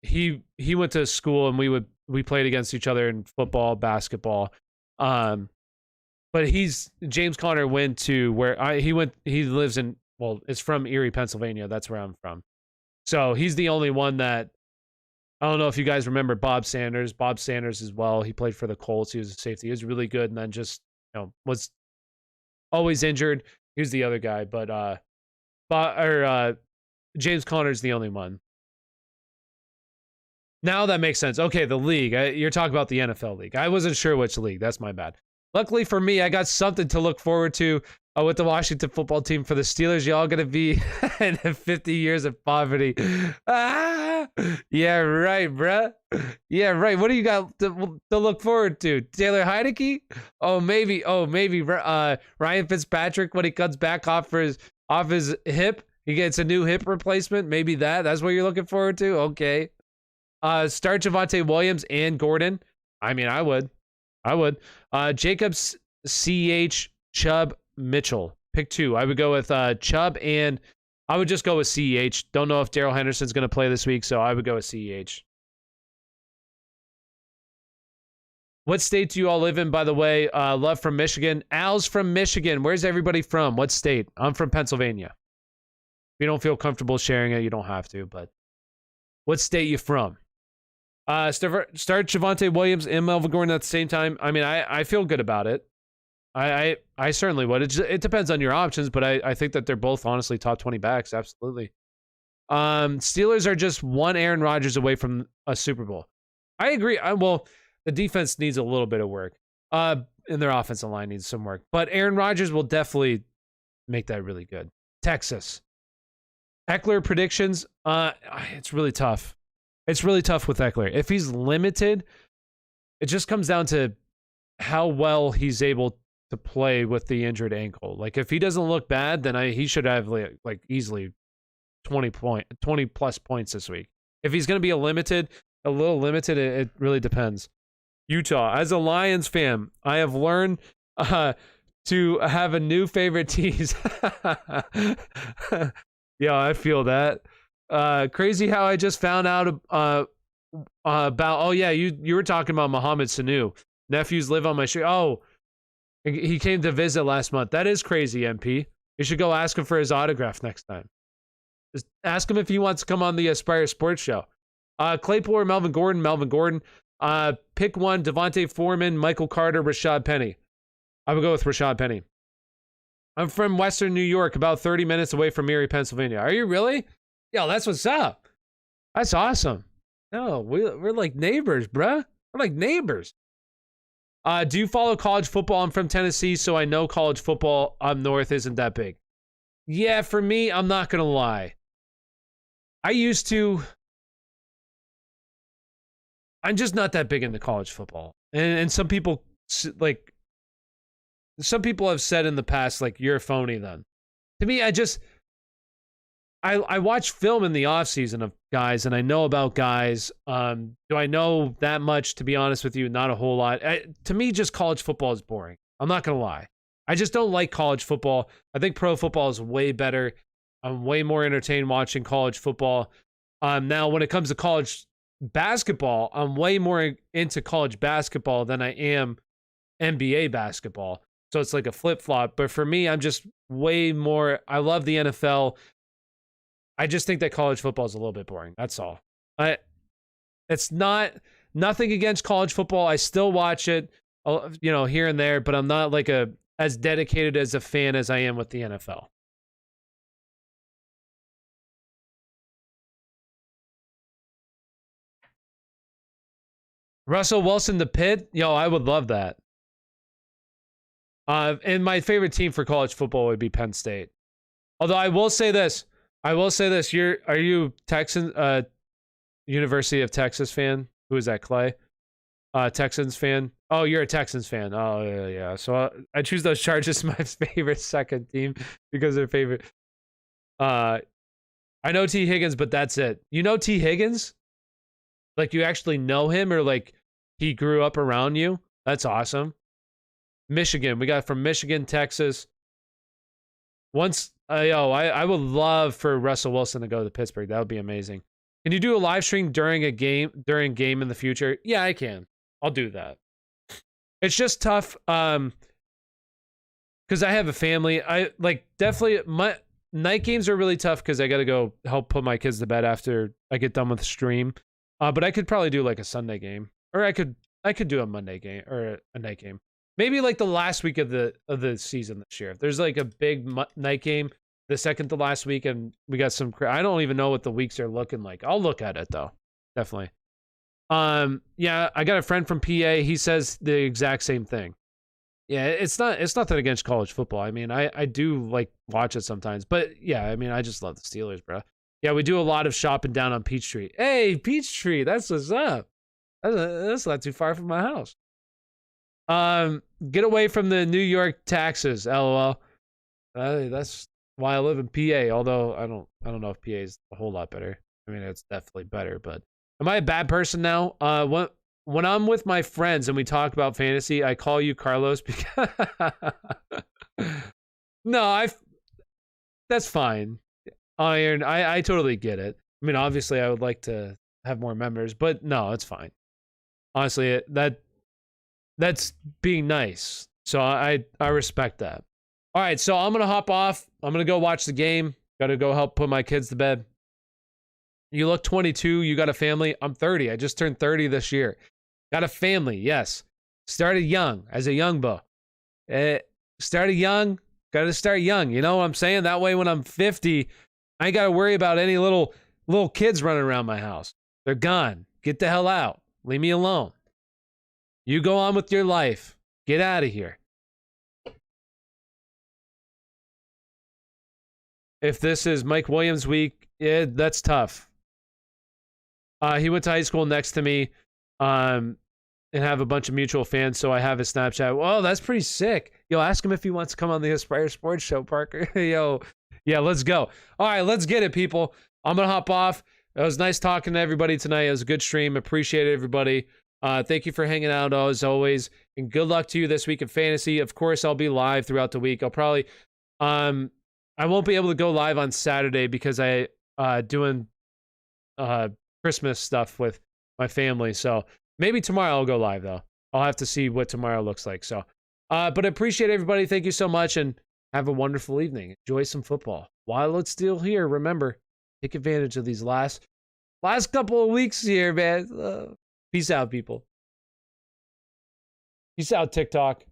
He went to school and we played against each other in football, basketball. But James Conner went to where he lives in, well, it's from Erie, Pennsylvania. That's where I'm from. So he's the only one that, I don't know if you guys remember Bob Sanders as well. He played for the Colts. He was a safety. He was really good. And then just, was always injured. He was the other guy, but, James Conner's the only one. Now that makes sense. Okay, the league. You're talking about the NFL league. I wasn't sure which league. That's my bad. Luckily for me, I got something to look forward to with the Washington football team. For the Steelers, y'all going to be in 50 years of poverty. Yeah, right, bruh. Yeah, right. What do you got to look forward to? Taylor Heineke? Oh, maybe Ryan Fitzpatrick when he comes back off his hip. He gets a new hip replacement. Maybe that's what you're looking forward to? Okay. Start Javonte Williams and Gordon. I mean, I would. Jacobs, CH, Chubb, Mitchell. Pick two. I would go with Chubb, and I would just go with CH. Don't know if Darrell Henderson's going to play this week, so I would go with CH. What state do you all live in, by the way? Love from Michigan. Al's from Michigan. Where's everybody from? What state? I'm from Pennsylvania. If you don't feel comfortable sharing it, you don't have to, but what state you from? Start Javonte Williams and Melvin Gordon at the same time. I mean, I feel good about it. I certainly would. It depends on your options, but I think that they're both honestly top 20 backs. Absolutely. Steelers are just one Aaron Rodgers away from a Super Bowl. I agree. Well, the defense needs a little bit of work. And their offensive line needs some work. But Aaron Rodgers will definitely make that really good. Texas. Eckler predictions. It's really tough. It's really tough with Eckler. If he's limited, it just comes down to how well he's able to play with the injured ankle. Like, if he doesn't look bad, then he should have like easily 20 plus points this week. If he's going to be a little limited, it really depends. Utah. As a Lions fan, I have learned to have a new favorite tease. Yeah, I feel that. Crazy how I just found out about, oh yeah, you were talking about Mohamed Sanu. Nephews live on my street. Oh, he came to visit last month. That is crazy, MP. You should go ask him for his autograph next time. Just ask him if he wants to come on the Aspire Sports Show. Claypool or Melvin Gordon? Melvin Gordon. Pick one, Devontae Foreman, Michael Carter, Rashaad Penny. I would go with Rashaad Penny. I'm from Western New York, about 30 minutes away from Erie, Pennsylvania. Are you really? Yo, that's what's up. That's awesome. No, we're like neighbors, bruh. We're like neighbors. Do you follow college football? I'm from Tennessee, so I know college football up north isn't that big. Yeah, for me, I'm not going to lie. I used to. I'm just not that big into college football. And some people, have said in the past, like, you're a phony then. To me, I watch film in the offseason of guys, and I know about guys. Do I know that much, to be honest with you? Not a whole lot. To me, just college football is boring. I'm not going to lie. I just don't like college football. I think pro football is way better. I'm way more entertained watching college football. Now, when it comes to college basketball, I'm way more into college basketball than I am NBA basketball. So it's like a flip-flop. But for me, I'm just way more... I love the NFL. I just think that college football is a little bit boring. That's all. It's nothing against college football. I still watch it, here and there, but I'm not like as dedicated as a fan as I am with the NFL. Russell Wilson, the Pit. Yo, I would love that. And my favorite team for college football would be Penn State. Although I will say this. Are you Texan, University of Texas fan? Who is that, Clay? Texans fan. Oh, you're a Texans fan. Oh, yeah. So I choose those Chargers my favorite second team because they're favorite. I know T. Higgins, but that's it. You know T. Higgins? Like, you actually know him, or like he grew up around you? That's awesome. Michigan. We got from Michigan, Texas. I would love for Russell Wilson to go to Pittsburgh. That would be amazing. Can you do a live stream during game in the future? Yeah, I can. I'll do that. It's just tough because I have a family. I definitely my night games are really tough because I got to go help put my kids to bed after I get done with the stream. But I could probably do like a Sunday game, or I could do a Monday game or a night game. Maybe like the last week of the season this year. If there's like a big night game, the second to last week, and we got some. I don't even know what the weeks are looking like. I'll look at it though, definitely. Yeah, I got a friend from PA. He says the exact same thing. Yeah, it's nothing against college football. I mean, I do like watch it sometimes, but yeah, I mean, I just love the Steelers, bro. Yeah, we do a lot of shopping down on Peachtree. Hey, Peachtree, that's what's up. That's not too far from my house. Get away from the New York taxes, LOL. That's why I live in PA. Although I don't know if PA is a whole lot better. I mean, it's definitely better, but am I a bad person now? When I'm with my friends and we talk about fantasy, I call you Carlos because no, that's fine. Iron, I totally get it. I mean, obviously, I would like to have more members, but no, it's fine. Honestly, that's being nice. So I respect that. All right, so I'm gonna hop off. I'm gonna go watch the game. Got to go help put my kids to bed. You look 22. You got a family. I'm 30. I just turned 30 this year. Got a family. Yes. Started young as a young bo. Started young. Got to start young. You know what I'm saying? That way, when I'm 50, I ain't got to worry about any little kids running around my house. They're gone. Get the hell out. Leave me alone. You go on with your life. Get out of here. If this is Mike Williams week, yeah, that's tough. He went to high school next to me, and have a bunch of mutual fans, so I have his Snapchat. Well, that's pretty sick. Yo, ask him if he wants to come on the Aspire Sports Show, Parker. Yo, yeah, let's go. All right, let's get it, people. I'm going to hop off. It was nice talking to everybody tonight. It was a good stream. Appreciate it, everybody. Thank you for hanging out as always, and good luck to you this week in fantasy. Of course, I'll be live throughout the week. I'll probably, I won't be able to go live on Saturday because I doing Christmas stuff with my family. So maybe tomorrow I'll go live though. I'll have to see what tomorrow looks like. So, but I appreciate everybody. Thank you so much, and have a wonderful evening. Enjoy some football while it's still here. Remember, take advantage of these last couple of weeks here, man. Peace out, people. Peace out, TikTok.